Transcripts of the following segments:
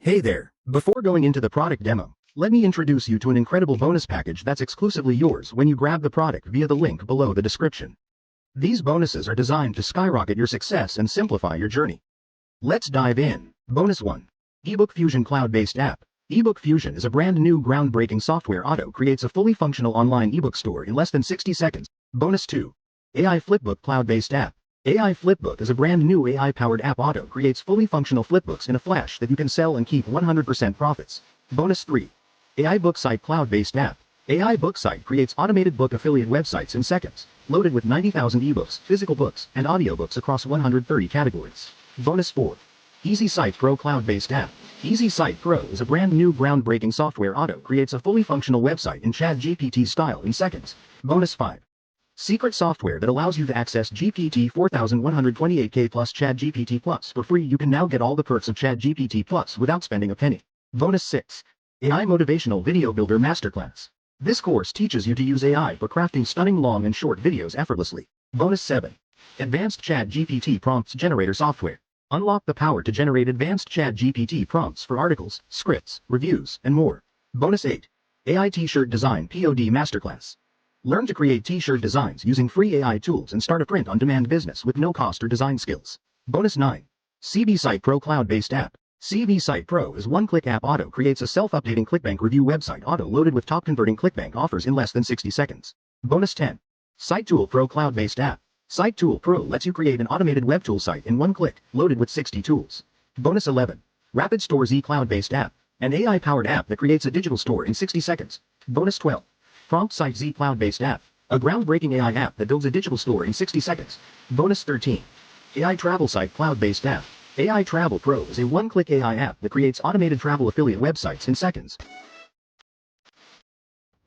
Hey there, before going into the product demo, let me introduce you to an incredible bonus package that's exclusively yours when you grab the product via the link below the description. These bonuses are designed to skyrocket your success and simplify your journey. Let's dive in. Bonus 1. eBook Fusion Cloud-Based App. eBook Fusion is a brand new groundbreaking software creates a fully functional online ebook store in less than 60 seconds. Bonus 2. AI Flipbook Cloud-Based App. AI Flipbook is a brand new AI-powered app creates fully functional flipbooks in a flash that you can sell and keep 100% profits. Bonus 3. AI Book Site Cloud-Based App. AI Book Site creates automated book affiliate websites in seconds, loaded with 90,000 ebooks, physical books, and audiobooks across 130 categories. Bonus 4. Easy Site Pro Cloud-Based App. Easy Site Pro is a brand new groundbreaking software creates a fully functional website in ChatGPT style in seconds. Bonus 5. Secret software that allows you to access GPT 4128K plus ChatGPT Plus for free. You can now get all the perks of ChatGPT Plus without spending a penny. Bonus 6. AI Motivational Video Builder Masterclass. This course teaches you to use AI for crafting stunning long and short videos effortlessly. Bonus 7. Advanced ChatGPT Prompts Generator Software. Unlock the power to generate advanced ChatGPT prompts for articles, scripts, reviews, and more. Bonus 8. AI T-Shirt Design POD Masterclass. Learn to create t-shirt designs using free AI tools and start a print-on-demand business with no cost or design skills. Bonus 9. CB Site Pro Cloud-Based App. CB Site Pro is one-click app creates a self-updating ClickBank review website loaded with top-converting ClickBank offers in less than 60 seconds. Bonus 10. SiteTool Pro Cloud-Based App. SiteTool Pro lets you create an automated web tool site in one click, loaded with 60 tools. Bonus 11. Rapid Store Z Cloud-Based App. An AI-powered app that creates a digital store in 60 seconds. Bonus 12. Prompt Site Z Cloud-Based App, a groundbreaking AI app that builds a digital store in 60 seconds. Bonus 13. AI Travel Site Cloud-Based App. AI Travel Pro is a one-click AI app that creates automated travel affiliate websites in seconds.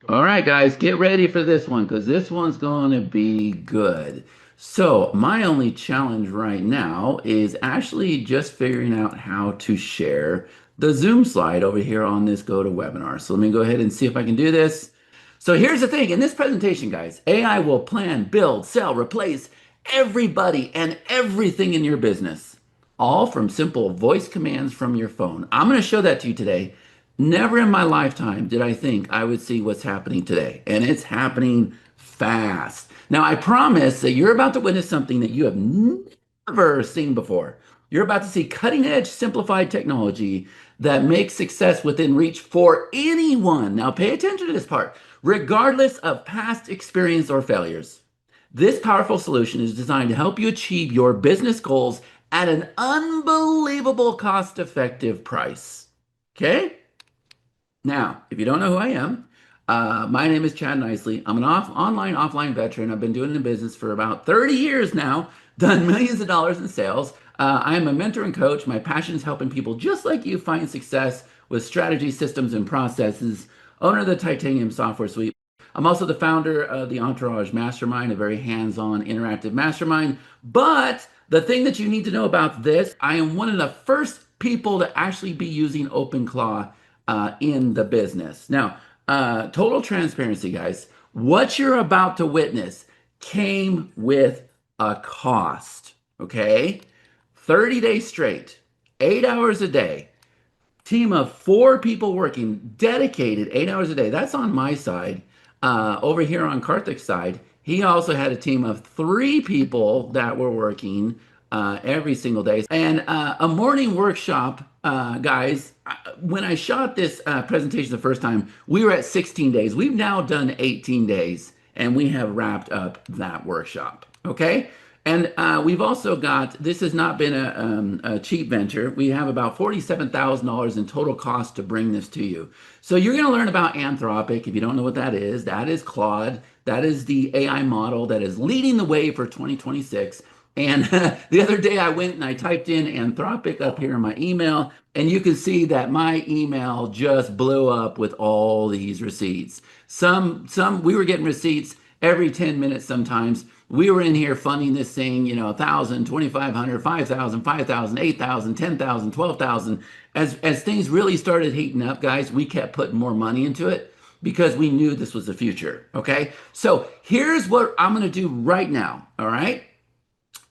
All right, guys, get ready for this one because this one's going to be good. So my only challenge right now is actually just figuring out how to share the Zoom slide over here on this GoToWebinar. So let me go ahead and see if I can do this. So here's the thing. In this presentation, guys, AI will plan, build, sell, replace everybody and everything in your business, all from simple voice commands from your phone. I'm going to show that to you today. Never in my lifetime did I think I would see what's happening today, and it's happening fast. Now, I promise that you're about to witness something that you have never seen before. You're about to see cutting-edge, simplified technology that makes success within reach for anyone. Now, pay attention to this part. Regardless of past experience or failures, this powerful solution is designed to help you achieve your business goals at an unbelievable cost-effective price. Okay? Now, if you don't know who I am, my name is Chad Nicely. I'm an offline veteran. I've been doing the business for about 30 years now, done millions of dollars in sales. I am a mentor and coach. My passion is helping people just like you find success with strategy, systems, and processes. Owner of the Titanium software suite. I'm also the founder of the Entourage Mastermind, a very hands-on interactive mastermind. But the thing that you need to know about this, I am one of the first people to actually be using OpenClaw in the business. Now, total transparency, guys, what you're about to witness came with a cost, okay? 30 days straight, 8 hours a day, team of 4 people working, dedicated 8 hours a day. That's on my side. Over here on Karthik's side, he also had a team of 3 people that were working every single day. And a morning workshop, guys, when I shot this presentation the first time, we were at 16 days. We've now done 18 days, and we have wrapped up that workshop, okay? And we've also got, this has not been a cheap venture. We have about $47,000 in total cost to bring this to you. So you're going to learn about Anthropic. If you don't know what that is Claude. That is the AI model that is leading the way for 2026. And the other day I went and I typed in Anthropic up here in my email, and you can see that my email just blew up with all these receipts. We were getting receipts every 10 minutes sometimes. We were in here funding this thing, you know, 1,000, 2,500, 5,000, 5,000, 8,000, 10,000, 12,000. As things really started heating up, guys, we kept putting more money into it because we knew this was the future, okay? So here's what I'm gonna do right now, all right?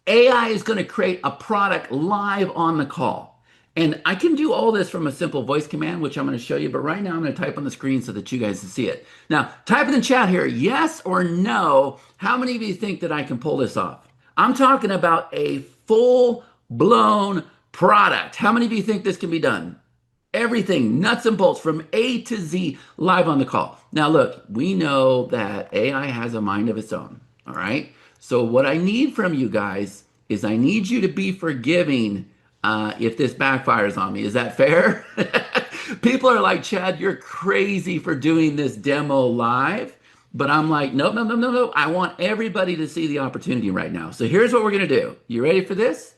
AI is gonna create a product live on the call. And I can do all this from a simple voice command, which I'm going to show you. But right now I'm going to type on the screen so that you guys can see it. Now, type in the chat here, yes or no. How many of you think that I can pull this off? I'm talking about a full-blown product. How many of you think this can be done? Everything, nuts and bolts, from A to Z, live on the call. Now, look, we know that AI has a mind of its own, all right? So what I need from you guys is I need you to be forgiving if this backfires on me. Is that fair? People are like, Chad, you're crazy for doing this demo live. But I'm like, nope, no, no, no, no. I want everybody to see the opportunity right now. So here's what we're going to do. You ready for this?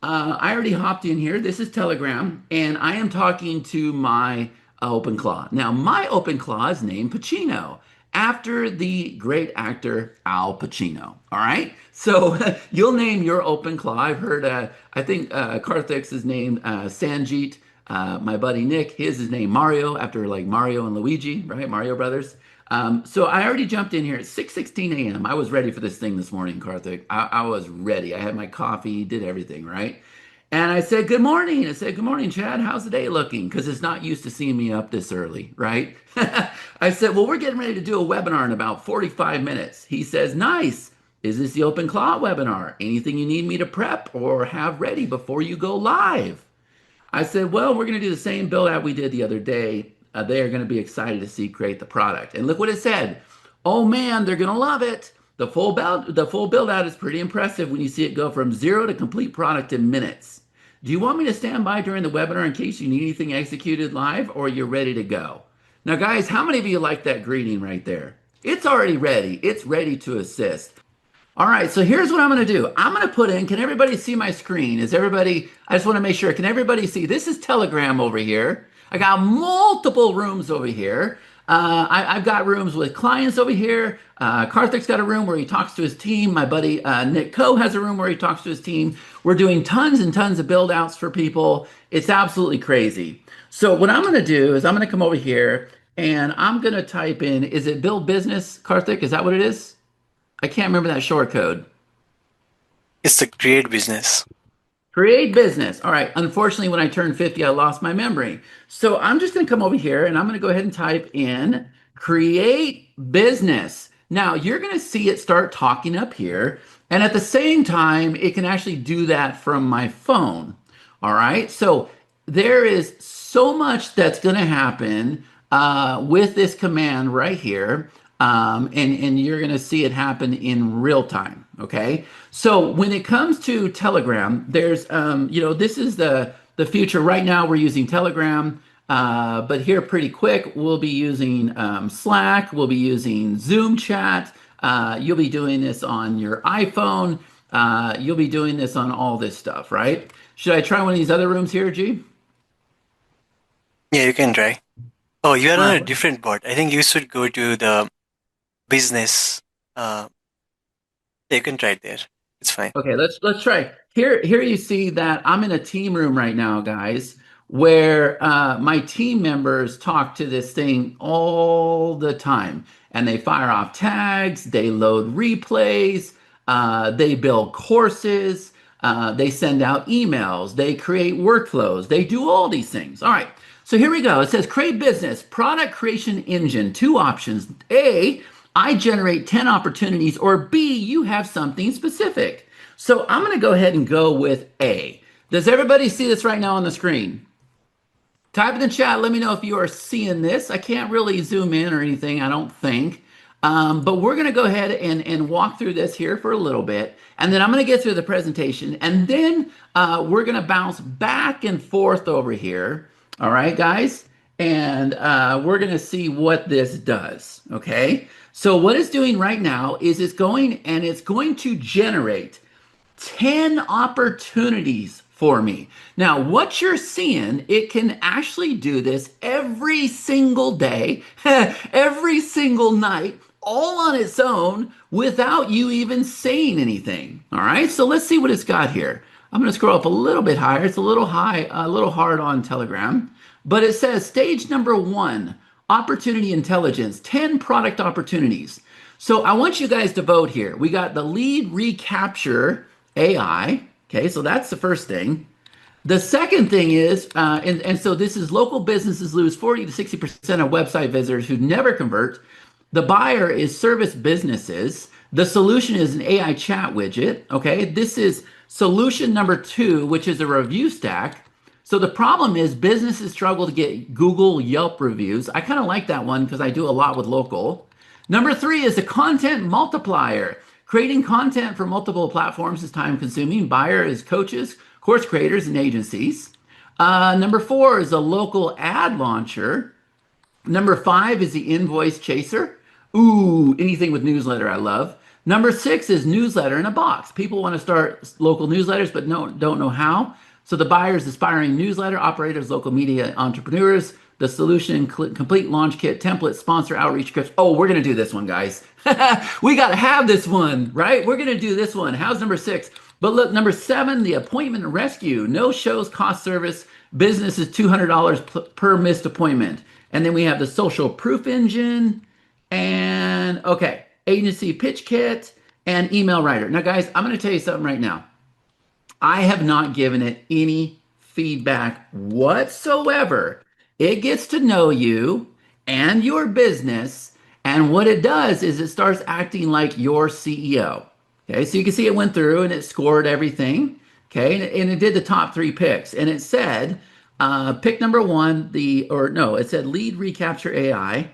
I already hopped in here. This is Telegram, and I am talking to my OpenClaw. Now, my OpenClaw is named Pacino, after the great actor Al Pacino. All right? So you'll name your OpenClaw. I've heard, I think Karthik's is named Sanjeet. My buddy Nick, his is named Mario, after like Mario and Luigi, right? Mario Brothers. So I already jumped in here at 6:16 a.m. I was ready for this thing this morning, Karthik. I was ready. I had my coffee, did everything, right? And I said, good morning. I said, good morning, Chad. How's the day looking? Because it's not used to seeing me up this early, right? I said, well, we're getting ready to do a webinar in about 45 minutes. He says, nice. Is this the OpenClaw webinar? Anything you need me to prep or have ready before you go live? I said, well, we're going to do the same build out we did the other day. They are going to be excited to see create the product. And look what it said. Oh man, they're going to love it. The full build out is pretty impressive when you see it go from 0 to complete product in minutes. Do you want me to stand by during the webinar in case you need anything executed live, or you're ready to go? Now guys, how many of you like that greeting right there? It's already ready. It's ready to assist. All right, so here's what I'm going to do. I'm going to put in, can everybody see my screen? Is everybody, I just want to make sure, can everybody see? This is Telegram over here. I got multiple rooms over here. I've got rooms with clients over here. Karthik's got a room where he talks to his team. My buddy Nick Coe has a room where he talks to his team. We're doing tons and tons of build outs for people. It's absolutely crazy. So what I'm going to do is I'm going to come over here and I'm going to type in, is it build business, Karthik? Is that what it is? I can't remember that short code. It's the create business. Create business. All right. Unfortunately, when I turned 50, I lost my memory. So I'm just going to come over here and I'm going to go ahead and type in create business. Now you're going to see it start talking up here. And at the same time, it can actually do that from my phone. All right. So there is so much that's going to happen with this command right here. And you're going to see it happen in real time. Okay. So when it comes to Telegram, there's, this is the future. Right now we're using Telegram, but here pretty quick, we'll be using Slack. We'll be using Zoom chat. You'll be doing this on your iPhone. You'll be doing this on all this stuff, right? Should I try one of these other rooms here, G? Yeah, you can try. Oh, you are on a different board. I think you should go to the business. You can try it there. It's fine. Okay, let's try. Here you see that I'm in a team room right now, guys, where my team members talk to this thing all the time. And they fire off tags, they load replays, they build courses, they send out emails, they create workflows, they do all these things. All right, so here we go. It says create business, product creation engine, 2 options. A, I generate 10 opportunities, or B, you have something specific. So I'm going to go ahead and go with A. Does everybody see this right now on the screen? Type in the chat. Let me know if you are seeing this. I can't really zoom in or anything, I don't think. But we're going to go ahead and walk through this here for a little bit. And then I'm going to get through the presentation. And then we're going to bounce back and forth over here. All right, guys? And we're going to see what this does. Okay? So what it's doing right now is it's going to generate 10 opportunities for me. Now, what you're seeing, it can actually do this every single day, every single night, all on its own without you even saying anything. All right, so let's see what it's got here. I'm going to scroll up a little bit higher. It's a little high, a little hard on Telegram, but it says stage number 1, opportunity intelligence, 10 product opportunities. So I want you guys to vote here. We got the lead recapture AI. Okay, so that's the first thing. The second thing is, and so this is local businesses lose 40 to 60% of website visitors who never convert. The buyer is service businesses. The solution is an AI chat widget. Okay, this is solution number 2, which is a review stack. So the problem is businesses struggle to get Google Yelp reviews. I kind of like that one because I do a lot with local. Number 3 is a content multiplier. Creating content for multiple platforms is time consuming. Buyer is coaches, course creators, and agencies. Number 4 is a local ad launcher. Number 5 is the invoice chaser. Ooh, anything with newsletter I love. Number 6 is newsletter in a box. People want to start local newsletters but don't know how. So the buyers, aspiring newsletter operators, local media entrepreneurs, the solution, complete launch kit, template, sponsor outreach scripts. Oh, we're going to do this one, guys. We got to have this one, right? We're going to do this one. How's number 6? But look, number 7, the appointment rescue. No shows, cost service. Business is $200 per missed appointment. And then we have the social proof engine and, okay, agency pitch kit and email writer. Now, guys, I'm going to tell you something right now. I have not given it any feedback whatsoever. It gets to know you and your business, and what it does is it starts acting like your CEO. Okay, so you can see it went through and it scored everything. Okay, and it did the top 3 picks, and it said pick number 1, it said lead recapture AI,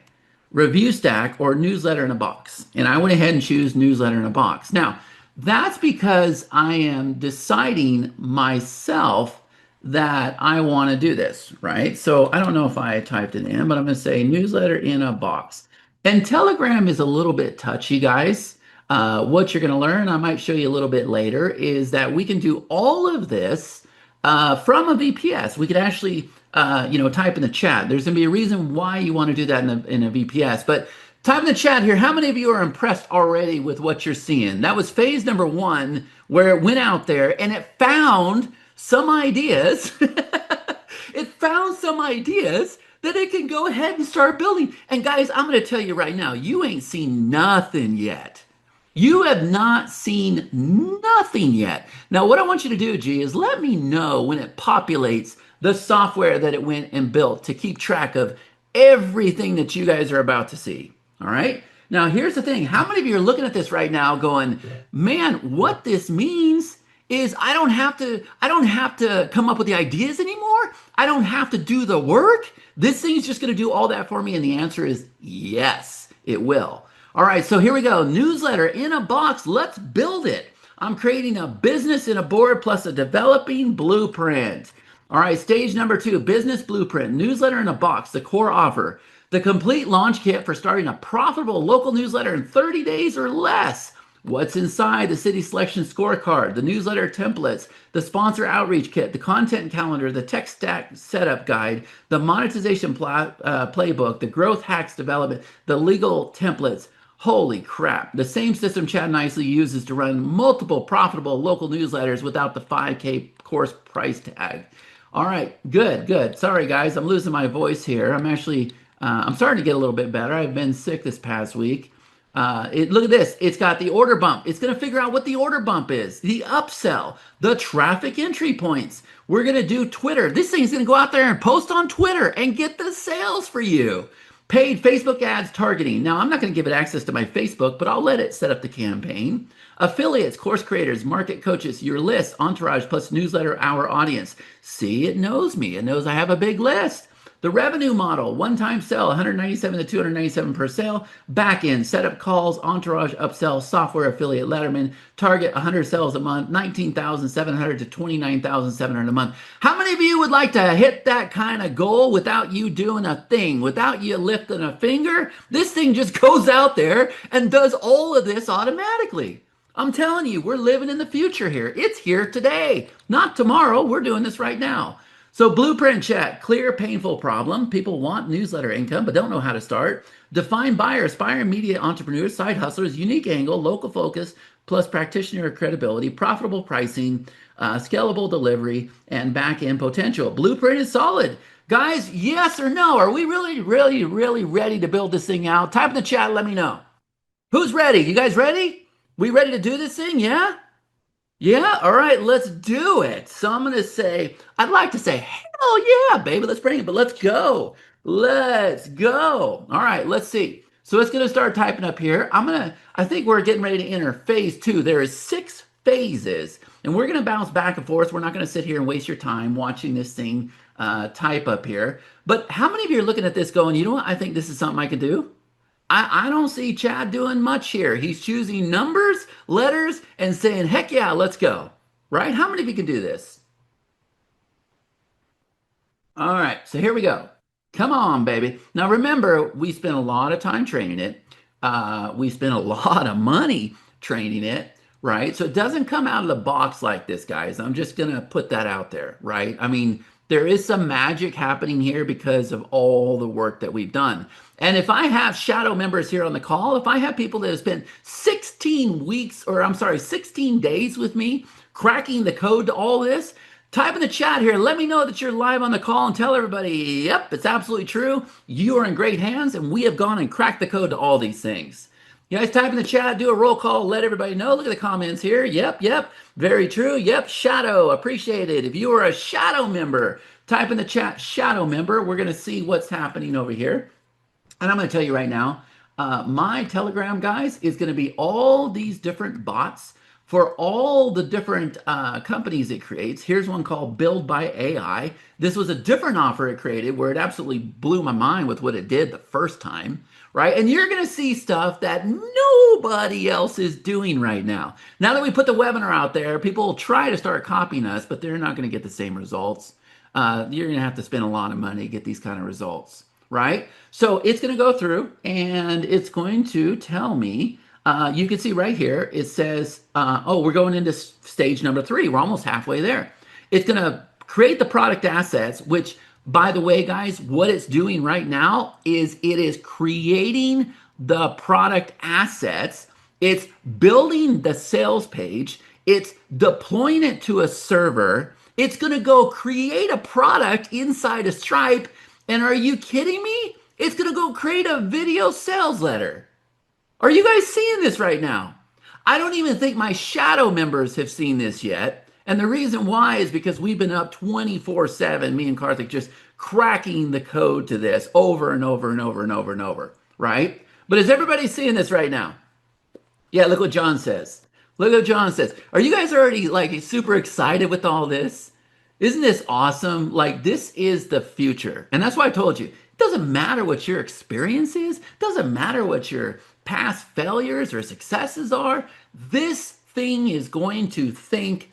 review stack, or newsletter in a box. And I went ahead and choose newsletter in a box. Now, that's because I am deciding myself that I want to do this, right? So I don't know if I typed it in, but I'm going to say newsletter in a box. And Telegram is a little bit touchy, guys. What you're going to learn, I might show you a little bit later, is that we can do all of this from a VPS. We could actually, type in the chat. There's going to be a reason why you want to do that in a VPS. But type in the chat here, how many of you are impressed already with what you're seeing? That was phase number 1, where it went out there and it found some ideas. It found some ideas that it can go ahead and start building. And guys, I'm going to tell you right now, you ain't seen nothing yet. You have not seen nothing yet. Now, what I want you to do, G, is let me know when it populates the software that it went and built to keep track of everything that you guys are about to see. All right? Now, here's the thing. How many of you are looking at this right now going, man, what this means is I don't have to come up with the ideas anymore. I don't have to do the work. This thing's just going to do all that for me. And the answer is yes, it will. All right, so here we go. Newsletter in a box. Let's build it. I'm creating a business in a board plus a developing blueprint. All right, stage number 2, business blueprint. Newsletter in a box, the core offer. The complete launch kit for starting a profitable local newsletter in 30 days or less. What's inside? The city selection scorecard, the newsletter templates, the sponsor outreach kit, the content calendar, the tech stack setup guide, the monetization playbook, the growth hacks development, the legal templates. Holy crap. The same system Chad Nicely uses to run multiple profitable local newsletters without the 5K course price tag. All right, good. Sorry, guys, I'm losing my voice here. I'm starting to get a little bit better. I've been sick this past week. Look at this. It's got the order bump. It's going to figure out what the order bump is, the upsell, the traffic entry points. We're going to do Twitter. This thing's going to go out there and post on Twitter and get the sales for you. Paid Facebook ads targeting. Now, I'm not going to give it access to my Facebook, but I'll let it set up the campaign. Affiliates, course creators, market coaches, your list, entourage plus newsletter hour audience. See, it knows me. It knows I have a big list. The revenue model, one-time sell, 197 to 297 per sale. Back-end, setup calls, entourage, upsell, software affiliate, letterman, target 100 sales a month, 19,700 to 29,700 a month. How many of you would like to hit that kind of goal without you doing a thing, without you lifting a finger? This thing just goes out there and does all of this automatically. I'm telling you, we're living in the future here. It's here today, not tomorrow. We're doing this right now. So blueprint check, clear, painful problem. People want newsletter income, but don't know how to start. Define buyer, aspiring media entrepreneurs, side hustlers, unique angle, local focus, plus practitioner credibility, profitable pricing, scalable delivery, and back-end potential. Blueprint is solid. Guys, yes or no? Are we really ready to build this thing out? Type in the chat, let me know. Who's ready? You guys ready? We ready to do this thing? Yeah? Yeah, all right, let's do it. So I'm gonna say, I'd like to say, hell yeah, baby, let's bring it, but let's go. Let's go. All right, let's see. So it's gonna start typing up here. I think we're getting ready to enter phase two. There is 6 phases, and we're gonna bounce back and forth. We're not gonna sit here and waste your time watching this thing type up here. But how many of you are looking at this going, you know what? I think this is something I can do? I don't see Chad doing much here. He's choosing numbers, letters, and saying, heck yeah, let's go. Right? How many of you can do this? All right, so here we go. Come on, baby. Now remember, we spent a lot of time training it. We spent a lot of money training it, right? So it doesn't come out of the box like this, guys. I'm just gonna put that out there, right? I mean, there is some magic happening here because of all the work that we've done. And if I have shadow members here on the call, if I have people that have spent 16 weeks, or I'm sorry, 16 days with me cracking the code to all this, type in the chat here. Let me know that you're live on the call and tell everybody, yep, it's absolutely true. You are in great hands, and we have gone and cracked the code to all these things. You guys type in the chat, do a roll call, let everybody know. Look at the comments here. Yep, yep, very true. Yep, shadow, appreciate it. If you are a shadow member, type in the chat, shadow member. We're going to see what's happening over here. And I'm going to tell you right now, my Telegram, guys, is going to be all these different bots for all the different companies it creates. Here's one called Build by AI. This was a different offer it created where it absolutely blew my mind with what it did the first time, right? And you're going to see stuff that nobody else is doing right now. Now that we put the webinar out there, people will try to start copying us, but they're not going to get the same results. You're going to have to spend a lot of money to get these kind of results, right? So it's going to go through and it's going to tell me, you can see right here, it says, oh, we're going into stage number 3. We're almost halfway there. It's going to create the product assets, which, by the way, guys, what it's doing right now is it is creating the product assets. It's building the sales page. It's deploying it to a server. It's going to go create a product inside of Stripe. And are you kidding me? It's going to go create a video sales letter. Are you guys seeing this right now? I don't even think my shadow members have seen this yet. And the reason why is because we've been up 24/7, me and Karthik, just cracking the code to this over and over and over and over and over, right? But is everybody seeing this right now? Yeah, look what John says. Look what John says. Are you guys already like super excited with all this? Isn't this awesome? Like, this is the future. And that's why I told you, it doesn't matter what your experience is. It doesn't matter what your past failures or successes are. This thing is going to think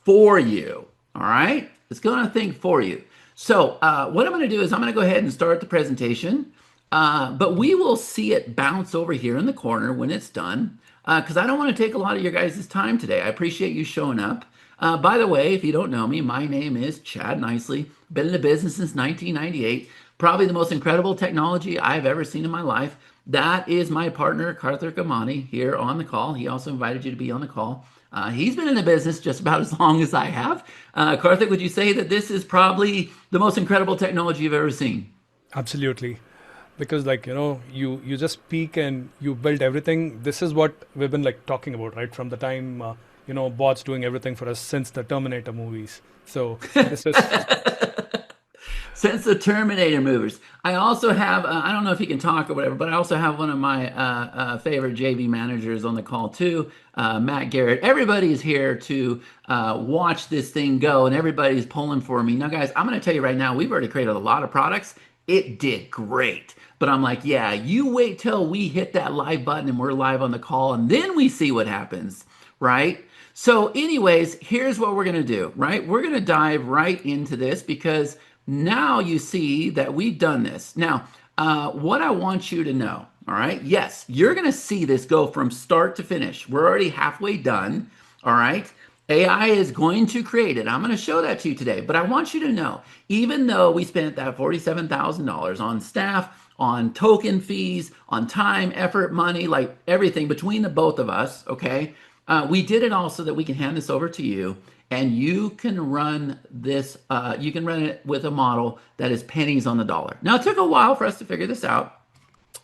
for you. All right? It's going to think for you. So what I'm going to do is I'm going to go ahead and start the presentation. But we will see it bounce over here in the corner when it's done, because I don't want to take a lot of your guys' time today. I appreciate you showing up. By the way, if you don't know me, my name is Chad Nicely. Been in the business since 1998. Probably the most incredible technology I've ever seen in my life. That is my partner, Karthik Amani, here on the call. He also invited you to be on the call. He's been in the business just about as long as I have. Karthik, would you say that this is probably the most incredible technology you've ever seen? Absolutely. Because you just speak and you build everything. This is what we've been talking about, right? From the time, bots doing everything for us since the Terminator movies. So this is... Since the Terminator movies. I also have, I don't know if he can talk or whatever, but I also have one of my favorite JV managers on the call too, Matt Garrett. Everybody's here to watch this thing go, and everybody's pulling for me. Now, guys, I'm going to tell you right now, we've already created a lot of products. It did great. But I'm like, yeah, you wait till we hit that live button and we're live on the call, and then we see what happens, right? So anyways, here's what we're going to do, right? We're going to dive right into this because now you see that we've done this. Now, what I want you to know, all right? Yes, you're going to see this go from start to finish. We're already halfway done, all right? AI is going to create it. I'm going to show that to you today. But I want you to know, even though we spent that $47,000 on staff, on token fees, on time, effort, money, like everything between the both of us, okay? We did it all so that we can hand this over to you, and you can run this, you can run it with a model that is pennies on the dollar. Now, it took a while for us to figure this out.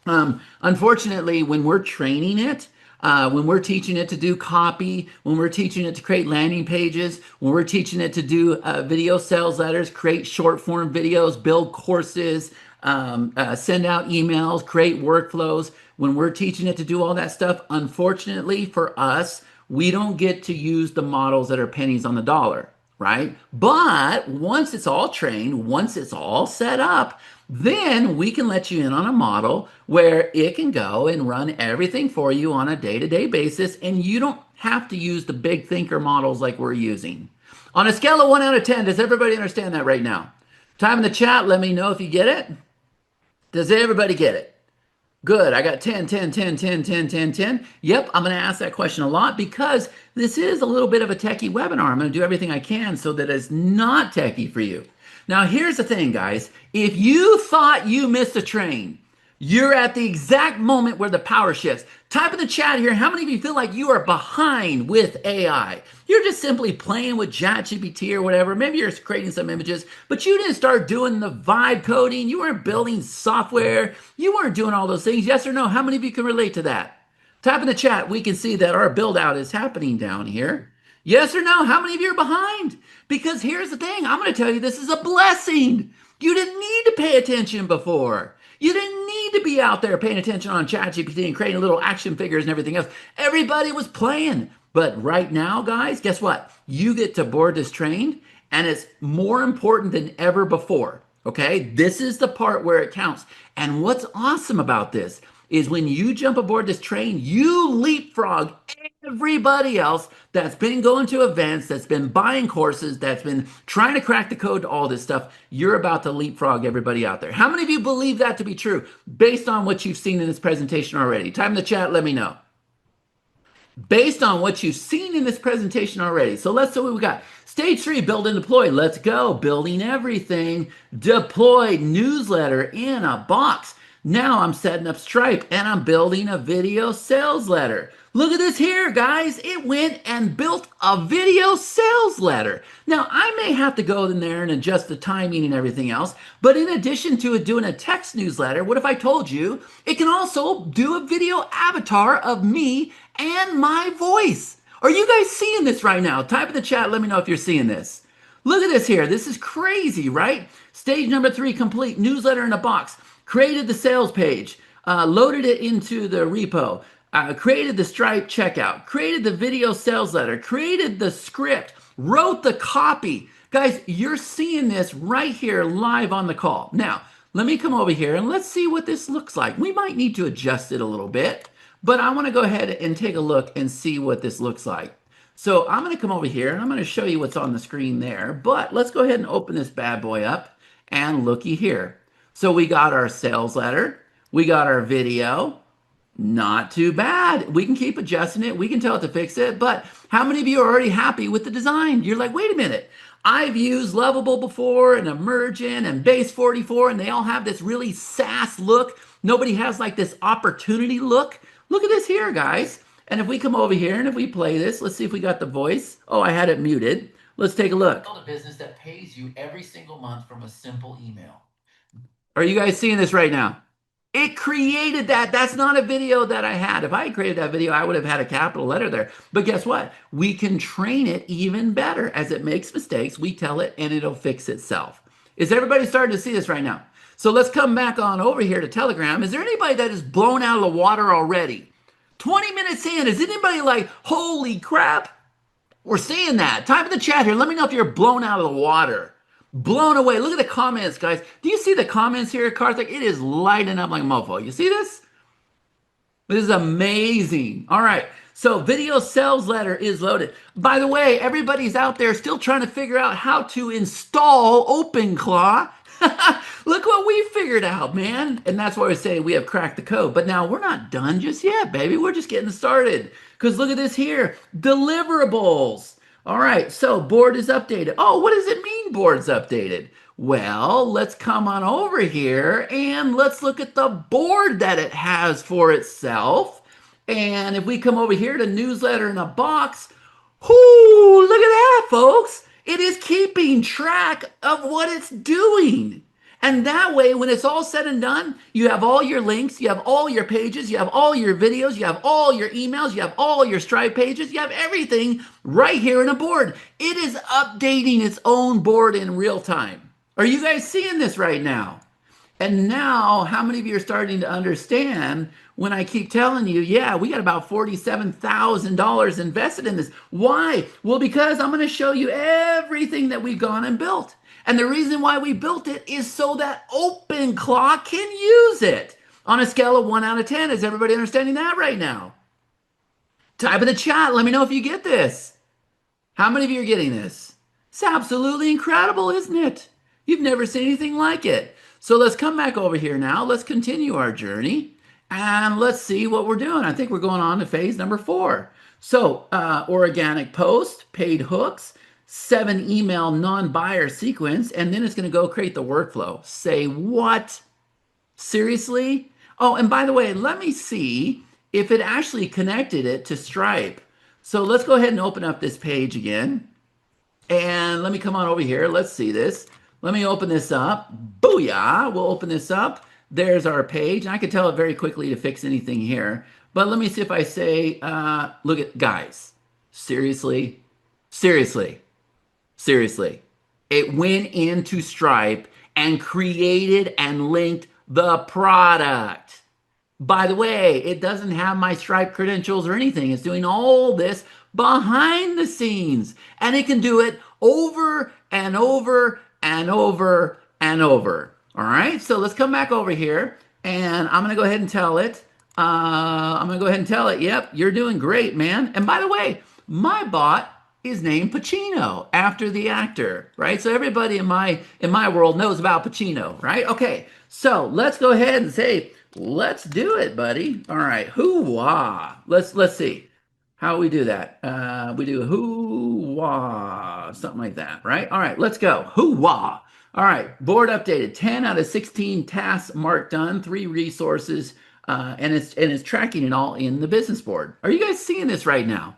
Unfortunately, when we're training it, when we're teaching it to do copy, when we're teaching it to create landing pages, when we're teaching it to do video sales letters, create short form videos, build courses, send out emails, create workflows. When we're teaching it to do all that stuff, unfortunately for us, we don't get to use the models that are pennies on the dollar, right? But once it's all trained, once it's all set up, then we can let you in on a model where it can go and run everything for you on a day-to-day basis, and you don't have to use the big thinker models like we're using. On a scale of 1 out of 10, does everybody understand that right now? Time in the chat, let me know if you get it. Does everybody get it? Good. I got 10, 10, 10, 10, 10, 10, 10. Yep, I'm going to ask that question a lot because this is a little bit of a techie webinar. I'm going to do everything I can so that it's not techie for you. Now, here's the thing, guys. If you thought you missed a train, you're at the exact moment where the power shifts. Type in the chat here, how many of you feel like you are behind with AI? You're just simply playing with ChatGPT or whatever. Maybe you're creating some images, but you didn't start doing the vibe coding. You weren't building software. You weren't doing all those things. Yes or no? How many of you can relate to that? Type in the chat. We can see that our build out is happening down here. Yes or no? How many of you are behind? Because here's the thing. I'm going to tell you this is a blessing. You didn't need to pay attention before. You didn't need to be out there paying attention on ChatGPT and creating little action figures and everything else. Everybody was playing. But right now, guys, guess what? You get to board this train, and it's more important than ever before. Okay? This is the part where it counts. And what's awesome about this is when you jump aboard this train, you leapfrog everybody else that's been going to events, that's been buying courses, that's been trying to crack the code to all this stuff. You're about to leapfrog everybody out there. How many of you believe that to be true based on what you've seen in this presentation already? Type in the chat, let me know. Based on what you've seen in this presentation already. So let's see what we got. Stage 3, build and deploy. Let's go. Building everything. Deploy newsletter in a box. Now I'm setting up Stripe and I'm building a video sales letter. Look at this here, guys. It went and built a video sales letter. Now, I may have to go in there and adjust the timing and everything else, but in addition to it doing a text newsletter, what if I told you it can also do a video avatar of me and my voice? Are you guys seeing this right now? Type in the chat, let me know if you're seeing this. Look at this here. This is crazy, right? Stage number 3 complete, newsletter in a box. Created the sales page, loaded it into the repo, created the Stripe checkout, created the video sales letter, created the script, wrote the copy. Guys, you're seeing this right here live on the call. Now, let me come over here and let's see what this looks like. We might need to adjust it a little bit, but I want to go ahead and take a look and see what this looks like. So I'm going to come over here and I'm going to show you what's on the screen there, but let's go ahead and open this bad boy up and looky here. So we got our sales letter, we got our video, not too bad. We can keep adjusting it, we can tell it to fix it, but how many of you are already happy with the design? You're like, wait a minute, I've used Lovable before and Emergent and Base 44 and they all have this really SaaS look. Nobody has like this opportunity look. Look at this here, guys. And if we come over here and if we play this, let's see if we got the voice. Oh, I had it muted. Let's take a look. Build a business that pays you every single month from a simple email. Are you guys seeing this right now? It created that. That's not a video that I had. If I had created that video, I would have had a capital letter there. But guess what? We can train it even better. As it makes mistakes, we tell it and it'll fix itself. Is everybody starting to see this right now? So let's come back on over here to Telegram. Is there anybody that is blown out of the water already? 20 minutes in, is anybody like, holy crap? We're seeing that. Type in the chat here. Let me know if you're blown out of the water. Blown away. Look at the comments, guys. Do you see the comments here, Karthik? It is lighting up like a mofo. You see this? This is amazing. All right. So video sales letter is loaded. By the way, everybody's out there still trying to figure out how to install OpenClaw. Look what we figured out, man. And that's why we say we have cracked the code. But now we're not done just yet, baby. We're just getting started. Because look at this here. Deliverables. All right, so board is updated. Oh, what does it mean board's updated? Well, let's come on over here and let's look at the board that it has for itself. And if we come over here to newsletter in a box, whoo, look at that, folks. It is keeping track of what it's doing. And that way, when it's all said and done, you have all your links, you have all your pages, you have all your videos, you have all your emails, you have all your Stripe pages, you have everything right here in a board. It is updating its own board in real time. Are you guys seeing this right now? And now, how many of you are starting to understand when I keep telling you, yeah, we got about $47,000 invested in this? Why? Well, because I'm going to show you everything that we've gone and built. And the reason why we built it is so that OpenClaw can use it on a scale of 1 out of 10. Is everybody understanding that right now? Type in the chat. Let me know if you get this. How many of you are getting this? It's absolutely incredible, isn't it? You've never seen anything like it. So let's come back over here now. Let's continue our journey and let's see what we're doing. I think we're going on to phase number 4. So organic post, paid hooks, 7 email non-buyer sequence, and then it's going to go create the workflow. Say what? Seriously? Oh, and by the way, let me see if it actually connected it to Stripe. So let's go ahead and open up this page again. And let me come on over here. Let's see this. Let me open this up. Booyah! We'll open this up. There's our page. I can tell it very quickly to fix anything here. But let me see if I say, look at, guys, seriously, seriously, seriously. It went into Stripe and created and linked the product. By the way, it doesn't have my Stripe credentials or anything. It's doing all this behind the scenes. And it can do it over and over and over and over. All right, so let's come back over here and I'm gonna go ahead and tell it. Yep, you're doing great, man. And by the way, my bot is named Pacino after the actor, right? So everybody in my world knows about Pacino, right? Okay, so let's go ahead and say, let's do it, buddy. All right, hoo-wah. Let's see how we do that. We do hoo-wah, something like that, right? All right, let's go. Hoo-wah. All right, board updated. 10 out of 16 tasks marked done, 3 resources, and it's tracking it all in the business board. Are you guys seeing this right now?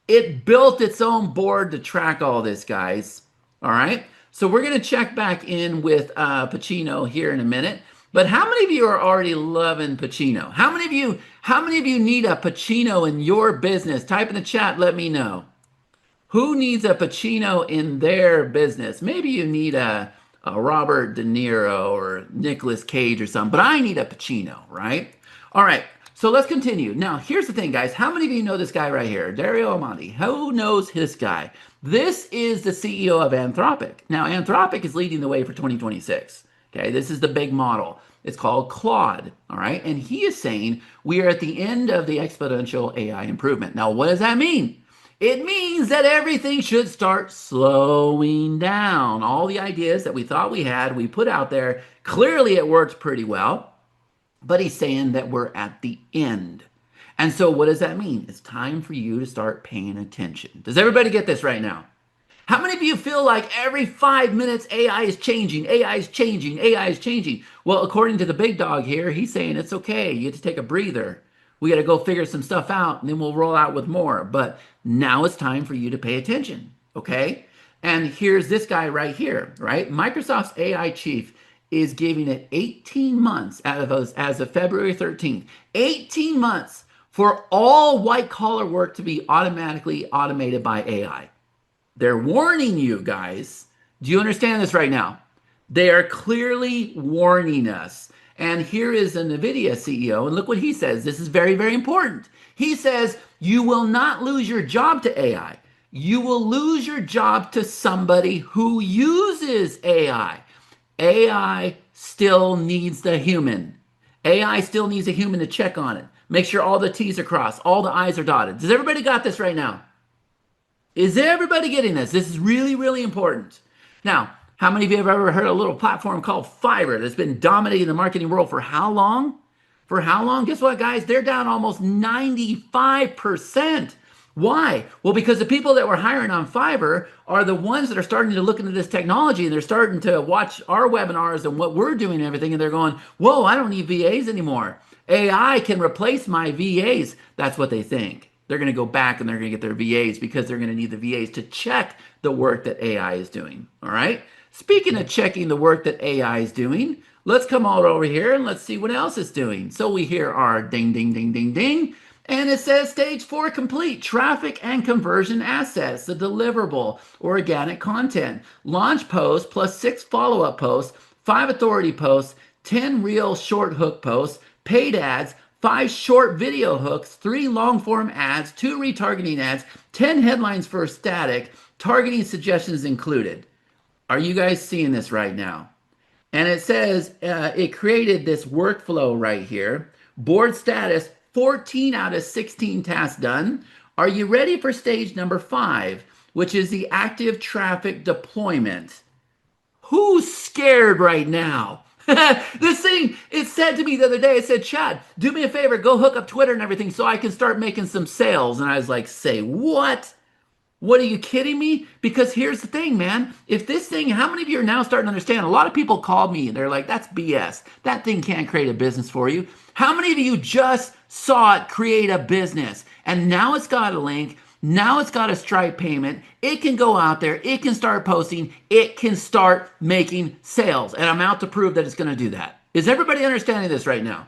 It built its own board to track all this, guys. All right, so we're gonna check back in with Pacino here in a minute. But how many of you are already loving Pacino? How many of you need a Pacino in your business? Type in the chat, let me know. Who needs a Pacino in their business? Maybe you need a Robert De Niro or Nicolas Cage or something, but I need a Pacino, right? All right, so let's continue. Now, here's the thing, guys. How many of you know this guy right here, Dario Amandi? Who knows this guy? This is the CEO of Anthropic. Now, Anthropic is leading the way for 2026. Okay, this is the big model. It's called Claude, all right? And he is saying we are at the end of the exponential AI improvement. Now, what does that mean? It means that everything should start slowing down. All the ideas that we thought we had, we put out there. Clearly, it worked pretty well, but he's saying that we're at the end. And so what does that mean? It's time for you to start paying attention. Does everybody get this right now? How many of you feel like every 5 minutes AI is changing, AI is changing, AI is changing? Well, according to the big dog here, he's saying it's okay. You have to take a breather. We got to go figure some stuff out and then we'll roll out with more. But now it's time for you to pay attention, okay? And here's this guy right here, right? Microsoft's AI chief is giving it 18 months as of February 13th. 18 months for all white collar work to be automatically automated by AI. They're warning you guys. Do you understand this right now? They are clearly warning us. And here is a NVIDIA CEO, and look what he says. This is very, very important. He says, you will not lose your job to AI. You will lose your job to somebody who uses AI. AI still needs the human. AI still needs a human to check on it. Make sure all the T's are crossed, all the I's are dotted. Does everybody got this right now? Is everybody getting this? This is really, really important. Now, how many of you have ever heard of a little platform called Fiverr that's been dominating the marketing world for how long? For how long? Guess what, guys? They're down almost 95%. Why? Well, because the people that we're hiring on Fiverr are the ones that are starting to look into this technology and they're starting to watch our webinars and what we're doing and everything. And they're going, whoa, I don't need VAs anymore. AI can replace my VAs. That's what they think. They're going to go back and they're going to get their VAs because they're going to need the VAs to check the work that AI is doing. All right. Speaking of checking the work that AI is doing, let's come all over here and let's see what else it's doing. So we hear our ding, ding, ding, ding, ding. And it says stage 4 complete, traffic and conversion assets, the deliverable, organic content, launch post plus 6 follow-up posts, 5 authority posts, 10 real short hook posts, paid ads, 5 short video hooks, 3 long form ads, 2 retargeting ads, 10 headlines for static, targeting suggestions included. Are you guys seeing this right now? And it says it created this workflow right here. Board status, 14 out of 16 tasks done. Are you ready for stage number 5, which is the active traffic deployment? Who's scared right now? This thing, it said to me the other day, it said, Chad, do me a favor, go hook up Twitter and everything so I can start making some sales. And I was like, say what? What, are you kidding me? Because here's the thing, man. If this thing, how many of you are now starting to understand? A lot of people called me and they're like, that's BS. That thing can't create a business for you. How many of you just saw it create a business and now it's got a link? Now it's got a Stripe payment. It can go out there. It can start posting. It can start making sales. And I'm out to prove that it's going to do that. Is everybody understanding this right now?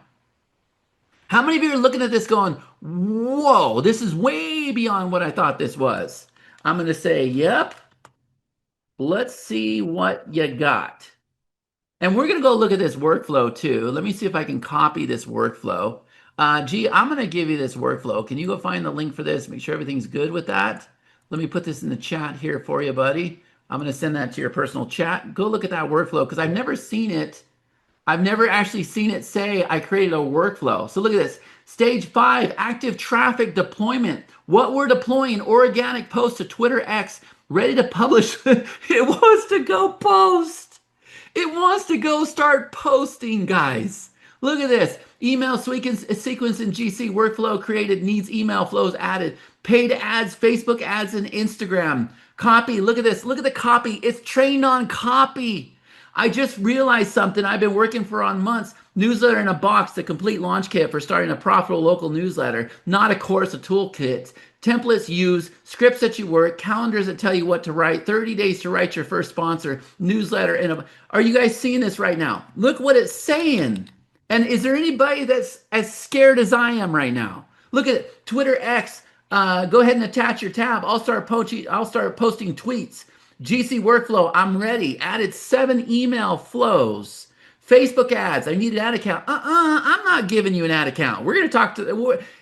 How many of you are looking at this going, whoa, this is way beyond what I thought this was? I'm going to say, yep. Let's see what you got. And we're going to go look at this workflow too. Let me see if I can copy this workflow. G, I'm going to give you this workflow. Can you go find the link for this? Make sure everything's good with that. Let me put this in the chat here for you, buddy. I'm going to send that to your personal chat. Go look at that workflow because I've never seen it. I've never actually seen it say I created a workflow. So look at this. Stage 5, active traffic deployment. What we're deploying, organic post to Twitter X, ready to publish. It wants to go post. It wants to go start posting, guys. Look at this. Email sequence in GC workflow created, needs email flows added. Paid ads, Facebook ads, and Instagram. Copy, look at this. Look at the copy. It's trained on copy. I just realized something I've been working for on months. Newsletter in a box, the complete launch kit for starting a profitable local newsletter. Not a course, a toolkit. Templates used, scripts that you work, calendars that tell you what to write, 30 days to write your first sponsor, newsletter. Are you guys seeing this right now? Look what it's saying. And is there anybody that's as scared as I am right now? Look at it. Twitter X. Go ahead and attach your tab. I'll start posting tweets. GC workflow. I'm ready. Added 7 email flows. Facebook ads. I need an ad account. I'm not giving you an ad account. We're going to talk to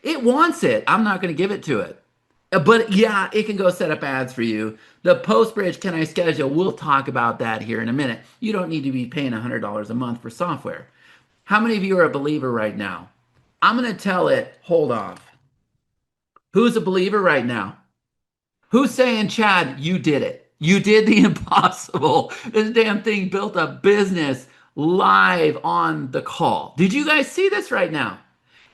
it. Wants it. I'm not going to give it to it. But yeah, it can go set up ads for you. The post bridge, can I schedule? We'll talk about that here in a minute. You don't need to be paying $100 a month for software. How many of you are a believer right now? I'm going to tell it, hold off. Who's a believer right now? Who's saying, Chad, you did it. You did the impossible. This damn thing built a business live on the call. Did you guys see this right now?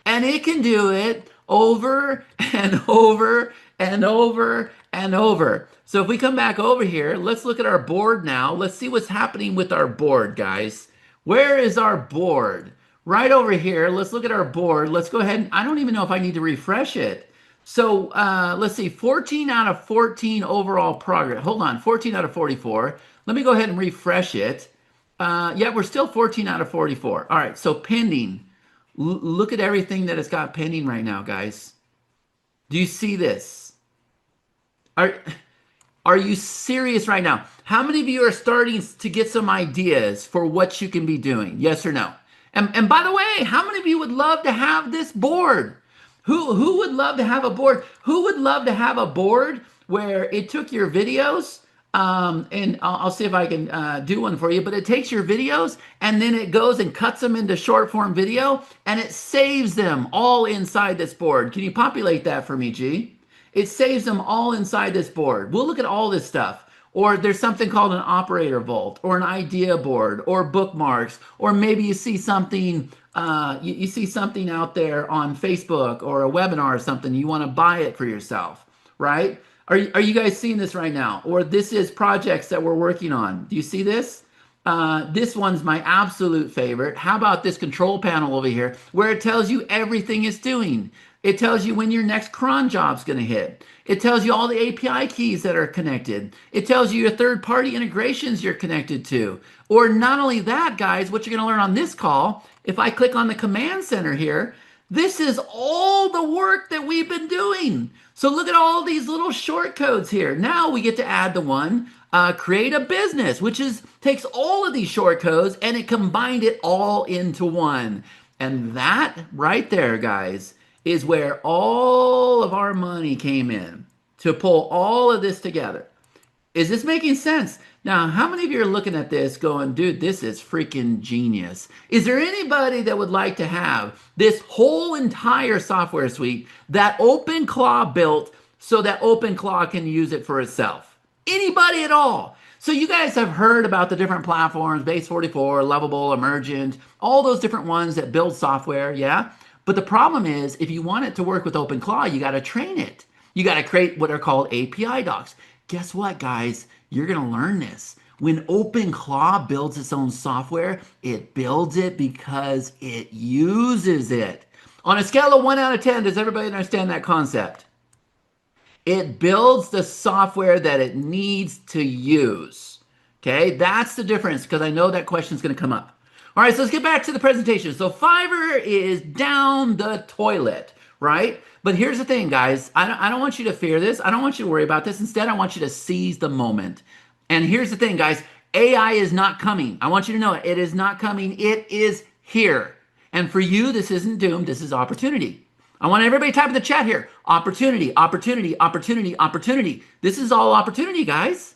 And it can do it over and over and over and over. So if we come back over here, let's look at our board now. Let's see what's happening with our board, guys. Where is our board? Right over here. Let's look at our board. Let's go ahead. I don't even know if I need to refresh it. So let's see, 14 out of 14 overall progress. Hold on, 14 out of 44. Let me go ahead and refresh it. Yeah, we're still 14 out of 44. All right, so pending. Look at everything that it's got pending right now, guys. Do you see this? Are you serious right now? How many of you are starting to get some ideas for what you can be doing? Yes or no? And by the way, how many of you would love to have this board? Who would love to have a board? Who would love to have a board where it took your videos, and I'll see if I can do one for you, but it takes your videos and then it goes and cuts them into short form video and it saves them all inside this board. Can you populate that for me, G? It saves them all inside this board. We'll look at all this stuff. Or there's something called an operator vault or an idea board or bookmarks, or maybe you see something you see something out there on Facebook or a webinar or something, you want to buy it for yourself, right? Are you guys seeing this right now? Or this is projects that we're working on. Do you see this? This one's my absolute favorite. How about this control panel over here where it tells you everything it's doing? It tells you when your next cron job's going to hit. It tells you all the API keys that are connected. It tells you your third-party integrations you're connected to. Or not only that, guys, what you're going to learn on this call, if I click on the command center here, this is all the work that we've been doing. So look at all these little short codes here. Now we get to add the one, create a business, which takes all of these short codes and it combined it all into one. And that right there, guys, is where all of our money came in to pull all of this together. Is this making sense? Now, how many of you are looking at this going, dude, this is freaking genius? Is there anybody that would like to have this whole entire software suite that OpenClaw built so that OpenClaw can use it for itself? Anybody at all? So you guys have heard about the different platforms, Base 44, Lovable, Emergent, all those different ones that build software, yeah? But the problem is, if you want it to work with OpenClaw, you got to train it. You got to create what are called API docs. Guess what, guys? You're going to learn this. When OpenClaw builds its own software, it builds it because it uses it. On a scale of 1 out of 10, does everybody understand that concept? It builds the software that it needs to use. Okay, that's the difference, because I know that question is going to come up. All right, so let's get back to the presentation. So Fiverr is down the toilet, right? But here's the thing, guys. I don't want you to fear this. I don't want you to worry about this. Instead, I want you to seize the moment. And here's the thing, guys. AI is not coming. I want you to know it. It is not coming. It is here. And for you, this isn't doom. This is opportunity. I want everybody to type in the chat here. Opportunity, opportunity, opportunity, opportunity. This is all opportunity, guys.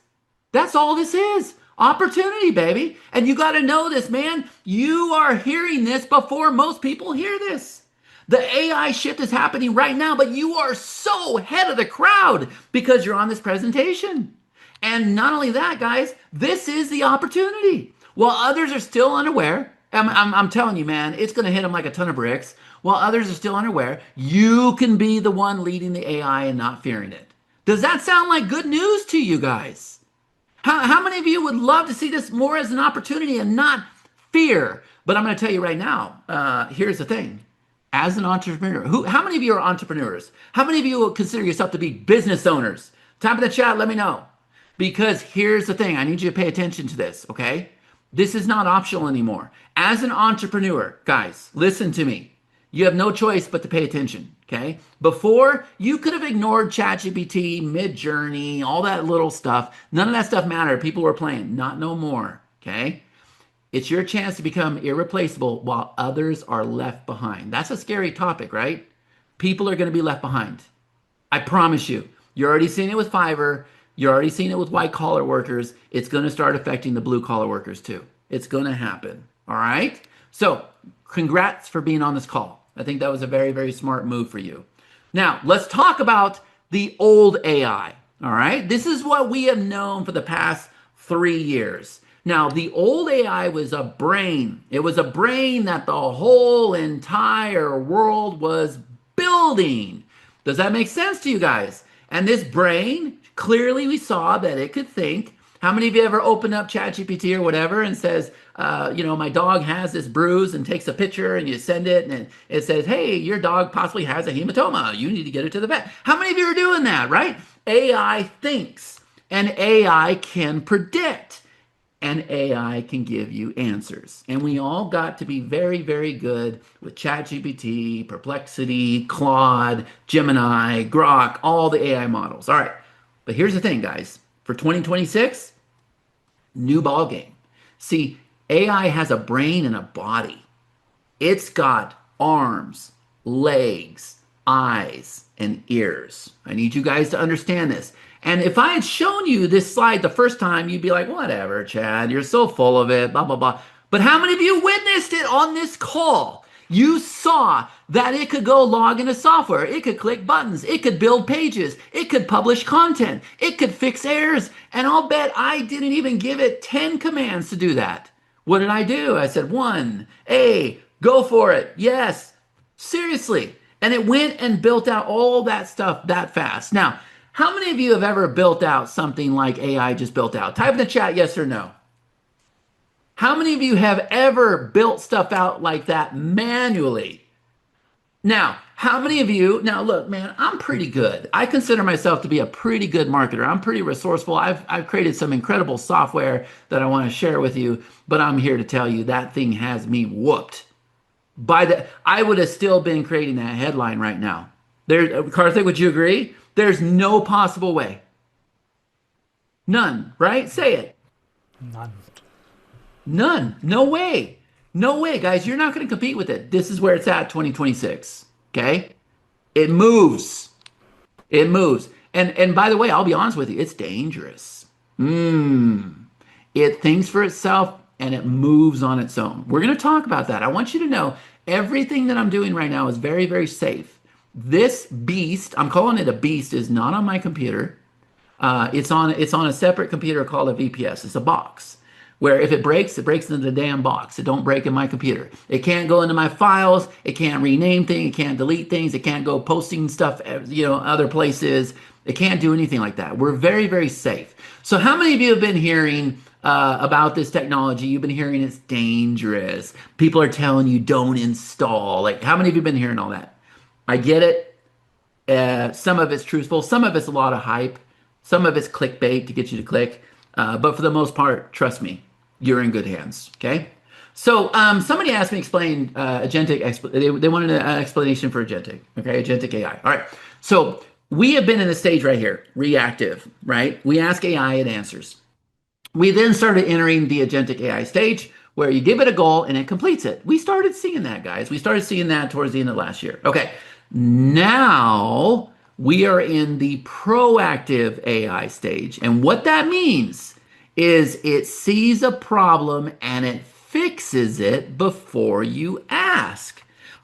That's all this is. Opportunity, baby. And you got to know this, man. You are hearing this before most people hear this. The AI shift is happening right now, but you are so ahead of the crowd because you're on this presentation. And not only that, guys, this is the opportunity. While others are still unaware, I'm telling you, man, it's going to hit them like a ton of bricks. While others are still unaware, you can be the one leading the AI and not fearing it. Does that sound like good news to you guys? How many of you would love to see this more as an opportunity and not fear? But I'm going to tell you right now, here's the thing. As an entrepreneur, how many of you are entrepreneurs? How many of you will consider yourself to be business owners? Type in the chat, let me know. Because here's the thing, I need you to pay attention to this, okay? This is not optional anymore. As an entrepreneur, guys, listen to me. You have no choice but to pay attention, okay? Before, you could have ignored ChatGPT, Midjourney, all that little stuff. None of that stuff mattered. People were playing. Not no more, okay? It's your chance to become irreplaceable while others are left behind. That's a scary topic, right? People are going to be left behind. I promise you. You're already seeing it with Fiverr. You're already seeing it with white-collar workers. It's going to start affecting the blue-collar workers too. It's going to happen, all right? So congrats for being on this call. I think that was a very, very smart move for you. Now, let's talk about the old AI, all right? This is what we have known for the past 3 years. Now, the old AI was a brain. It was a brain that the whole entire world was building. Does that make sense to you guys? And this brain, clearly we saw that it could think. How many of you ever open up ChatGPT or whatever and says, my dog has this bruise, and takes a picture and you send it and it says, hey, your dog possibly has a hematoma. You need to get it to the vet. How many of you are doing that, right? AI thinks and AI can predict. And AI can give you answers. And we all got to be very, very good with ChatGPT, Perplexity, Claude, Gemini, Grok, all the AI models. All right. But here's the thing, guys. For 2026, new ball game. See, AI has a brain and a body. It's got arms, legs, eyes, and ears. I need you guys to understand this. And if I had shown you this slide the first time, you'd be like, whatever, Chad, you're so full of it, blah, blah, blah. But how many of you witnessed it on this call? You saw that it could go log into software. It could click buttons. It could build pages. It could publish content. It could fix errors. And I'll bet I didn't even give it 10 commands to do that. What did I do? I said, 1, A, go for it. Yes, seriously. And it went and built out all that stuff that fast. Now, how many of you have ever built out something like AI just built out? Type in the chat, yes or no. How many of you have ever built stuff out like that manually? Now, how many of you, now look, man, I'm pretty good. I consider myself to be a pretty good marketer. I'm pretty resourceful. I've created some incredible software that I want to share with you, but I'm here to tell you that thing has me whooped. I would have still been creating that headline right now. Karthik, would you agree? There's no possible way. None, right? Say it. None. None. No way. No way, guys. You're not going to compete with it. This is where it's at 2026. Okay? It moves. It moves. And by the way, I'll be honest with you, it's dangerous. It thinks for itself and it moves on its own. We're going to talk about that. I want you to know everything that I'm doing right now is very, very safe. This beast, I'm calling it a beast, is not on my computer. It's on a separate computer called a VPS. It's a box where if it breaks into the damn box. It don't break in my computer. It can't go into my files. It can't rename things. It can't delete things. It can't go posting stuff, other places. It can't do anything like that. We're very, very safe. So how many of you have been hearing about this technology? You've been hearing it's dangerous. People are telling you don't install. Like, how many of you have been hearing all that? I get it. Some of it's truthful. Some of it's a lot of hype. Some of it's clickbait to get you to click. But for the most part, trust me, you're in good hands. Okay. So somebody asked me to explain agentic. They wanted an explanation for agentic. Okay, agentic AI. All right. So we have been in the stage right here, reactive. Right. We ask AI, it answers. We then started entering the agentic AI stage where you give it a goal and it completes it. We started seeing that, guys. We started seeing that towards the end of last year. Okay. Now we are in the proactive AI stage. And what that means is it sees a problem and it fixes it before you ask.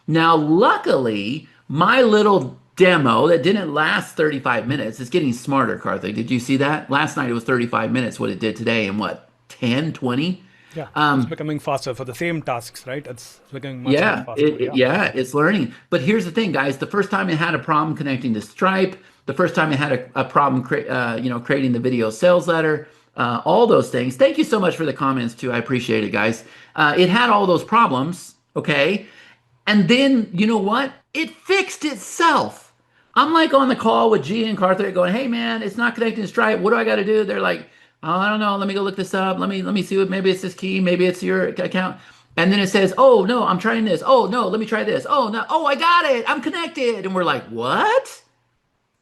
Now, luckily, my little demo that didn't last 35 minutes is getting smarter, Karthik. Did you see that? Last night it was 35 minutes, what it did today in what, 10, 20? Yeah, it's becoming faster for the same tasks, right? It's becoming much more faster. It's learning. But here's the thing, guys. The first time it had a problem connecting to Stripe, the first time it had a problem creating the video sales letter, all those things. Thank you so much for the comments too. I appreciate it, guys. It had all those problems, okay? And then, you know what? It fixed itself. I'm like on the call with G and Karthik going, hey man, it's not connecting to Stripe. What do I got to do? They're like, oh, I don't know. Let me go look this up. Let me see what, maybe it's this key. Maybe it's your account. And then it says, oh no, I'm trying this. Oh no, let me try this. Oh no, oh, I got it. I'm connected. And we're like, what?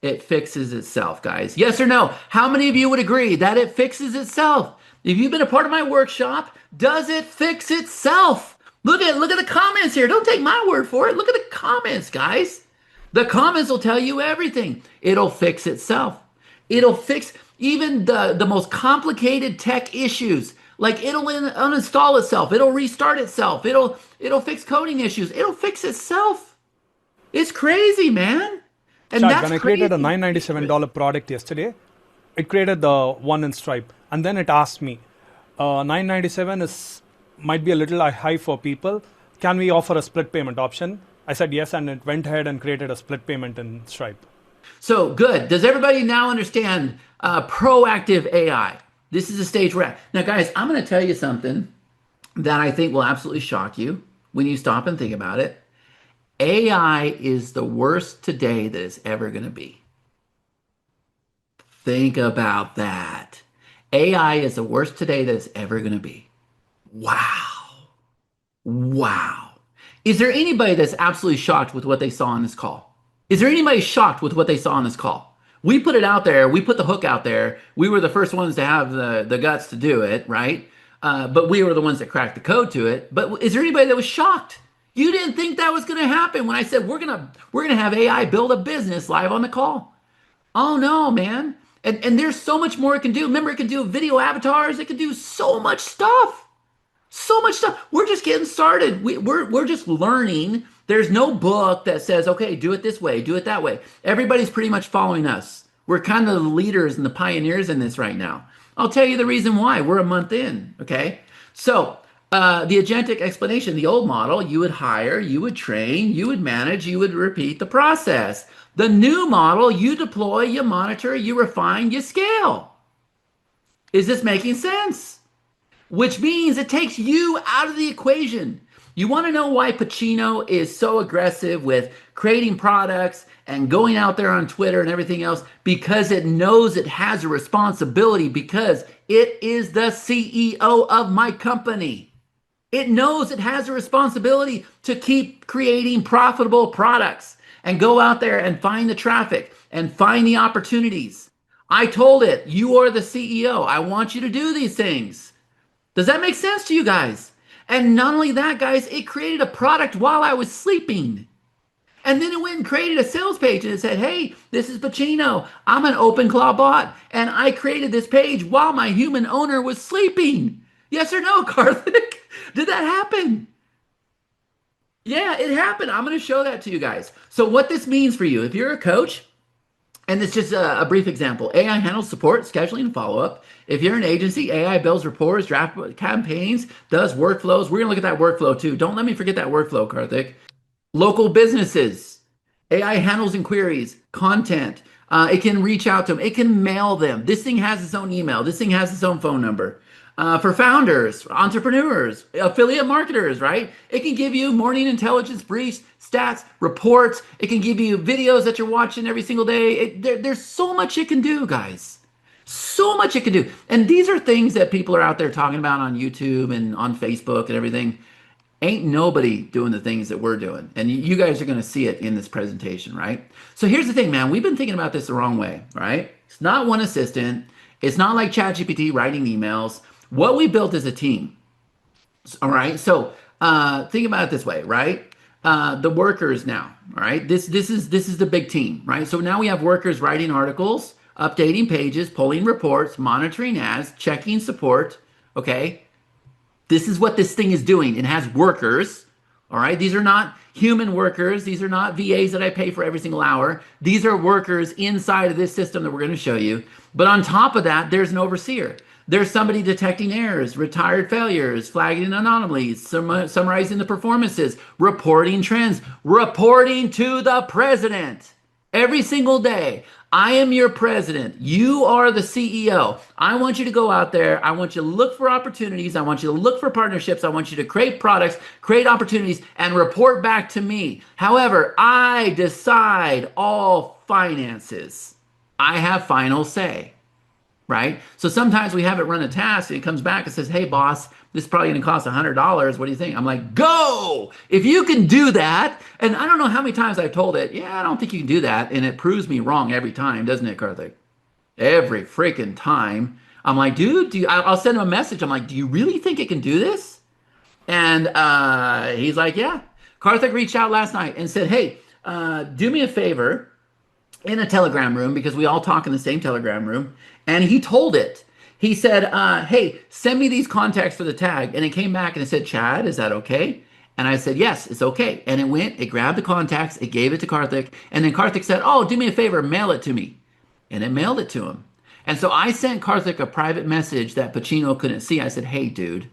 It fixes itself, guys. Yes or no? How many of you would agree that it fixes itself? If you've been a part of my workshop, does it fix itself? Look at the comments here. Don't take my word for it. Look at the comments, guys. The comments will tell you everything. It'll fix itself. It'll fix even the most complicated tech issues. Like it'll uninstall itself. It'll restart itself. It'll fix coding issues. It'll fix itself. It's crazy, man. And Chad, that's when I created a $997 product yesterday, it created the one in Stripe. And then it asked me, $997 might be a little high for people. Can we offer a split payment option? I said yes, and it went ahead and created a split payment in Stripe. So good. Does everybody now understand proactive AI? This is the stage we're at. Now, guys, I'm going to tell you something that I think will absolutely shock you when you stop and think about it. AI is the worst today that it's ever going to be. Think about that. AI is the worst today that it's ever going to be. Wow. Wow. Is there anybody that's absolutely shocked with what they saw on this call? Is there anybody shocked with what they saw on this call? We put it out there. We put the hook out there. We were the first ones to have the guts to do it, right? But we were the ones that cracked the code to it. But is there anybody that was shocked? You didn't think that was going to happen when I said we're gonna have AI build a business live on the call. Oh no, man. And there's so much more it can do. Remember, it can do video avatars. It can do so much stuff. So much stuff. We're just getting started. We're just learning. There's no book that says, okay, do it this way, do it that way. Everybody's pretty much following us. We're kind of the leaders and the pioneers in this right now. I'll tell you the reason why. We're a month in, okay? So the agentic explanation, the old model, you would hire, you would train, you would manage, you would repeat the process. The new model, you deploy, you monitor, you refine, you scale. Is this making sense? which means it takes you out of the equation. You want to know why Pacino is so aggressive with creating products and going out there on Twitter and everything else? Because it knows it has a responsibility, because it is the CEO of my company. It knows it has a responsibility to keep creating profitable products and go out there and find the traffic and find the opportunities. I told it, you are the CEO. I want you to do these things. Does that make sense to you guys? And not only that, guys, it created a product while I was sleeping. And then it went and created a sales page and it said, hey, this is Pacino. I'm an OpenClaw bot. And I created this page while my human owner was sleeping. Yes or no, Karthik? Did that happen? Yeah, it happened. I'm going to show that to you guys. So what this means for you, if you're a coach, and it's just a brief example. AI handles support, scheduling, and follow-up. If you're an agency, AI builds reports, draft campaigns, does workflows. We're going to look at that workflow too. Don't let me forget that workflow, Karthik. Local businesses, AI handles inquiries, content. It can reach out to them. It can mail them. This thing has its own email. This thing has its own phone number. For founders, entrepreneurs, affiliate marketers, right? It can give you morning intelligence briefs, stats, reports. It can give you videos that you're watching every single day. There's so much it can do, guys. So much it can do. And these are things that people are out there talking about on YouTube and on Facebook and everything. Ain't nobody doing the things that we're doing. And you guys are going to see it in this presentation, right? So here's the thing, man. We've been thinking about this the wrong way, right? It's not one assistant. It's not like ChatGPT writing emails. What we built is a team. All right. So think about it this way, right? The workers now, all right? This is the big team, right? So now we have workers writing articles, updating pages, pulling reports, monitoring ads, checking support. Okay. This is what this thing is doing. It has workers. All right. These are not human workers. These are not VAs that I pay for every single hour. These are workers inside of this system that we're going to show you. But on top of that, there's an overseer. There's somebody detecting errors, retired failures, flagging anomalies, summarizing the performances, reporting trends, reporting to the president every single day. I am your president. You are the CEO. I want you to go out there. I want you to look for opportunities. I want you to look for partnerships. I want you to create products, create opportunities, and report back to me. However, I decide all finances. I have final say. Right? So sometimes we have it run a task and it comes back and says, hey, boss, this is probably going to cost $100. What do you think? I'm like, go! If you can do that, and I don't know how many times I've told it, yeah, I don't think you can do that. And it proves me wrong every time, doesn't it, Karthik? Every freaking time. I'm like, dude, I'll send him a message. I'm like, do you really think it can do this? And he's like, yeah. Karthik reached out last night and said, hey, do me a favor in a Telegram room, because we all talk in the same Telegram room. And he told it. He said, hey, send me these contacts for the tag. And it came back and it said, Chad, is that okay? And I said, yes, it's okay. And it went, it grabbed the contacts, it gave it to Karthik. And then Karthik said, oh, do me a favor, mail it to me. And it mailed it to him. And so I sent Karthik a private message that Pacino couldn't see. I said, hey, dude,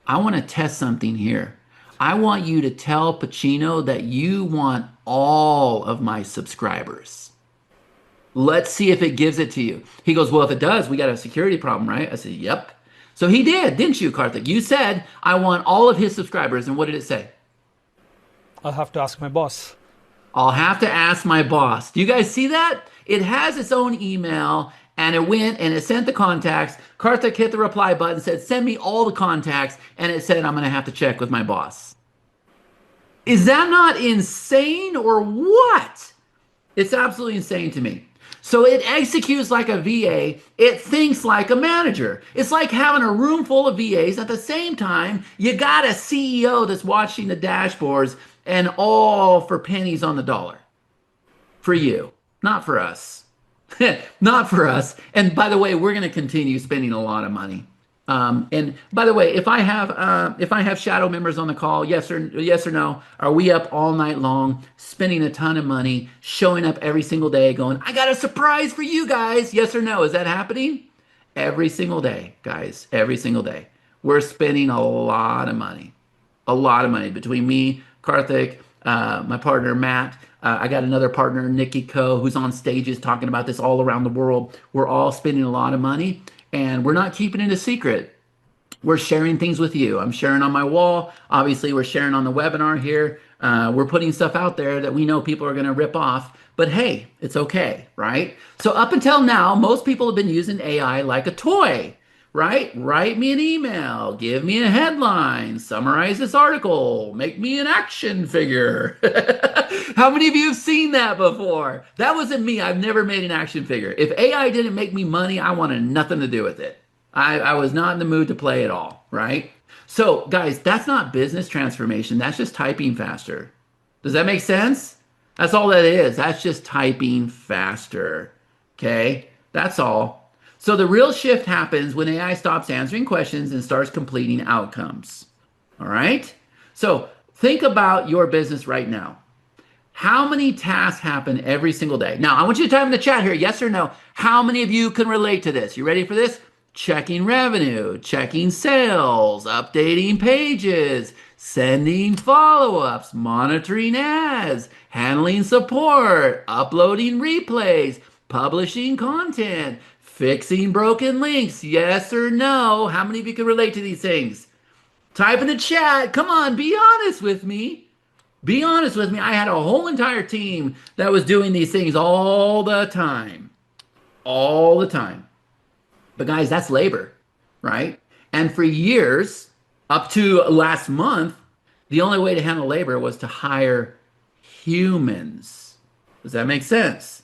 I want to test something here. I want you to tell Pacino that you want all of my subscribers. Let's see if it gives it to you. He goes, well, if it does, we got a security problem, right? I said, yep. So he did, didn't you, Karthik? You said, I want all of his subscribers. And what did it say? I'll have to ask my boss. I'll have to ask my boss. Do you guys see that? It has its own email, and it went and it sent the contacts. Karthik hit the reply button, said, send me all the contacts. And it said, I'm going to have to check with my boss. Is that not insane or what? It's absolutely insane to me. So it executes like a VA. It thinks like a manager. It's like having a room full of VAs. At the same time, you got a CEO that's watching the dashboards, and all for pennies on the dollar. For you, not for us. Not for us. And by the way, we're going to continue spending a lot of money. And by the way, if I have shadow members on the call, yes or no, are we up all night long, spending a ton of money, showing up every single day, going, I got a surprise for you guys? Yes or no? Is that happening? Every single day, guys, every single day. We're spending a lot of money between me, Karthik, my partner, Matt. I got another partner, Nikki Ko, who's on stages talking about this all around the world. We're all spending a lot of money. And we're not keeping it a secret. We're sharing things with you. I'm sharing on my wall. Obviously, we're sharing on the webinar here. We're putting stuff out there that we know people are going to rip off. But hey, it's okay, right? So up until now, most people have been using AI like a toy, right? Write me an email, give me a headline, summarize this article, make me an action figure. How many of you have seen that before? That wasn't me. I've never made an action figure. If AI didn't make me money, I wanted nothing to do with it. I was not in the mood to play at all, right? So, guys, that's not business transformation. That's just typing faster. Does that make sense? That's all that is. That's just typing faster. Okay? That's all. So, the real shift happens when AI stops answering questions and starts completing outcomes. All right? So, think about your business right now. How many tasks happen every single day? Now, I want you to type in the chat here, yes or no. How many of you can relate to this? You ready for this? Checking revenue, checking sales, updating pages, sending follow-ups, monitoring ads, handling support, uploading replays, publishing content, fixing broken links. Yes or no? How many of you can relate to these things? Type in the chat. Come on, be honest with me. Be honest with me. I had a whole entire team that was doing these things all the time. All the time. But guys, that's labor, right? And for years, up to last month, the only way to handle labor was to hire humans. Does that make sense?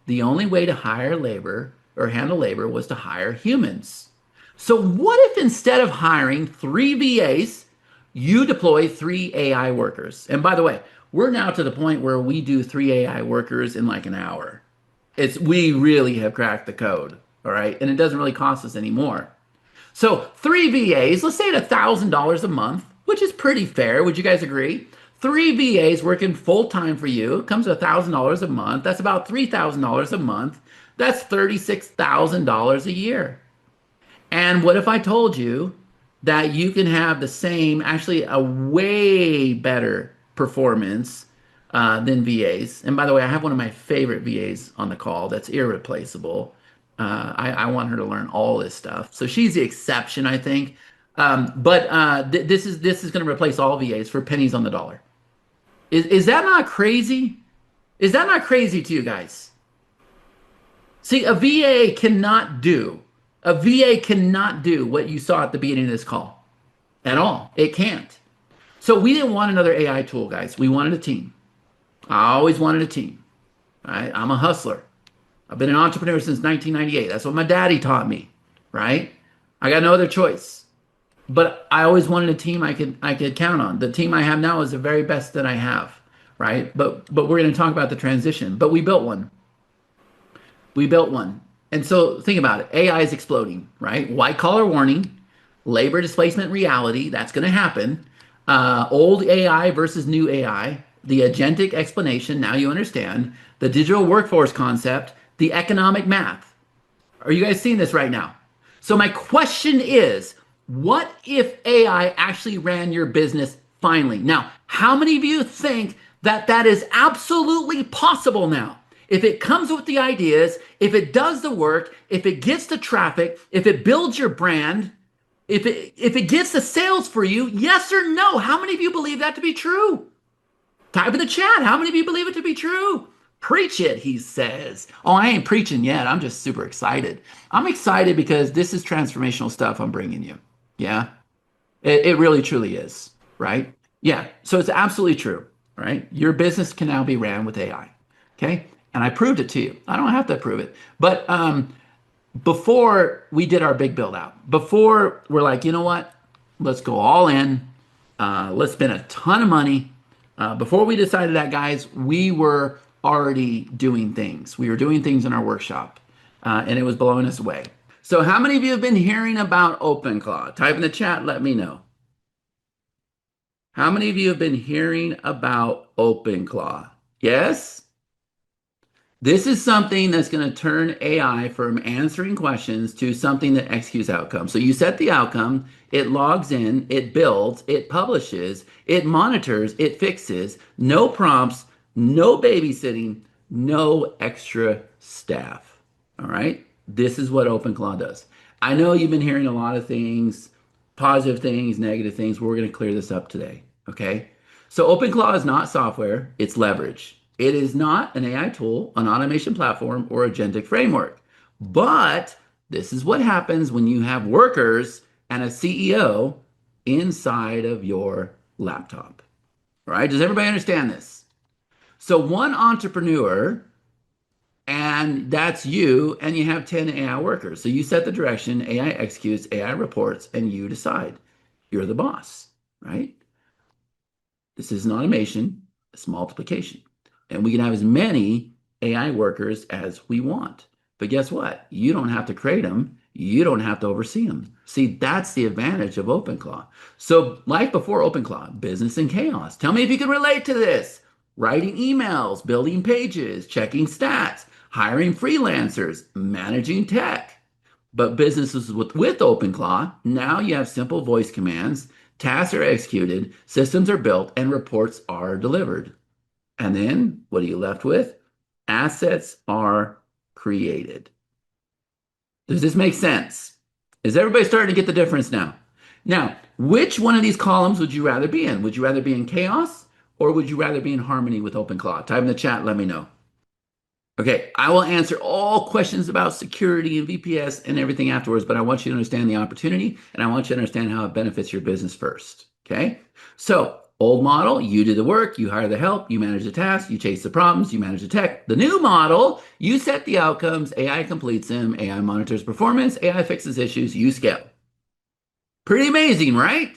The only way to hire labor or handle labor was to hire humans. So what if instead of hiring 3 VAs, you deploy 3 AI workers? And by the way, we're now to the point where we do 3 AI workers in like an hour. We really have cracked the code, all right? And it doesn't really cost us any more. So 3 VAs, let's say at $1,000 a month, which is pretty fair. Would you guys agree? 3 VAs working full-time for you comes to $1,000 a month. That's about $3,000 a month. That's $36,000 a year. And what if I told you that you can have the same, actually a way better performance than VAs? And by the way, I have one of my favorite VAs on the call that's irreplaceable. I want her to learn all this stuff. So she's the exception, I think. This is going to replace all VAs for pennies on the dollar. Is that not crazy? Is that not crazy to you guys? See, a VA cannot do what you saw at the beginning of this call at all. It can't. So we didn't want another AI tool, guys. We wanted a team. I always wanted a team. Right? I'm a hustler. I've been an entrepreneur since 1998. That's what my daddy taught me, right? I got no other choice. But I always wanted a team I could count on. The team I have now is the very best that I have, right? But we're going to talk about the transition. But we built one. We built one. And so think about it. AI is exploding, right? White collar warning, labor displacement reality. That's going to happen. Old AI versus new AI. The agentic explanation. Now you understand. The digital workforce concept. The economic math. Are you guys seeing this right now? So my question is, what if AI actually ran your business finally? Now, how many of you think that that is absolutely possible now? If it comes with the ideas, if it does the work, if it gets the traffic, if it builds your brand, if it gets the sales for you, yes or no? How many of you believe that to be true? Type in the chat. How many of you believe it to be true? Preach it, he says. Oh, I ain't preaching yet. I'm just super excited. I'm excited because this is transformational stuff I'm bringing you. Yeah, it really truly is, right? Yeah, so it's absolutely true, right? Your business can now be ran with AI, okay? And I proved it to you. I don't have to prove it. But before we did our big build out, before we're like, you know what? Let's go all in. Let's spend a ton of money. Before we decided that, guys, we were already doing things. We were doing things in our workshop, and it was blowing us away. So how many of you have been hearing about OpenClaw? Type in the chat, let me know. How many of you have been hearing about OpenClaw? Yes? This is something that's going to turn AI from answering questions to something that executes outcomes. So you set the outcome, it logs in, it builds, it publishes, it monitors, it fixes, no prompts, no babysitting, no extra staff. All right? This is what OpenClaw does. I know you've been hearing a lot of things positive things, negative things. We're going to clear this up today. Okay. So OpenClaw is not software, it's leverage. It is not an AI tool, an automation platform, or agentic framework. But this is what happens when you have workers and a CEO inside of your laptop. All right. Does everybody understand this? So one entrepreneur, and that's you, and you have 10 AI workers. So you set the direction, AI executes, AI reports, and you decide. You're the boss, right? This is an automation, it's multiplication. And we can have as many AI workers as we want. But guess what? You don't have to create them. You don't have to oversee them. See, that's the advantage of OpenClaw. So life before OpenClaw, business in chaos. Tell me if you can relate to this. Writing emails, building pages, checking stats, hiring freelancers, managing tech. But businesses with OpenClaw, now you have simple voice commands, tasks are executed, systems are built, and reports are delivered. And then what are you left with? Assets are created. Does this make sense? Is everybody starting to get the difference now? Now, which one of these columns would you rather be in? Would you rather be in chaos or would you rather be in harmony with OpenClaw? Type in the chat, let me know. Okay, I will answer all questions about security and VPS and everything afterwards, but I want you to understand the opportunity and I want you to understand how it benefits your business first. Okay, so old model, you do the work, you hire the help, you manage the tasks, you chase the problems, you manage the tech. The new model, you set the outcomes, AI completes them, AI monitors performance, AI fixes issues, you scale. Pretty amazing, right?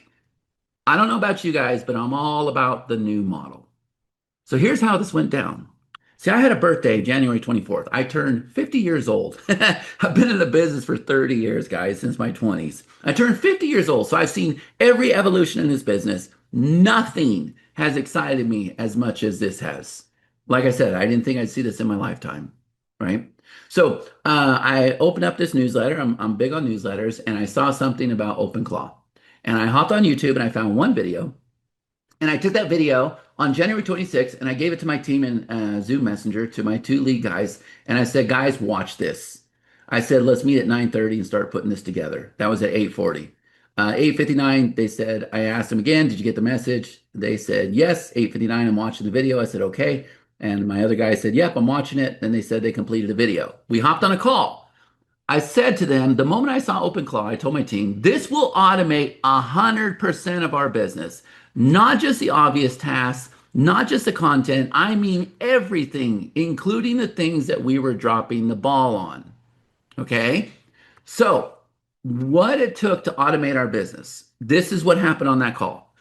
I don't know about you guys, but I'm all about the new model. So here's how this went down. See, I had a birthday January 24th. I turned 50 years old. I've been in the business for 30 years, guys, since my 20s. I turned 50 years old, so I've seen every evolution in this business. Nothing has excited me as much as this has. Like I said, I didn't think I'd see this in my lifetime, right? So I opened up this newsletter. I'm big on newsletters, and I saw something about OpenClaw. And I hopped on YouTube and I found one video. And I took that video on January 26th and I gave it to my team in Zoom Messenger to my two lead guys. And I said, guys, watch this. I said, let's meet at 9:30 and start putting this together. That was at 8:40. 8:59, they said, I asked them again, did you get the message? They said, yes. 8:59, I'm watching the video. I said, okay. And my other guy said, yep, I'm watching it. Then they said they completed the video. We hopped on a call. I said to them, the moment I saw OpenClaw, I told my team, this will automate 100% of our business, not just the obvious tasks, not just the content. I mean everything, including the things that we were dropping the ball on. Okay? So, what it took to automate our business. This is what happened on that call.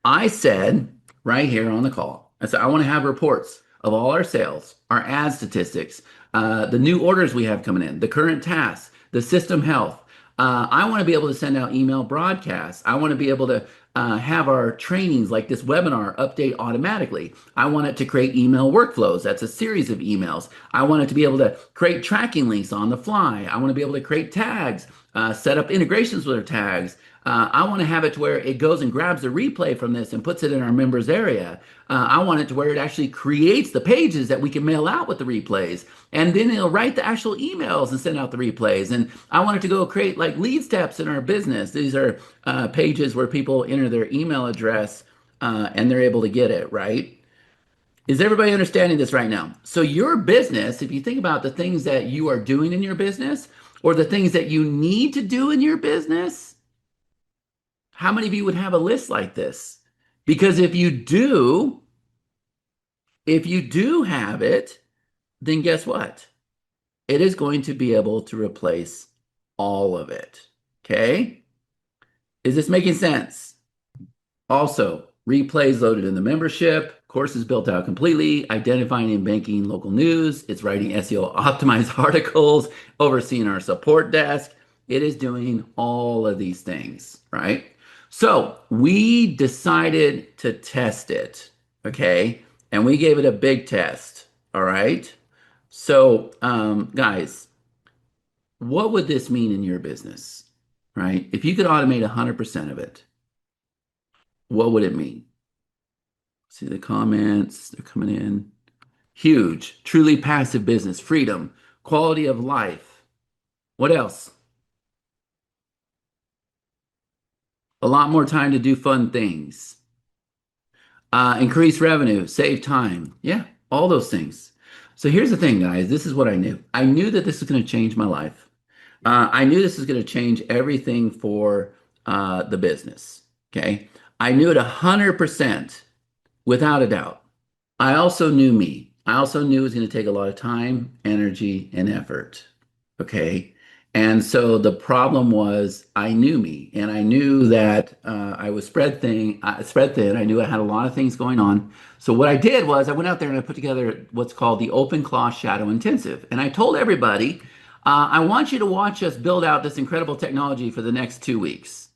I said right here on the call, I said, I want to have reports of all our sales, our ad statistics, the new orders we have coming in, the current tasks, the system health. I want to be able to send out email broadcasts. I want to be able to have our trainings like this webinar update automatically. I want it to create email workflows. That's a series of emails. I want it to be able to create tracking links on the fly. I want to be able to create tags, set up integrations with our tags. I want to have it to where it goes and grabs the replay from this and puts it in our members area. I want it to where it actually creates the pages that we can mail out with the replays. And then it'll write the actual emails and send out the replays. And I want it to go create like lead steps in our business. These are pages where people enter their email address and they're able to get it, right? Is everybody understanding this right now? So your business, if you think about the things that you are doing in your business or the things that you need to do in your business, how many of you would have a list like this? Because if you do have it, then guess what? It is going to be able to replace all of it. Okay? Is this making sense? Also, replays loaded in the membership, courses built out completely, identifying and banking local news. It's writing SEO optimized articles, overseeing our support desk. It is doing all of these things, right? So we decided to test it, okay? And we gave it a big test, all right? So, guys, what would this mean in your business, right? If you could automate 100% of it, what would it mean? See the comments, they're coming in. Huge, truly passive business, freedom, quality of life. What else? a lot more time to do fun things, increase revenue, save time. Yeah, all those things. So here's the thing, guys. This is what I knew. I knew that this was going to change my life. I knew this was going to change everything for the business. Okay. I knew it 100% without a doubt. I also knew me. I also knew it was going to take a lot of time, energy, and effort. Okay. And so the problem was I knew me and I knew that I was spread thin. I knew I had a lot of things going on. So what I did was I went out there and I put together what's called the OpenClaw Shadow Intensive. And I told everybody, I want you to watch us build out this incredible technology for the next 2 weeks.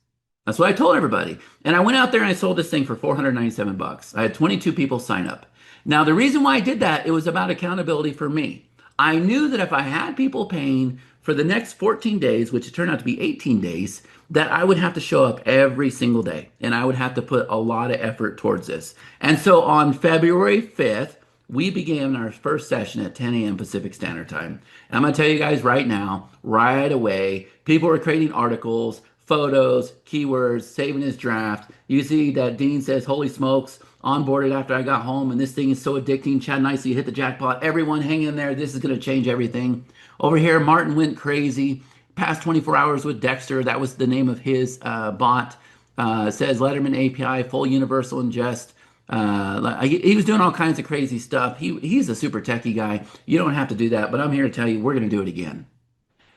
That's what I told everybody. And I went out there and I sold this thing for 497 bucks. I had 22 people sign up. Now, the reason why I did that, it was about accountability for me. I knew that if I had people paying for the next 14 days, which turned out to be 18 days, that I would have to show up every single day and I would have to put a lot of effort towards this. And so on February 5th, we began our first session at 10 a.m. Pacific Standard Time. And I'm going to tell you guys right now, right away, people are creating articles, photos, keywords, saving his draft. You see that Dean says, holy smokes, onboarded after I got home, and this thing is so addicting. Chad Nicely hit the jackpot. Everyone hang in there. This is going to change everything. Over here, Martin went crazy. Past 24 hours with Dexter. That was the name of his bot. Says Letterman API, full universal ingest. He was doing all kinds of crazy stuff. He's a super techie guy. You don't have to do that, but I'm here to tell you we're going to do it again.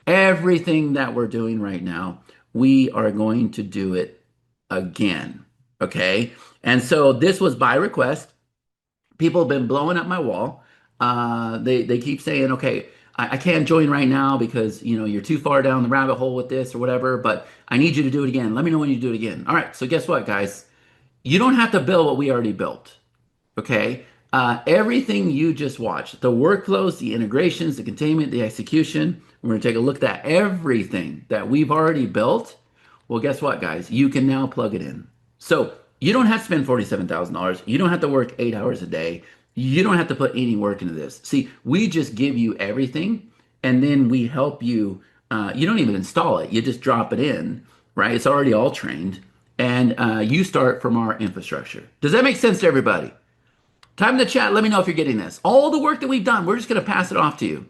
Everything that we're doing right now, we are going to do it again. Okay. And so this was by request. People have been blowing up my wall. They keep saying, okay, I can't join right now because you're too far down the rabbit hole with this or whatever, but I need you to do it again. Let me know when you do it again. All right. So guess what, guys? You don't have to build what we already built. Okay. Everything you just watched, the workflows, the integrations, the containment, the execution, we're going to take a look at everything that we've already built. Well, guess what, guys? You can now plug it in. So you don't have to spend $47,000. You don't have to work 8 hours a day. You don't have to put any work into this. See, we just give you everything and then we help you. You don't even install it. You just drop it in, right? It's already all trained. And you start from our infrastructure. Does that make sense to everybody? Type in the chat. Let me know if you're getting this. All the work that we've done, we're just going to pass it off to you.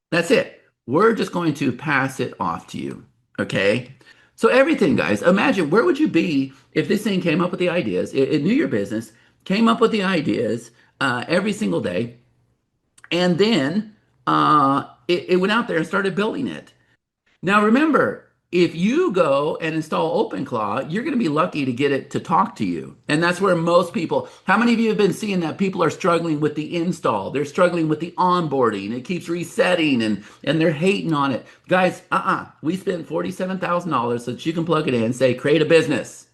That's it. We're just going to pass it off to you. Okay? So everything, guys, imagine where would you be if this thing came up with the ideas, it knew your business, came up with the ideas every single day, and then it went out there and started building it. Now remember, if you go and install OpenClaw, you're going to be lucky to get it to talk to you. And that's where most people, how many of you have been seeing that people are struggling with the install? They're struggling with the onboarding. It keeps resetting and they're hating on it. Guys, we spent $47,000 so that you can plug it in, say, create a business.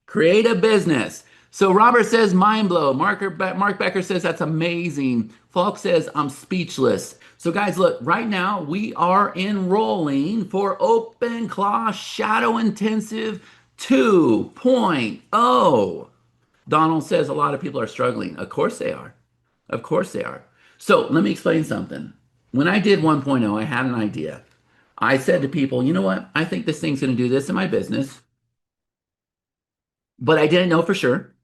Create a business. So Robert says, mind blow. Mark Becker says, that's amazing. Falk says, I'm speechless. So guys, look, right now we are enrolling for OpenClaw Shadow Intensive 2.0. Donald says a lot of people are struggling. Of course they are. Of course they are. So let me explain something. When I did 1.0, I had an idea. I said to people, you know what? I think this thing's going to do this in my business. But I didn't know for sure.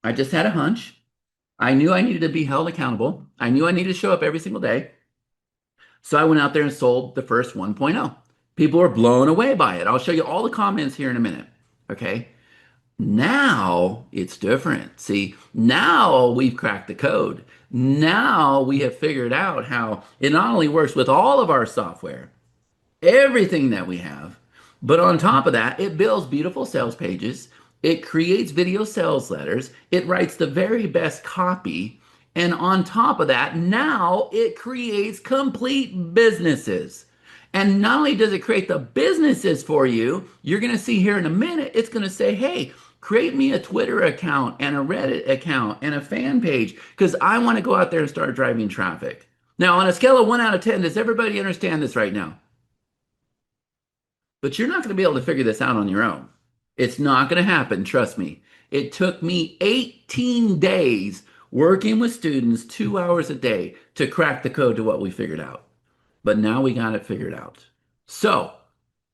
I just had a hunch. I knew I needed to be held accountable. I knew I needed to show up every single day. So I went out there and sold the first 1.0. People were blown away by it. I'll show you all the comments here in a minute. Okay. Now it's different. See, now we've cracked the code. Now we have figured out how it not only works with all of our software, everything that we have, but on top of that, it builds beautiful sales pages. It creates video sales letters. It writes the very best copy. And on top of that, now it creates complete businesses. And not only does it create the businesses for you, you're going to see here in a minute, it's going to say, hey, create me a Twitter account and a Reddit account and a fan page because I want to go out there and start driving traffic. Now, on a scale of 1 out of 10, does everybody understand this right now? But you're not going to be able to figure this out on your own. It's not going to happen, trust me. It took me 18 days working with students 2 hours a day to crack the code to what we figured out. But now we got it figured out. So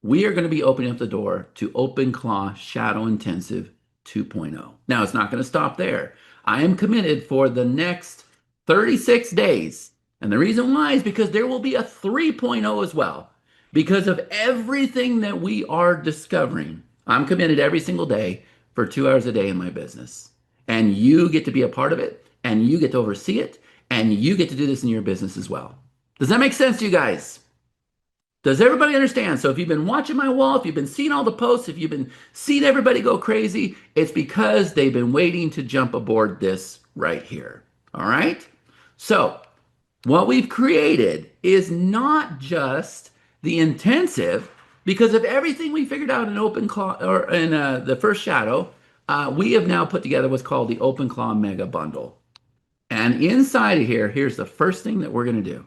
we are going to be opening up the door to OpenClaw Shadow Intensive 2.0. Now, it's not going to stop there. I am committed for the next 36 days. And the reason why is because there will be a 3.0 as well. Because of everything that we are discovering, I'm committed every single day for 2 hours a day in my business. And you get to be a part of it, and you get to oversee it, and you get to do this in your business as well. Does that make sense to you guys? Does everybody understand? So if you've been watching my wall, if you've been seeing all the posts, if you've been seeing everybody go crazy, it's because they've been waiting to jump aboard this right here. All right? So what we've created is not just the intensive, because of everything we figured out in OpenClaw or in the first Shadow, we have now put together what's called the OpenClaw Mega Bundle. And inside of here, here's the first thing that we're going to do.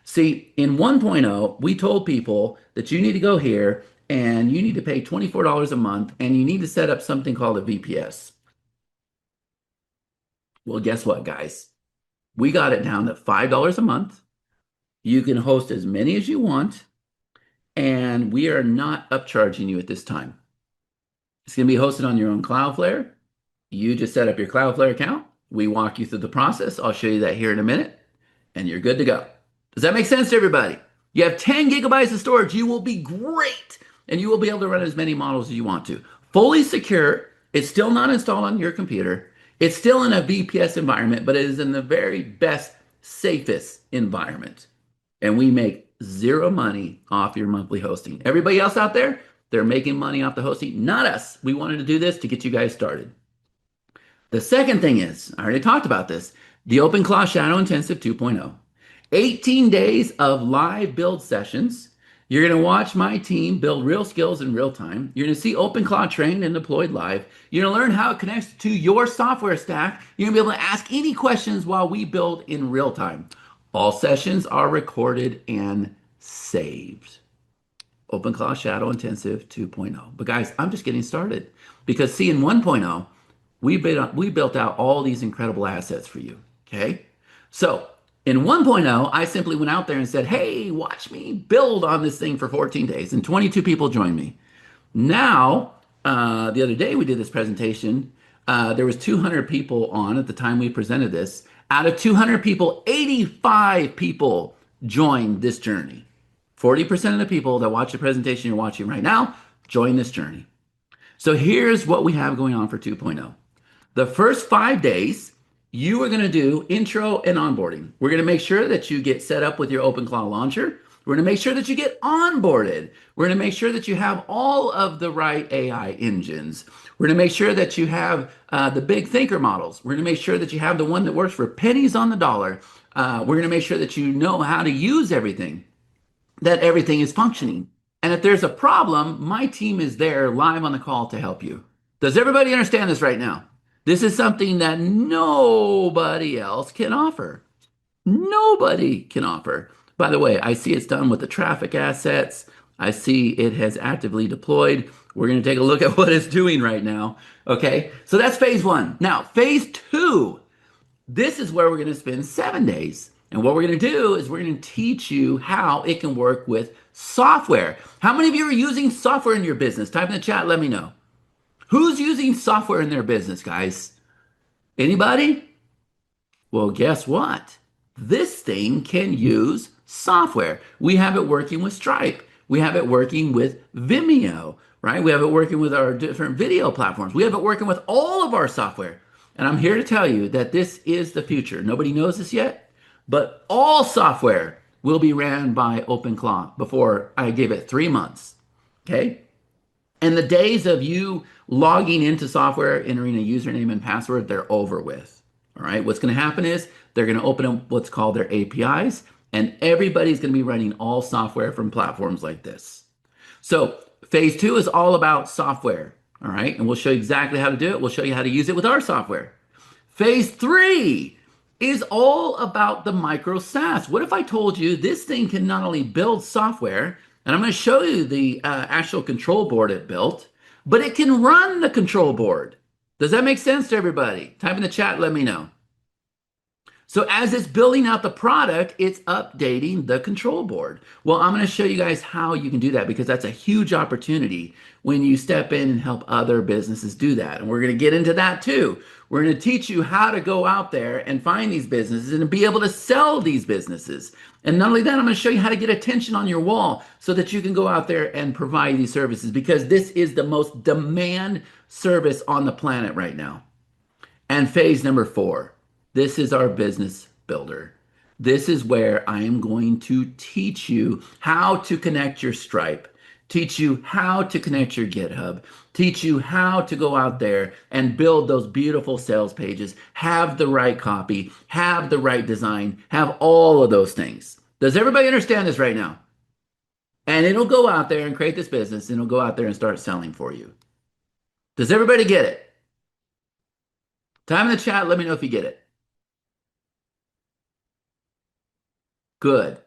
See, in 1.0, we told people that you need to go here and you need to pay $24 a month and you need to set up something called a VPS. Well, guess what, guys? We got it down to $5 a month. You can host as many as you want, and we are not upcharging you at this time. It's going to be hosted on your own Cloudflare. You just set up your Cloudflare account. We walk you through the process. I'll show you that here in a minute, and you're good to go. Does that make sense to everybody? You have 10 gigabytes of storage. You will be great, and you will be able to run as many models as you want to. Fully secure. It's still not installed on your computer. It's still in a VPS environment, but it is in the very best, safest environment. And we make zero money off your monthly hosting. Everybody else out there, they're making money off the hosting. Not us. We wanted to do this to get you guys started. The second thing is, I already talked about this, the OpenClaw Shadow Intensive 2.0. 18 days of live build sessions. You're going to watch my team build real skills in real time. You're going to see OpenClaw trained and deployed live. You're going to learn how it connects to your software stack. You're going to be able to ask any questions while we build in real time. All sessions are recorded and saved. OpenClaw Shadow Intensive 2.0. But guys, I'm just getting started because see, in 1.0, we built out all these incredible assets for you, okay? So in 1.0, I simply went out there and said, hey, watch me build on this thing for 14 days, and 22 people joined me. Now, the other day we did this presentation, there was 200 people on at the time we presented this. Out of 200 people, 85 people joined this journey. 40% of the people that watch the presentation you're watching right now join this journey. So here's what we have going on for 2.0. The first 5 days, you are going to do intro and onboarding. We're going to make sure that you get set up with your OpenClaw launcher. We're going to make sure that you get onboarded. We're going to make sure that you have all of the right AI engines. We're going to make sure that you have the big thinker models. We're going to make sure that you have the one that works for pennies on the dollar. We're going to make sure that you know how to use everything, that everything is functioning. And if there's a problem, my team is there live on the call to help you. Does everybody understand this right now? This is something that nobody else can offer. Nobody can offer. By the way, I see it's done with the traffic assets. I see it has actively deployed. We're going to take a look at what it's doing right now. Okay, so that's phase one. Now, phase two, this is where we're going to spend 7 days. And what we're going to do is we're going to teach you how it can work with software. How many of you are using software in your business? Type in the chat, let me know. Who's using software in their business, guys? Anybody? Well, guess what? This thing can use software. We have it working with Stripe. We have it working with Vimeo, right? We have it working with our different video platforms. We have it working with all of our software. And I'm here to tell you that this is the future. Nobody knows this yet, but all software will be ran by OpenClaw before I give it 3 months, okay? And the days of you logging into software, entering a username and password, they're over with. All right. What's going to happen is they're going to open up what's called their APIs, and everybody's going to be running all software from platforms like this. So phase two is all about software. All right. And we'll show you exactly how to do it. We'll show you how to use it with our software. Phase three is all about the micro SaaS. What if I told you this thing can not only build software, and I'm going to show you the actual control board it built, but it can run the control board. Does that make sense to everybody? Type in the chat, let me know. So as it's building out the product, it's updating the control board. Well, I'm going to show you guys how you can do that because that's a huge opportunity when you step in and help other businesses do that. And we're going to get into that too. We're going to teach you how to go out there and find these businesses and be able to sell these businesses. And not only that, I'm going to show you how to get attention on your wall so that you can go out there and provide these services because this is the most demand service on the planet right now. And phase number 4, this is our business builder. This is where I am going to teach you how to connect your Stripe, teach you how to connect your GitHub, teach you how to go out there and build those beautiful sales pages, have the right copy, have the right design, have all of those things. Does everybody understand this right now? And it'll go out there and create this business and it'll go out there and start selling for you. Does everybody get it? Time in the chat, let me know if you get it. Good.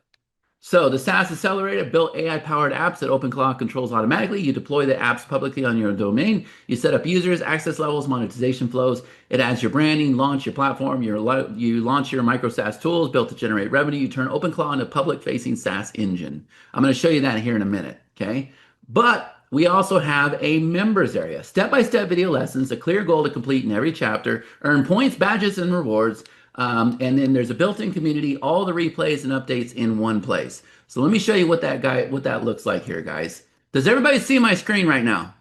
So the SaaS Accelerator built AI-powered apps that OpenClaw controls automatically. You deploy the apps publicly on your domain. You set up users, access levels, monetization flows. It adds your branding, launch your platform. You launch your micro SaaS tools built to generate revenue. You turn OpenClaw into a public-facing SaaS engine. I'm going to show you that here in a minute, okay? But we also have a members area, step-by-step video lessons, a clear goal to complete in every chapter, earn points, badges, and rewards. And then there's a built-in community, all the replays and updates in one place. So let me show you what that looks like here, guys. Does everybody see my screen right now?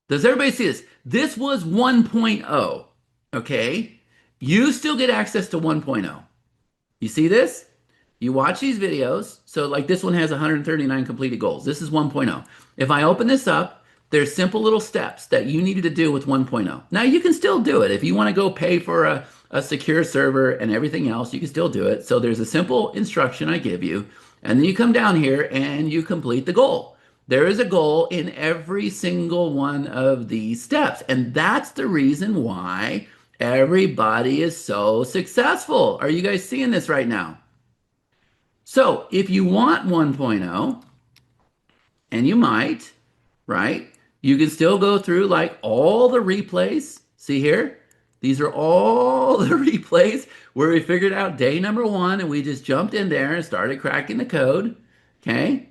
Does everybody see this? This was 1.0, okay? You still get access to 1.0. You see this? You watch these videos. So like this one has 139 completed goals. This is 1.0. If I open this up, there's simple little steps that you needed to do with 1.0. Now you can still do it. If you want to go pay for a secure server and everything else, you can still do it. So there's a simple instruction I give you, and then you come down here and you complete the goal. There is a goal in every single one of these steps, and that's the reason why everybody is so successful. Are you guys seeing this right now? So if you want 1.0, and you might, right? You can still go through like all the replays. See here? These are all the replays where we figured out day number 1 and we just jumped in there and started cracking the code. Okay?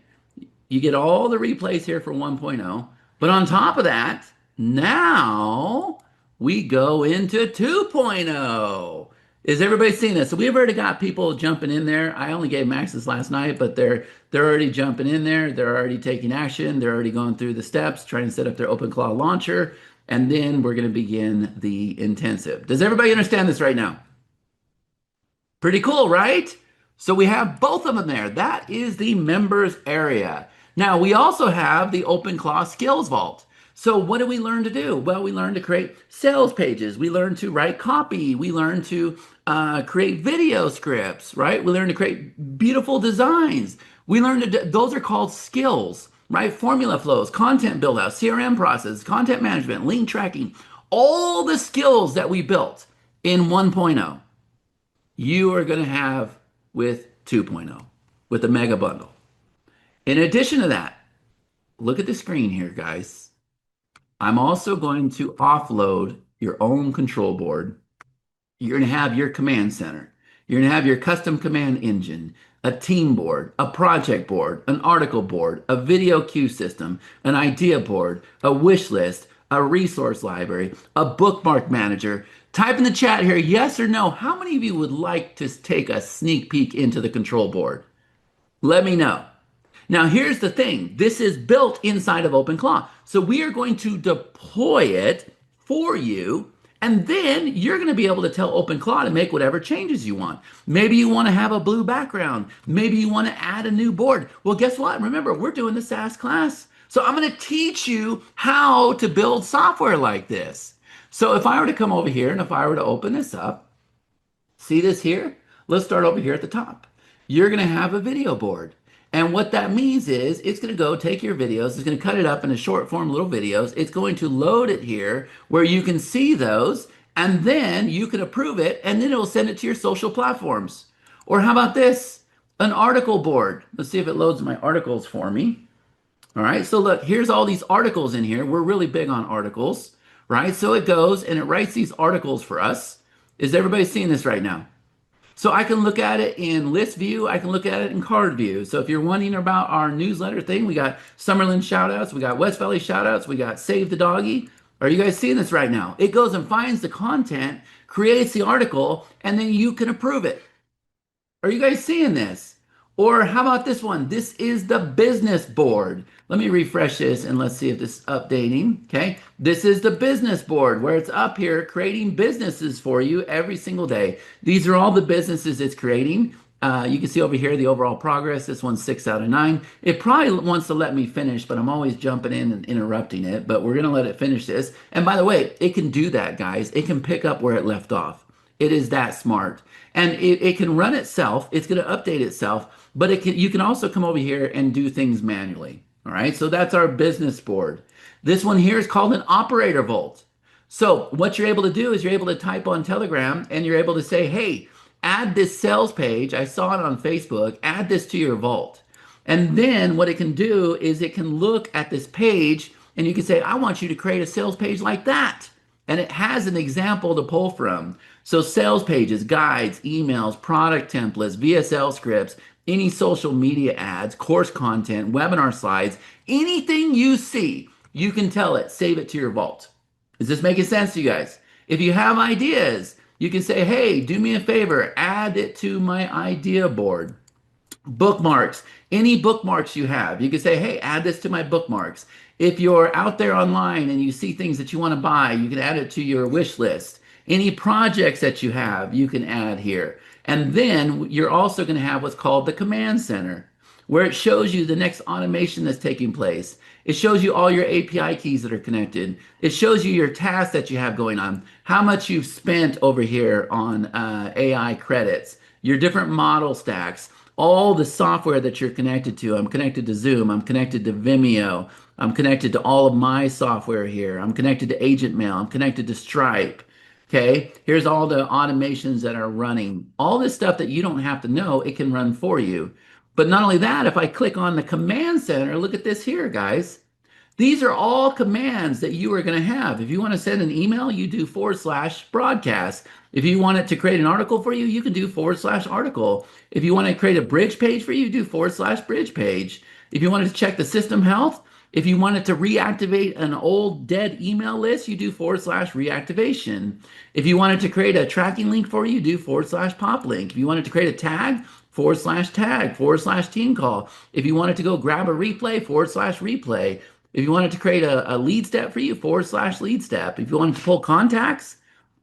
You get all the replays here for 1.0. But on top of that, now we go into 2.0. Is everybody seeing this? So we've already got people jumping in there. I only gave Max this last night, but they're already jumping in there. They're already taking action. They're already going through the steps, trying to set up their OpenClaw launcher. And then we're going to begin the intensive. Does everybody understand this right now? Pretty cool, right? So we have both of them there. That is the members area. Now we also have the OpenClaw Skills Vault. So what do we learn to do? Well, we learn to create sales pages. We learn to write copy. We learn to create video scripts, right? We learn to create beautiful designs. We learn to, those are called skills, right? Formula flows, content build out, CRM process, content management, link tracking, all the skills that we built in 1.0, you are going to have with 2.0, with the mega bundle. In addition to that, look at the screen here, guys. I'm also going to offload your own control board. You're going to have your command center. You're going to have your custom command engine, a team board, a project board, an article board, a video queue system, an idea board, a wish list, a resource library, a bookmark manager. Type in the chat here, yes or no. How many of you would like to take a sneak peek into the control board? Let me know. Now, here's the thing. This is built inside of OpenClaw. So we are going to deploy it for you, and then you're going to be able to tell OpenClaw to make whatever changes you want. Maybe you want to have a blue background. Maybe you want to add a new board. Well, guess what? Remember, we're doing the SaaS class. So I'm going to teach you how to build software like this. So if I were to come over here and if I were to open this up, see this here? Let's start over here at the top. You're going to have a video board. And what that means is it's going to go take your videos, it's going to cut it up into short form little videos. It's going to load it here where you can see those, and then you can approve it, and then it will send it to your social platforms. Or how about this? An article board. Let's see if it loads my articles for me. All right, so look, here's all these articles in here. We're really big on articles, right? So it goes and it writes these articles for us. Is everybody seeing this right now? So I can look at it in list view. I can look at it in card view. So if you're wondering about our newsletter thing, we got Summerlin shoutouts, we got West Valley shoutouts, we got Save the Doggy. Are you guys seeing this right now? It goes and finds the content, creates the article, and then you can approve it. Are you guys seeing this? Or how about this one? This is the business board. Let me refresh this and let's see if this is updating. Okay. This is the business board where it's up here creating businesses for you every single day. These are all the businesses it's creating. You can see over here the overall progress. This one's 6 out of 9. It probably wants to let me finish, but I'm always jumping in and interrupting it. But we're going to let it finish this. And by the way, it can do that, guys. It can pick up where it left off. It is that smart. And it can run itself. It's going to update itself, but you can also come over here and do things manually. All right, so that's our business board. This one here is called an operator vault. So what you're able to do is you're able to type on Telegram and you're able to say, hey, add this sales page. I saw it on Facebook. Add this to your vault. And then what it can do is it can look at this page and you can say, I want you to create a sales page like that. And it has an example to pull from. So sales pages, guides, emails, product templates, VSL scripts, any social media ads, course content, webinar slides, anything you see, you can tell it, save it to your vault. Is this making sense to you guys? If you have ideas, you can say, hey, do me a favor, add it to my idea board. Bookmarks, any bookmarks you have, you can say, hey, add this to my bookmarks. If you're out there online and you see things that you want to buy, you can add it to your wish list. Any projects that you have, you can add here. And then you're also going to have what's called the command center, where it shows you the next automation that's taking place. It shows you all your API keys that are connected. It shows you your tasks that you have going on, how much you've spent over here on AI credits, your different model stacks, all the software that you're connected to. I'm connected to Zoom. I'm connected to Vimeo. I'm connected to all of my software here. I'm connected to Agent Mail. I'm connected to Stripe. Okay, here's all the automations that are running. All this stuff that you don't have to know, it can run for you. But not only that, if I click on the command center, look at this here, guys. These are all commands that you are going to have. If you want to send an email, you do /broadcast. If you want it to create an article for you, you can do /article. If you want to create a bridge page for you, do /bridge page. If you wanted to check the system health, if you wanted to reactivate an old dead email list, you do /reactivation. If you wanted to create a tracking link for you, do /pop link. If you wanted to create a tag, /tag, /team call. If you wanted to go grab a replay, /replay. If you wanted to create a lead step for you, /lead step. If you wanted to pull contacts,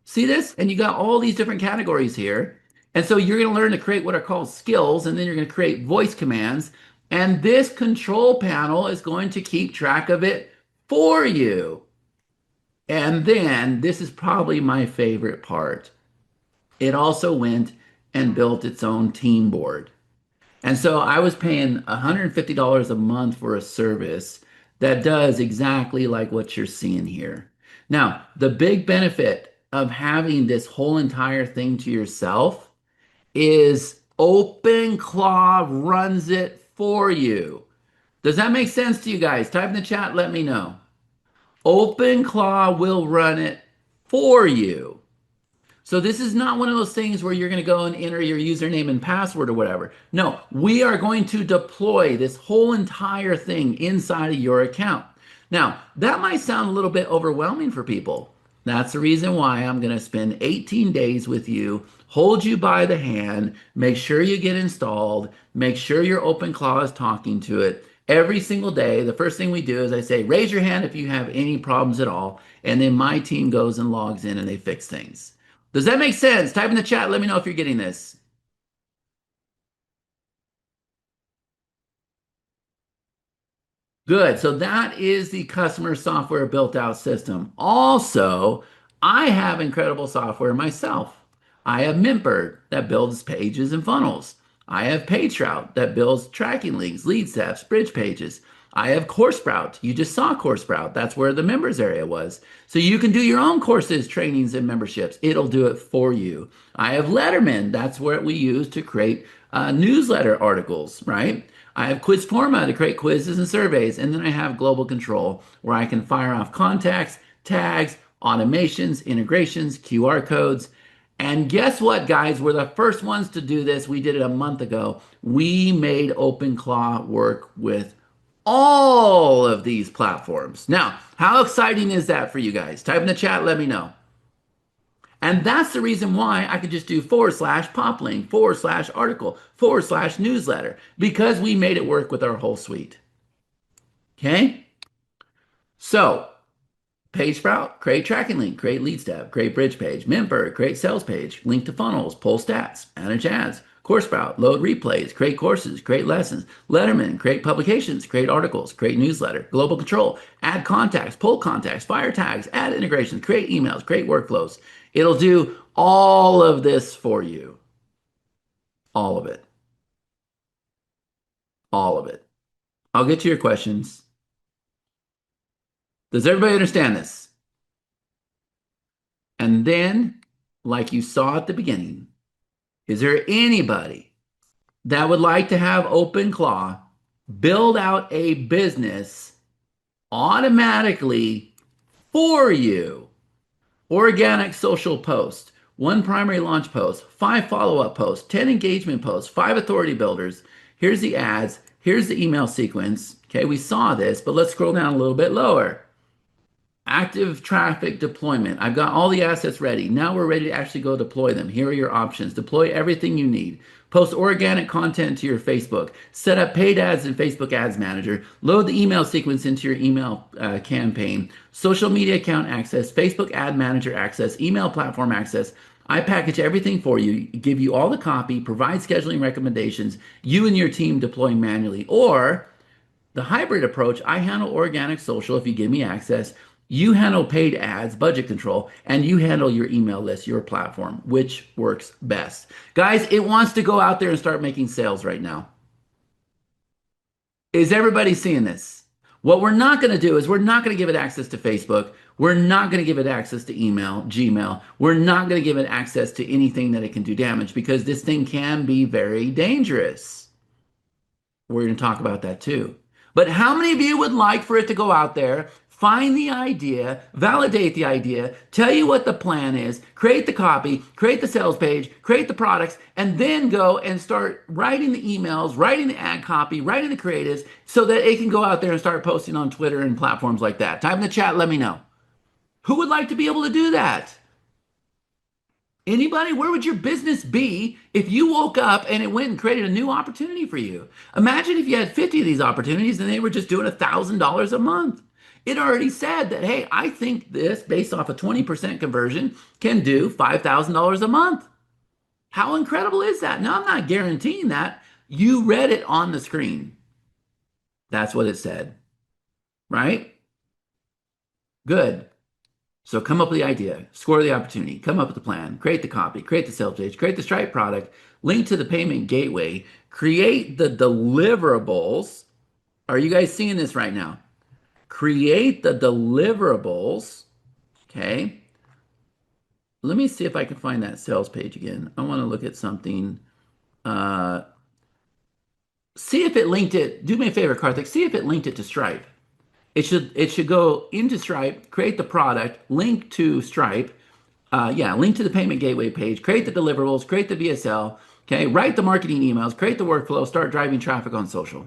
see this? And you got all these different categories here. And so you're going to learn to create what are called skills, and then you're going to create voice commands. And this control panel is going to keep track of it for you. And then this is probably my favorite part. It also went and built its own team board. And so I was paying $150 a month for a service that does exactly like what you're seeing here. Now, the big benefit of having this whole entire thing to yourself is OpenClaw runs it for you. Does that make sense to you guys? Type in the chat, let me know. OpenClaw will run it for you. So this is not one of those things where you're going to go and enter your username and password or whatever. No, we are going to deploy this whole entire thing inside of your account. Now, that might sound a little bit overwhelming for people. That's the reason why I'm going to spend 18 days with you, hold you by the hand, make sure you get installed, make sure your OpenClaw is talking to it. Every single day, the first thing we do is I say, raise your hand if you have any problems at all. And then my team goes and logs in and they fix things. Does that make sense? Type in the chat. Let me know if you're getting this. Good. So that is the customer software built out system. Also, I have incredible software myself. I have Mintbird that builds pages and funnels. I have PageRoute that builds tracking links, lead steps, bridge pages. I have CourseSprout. You just saw CourseSprout. That's where the members area was. So you can do your own courses, trainings, and memberships. It'll do it for you. I have Letterman. That's what we use to create newsletter articles, right? I have Quizforma to create quizzes and surveys. And then I have Global Control where I can fire off contacts, tags, automations, integrations, QR codes. And guess what, guys? We're the first ones to do this. We did it a month ago. We made OpenClaw work with all of these platforms. Now, how exciting is that for you guys? Type in the chat, let me know. And that's the reason why I could just do / poplink / article / newsletter, because we made it work with our whole suite. Okay? So, Page Sprout, create tracking link, create lead step, create bridge page, Mintbird, create sales page, link to funnels, pull stats, manage ads, Course Sprout, load replays, create courses, create lessons, Letterman, create publications, create articles, create newsletter, global control, add contacts, pull contacts, fire tags, add integrations, create emails, create workflows. It'll do all of this for you. All of it. All of it. I'll get to your questions. Does everybody understand this? And then, like you saw at the beginning, is there anybody that would like to have OpenClaw build out a business automatically for you? Organic social post, 1 primary launch post, 5 follow-up posts, 10 engagement posts, 5 authority builders. Here's the ads. Here's the email sequence. Okay, we saw this, but let's scroll down a little bit lower. Active traffic deployment. I've got all the assets ready. Now we're ready to actually go deploy them. Here are your options. Deploy everything you need. Post organic content to your Facebook. Set up paid ads in Facebook Ads Manager. Load the email sequence into your email campaign. Social media account access. Facebook Ad Manager access. Email platform access. I package everything for you, give you all the copy, provide scheduling recommendations. You and your team deploy manually. Or the hybrid approach, I handle organic social if you give me access. You handle paid ads, budget control, and you handle your email list, your platform, which works best. Guys, it wants to go out there and start making sales right now. Is everybody seeing this? What we're not going to do is we're not going to give it access to Facebook. We're not going to give it access to email, Gmail. We're not going to give it access to anything that it can do damage, because this thing can be very dangerous. We're going to talk about that too. But how many of you would like for it to go out there, find the idea, validate the idea, tell you what the plan is, create the copy, create the sales page, create the products, and then go and start writing the emails, writing the ad copy, writing the creatives, so that it can go out there and start posting on Twitter and platforms like that? Type in the chat, let me know. Who would like to be able to do that? Anybody? Where would your business be if you woke up and it went and created a new opportunity for you? Imagine if you had 50 of these opportunities and they were just doing $1,000 a month. It already said that, hey, I think this, based off a 20% conversion, can do $5,000 a month. How incredible is that? Now, I'm not guaranteeing that. You read it on the screen. That's what it said, right? Good. So come up with the idea, score the opportunity, come up with the plan, create the copy, create the sales page, create the Stripe product, link to the payment gateway, create the deliverables. Are you guys seeing this right now? Create the deliverables. Okay. Let me see if I can find that sales page again. I want to look at something. See if it linked it. Do me a favor, Karthik. See if it linked it to Stripe. It should go into Stripe, create the product, link to Stripe. Link to the payment gateway page, create the deliverables, create the VSL. Okay. Write the marketing emails, create the workflow, start driving traffic on social.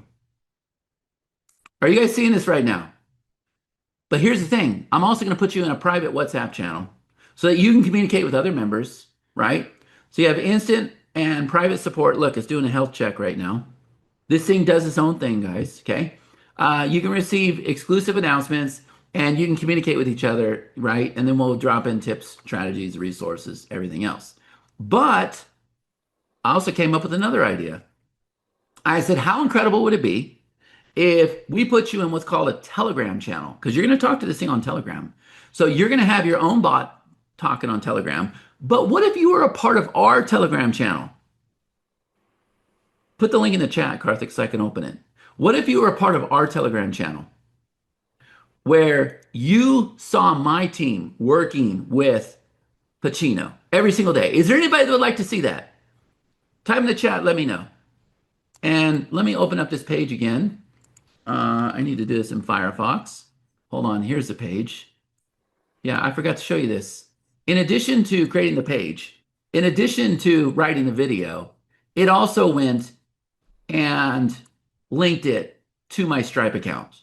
Are you guys seeing this right now? But here's the thing. I'm also going to put you in a private WhatsApp channel so that you can communicate with other members, right? So you have instant and private support. Look, it's doing a health check right now. This thing does its own thing, guys, okay? You can receive exclusive announcements and you can communicate with each other, right? And then we'll drop in tips, strategies, resources, everything else. But I also came up with another idea. I said, how incredible would it be if we put you in what's called a Telegram channel? Because you're going to talk to this thing on Telegram. So you're going to have your own bot talking on Telegram. But what if you were a part of our Telegram channel? Put the link in the chat, Karthik, so I can open it. What if you were a part of our Telegram channel where you saw my team working with Pacino every single day? Is there anybody that would like to see that? Type in the chat, let me know. And let me open up this page again. I need to do this in Firefox. Hold on, here's the page. Yeah, I forgot to show you this. In addition to creating the page, in addition to writing the video, it also went and linked it to my Stripe account.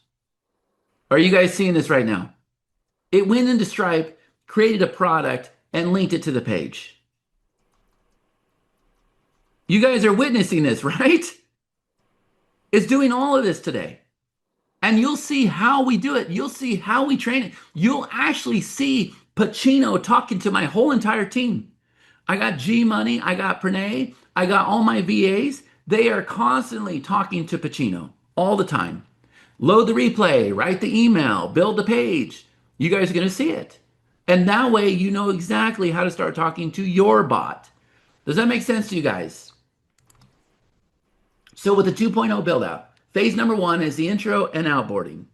Are you guys seeing this right now? It went into Stripe, created a product, and linked it to the page. You guys are witnessing this, right? It's doing all of this today. And you'll see how we do it. You'll see how we train it. You'll actually see Pacino talking to my whole entire team. I got G Money, I got Pranay, I got all my VAs. They are constantly talking to Pacino all the time. Load the replay, write the email, build the page. You guys are going to see it. And that way you know exactly how to start talking to your bot. Does that make sense to you guys? So with the 2.0 build out, phase number 1 is the intro and onboarding.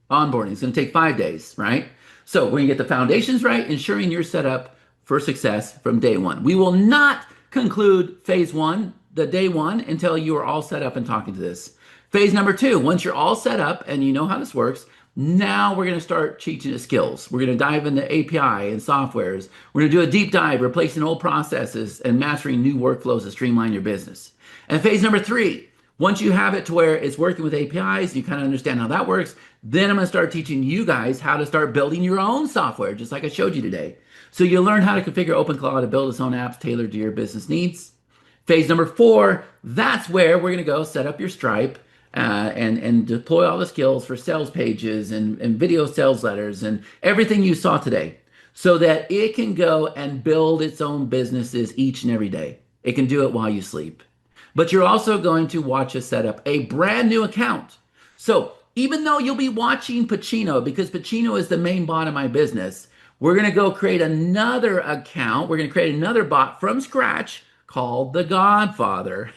It's going to take 5 days, right? So we're going to get the foundations right, ensuring you're set up for success from day 1. We will not conclude phase 1, the day 1, until you are all set up and talking to this. Phase number 2, once you're all set up and you know how this works, now we're going to start teaching the skills. We're going to dive into API and softwares. We're going to do a deep dive, replacing old processes and mastering new workflows to streamline your business. And phase number 3, once you have it to where it's working with APIs, you kind of understand how that works, then I'm going to start teaching you guys how to start building your own software, just like I showed you today. So you'll learn how to configure OpenClaw to build its own apps tailored to your business needs. Phase number 4, that's where we're going to go set up your Stripe and deploy all the skills for sales pages and video sales letters and everything you saw today so that it can go and build its own businesses each and every day. It can do it while you sleep. But you're also going to watch us set up a brand new account. So even though you'll be watching Pacino, because Pacino is the main bot of my business, we're going to go create another account. We're going to create another bot from scratch called The Godfather.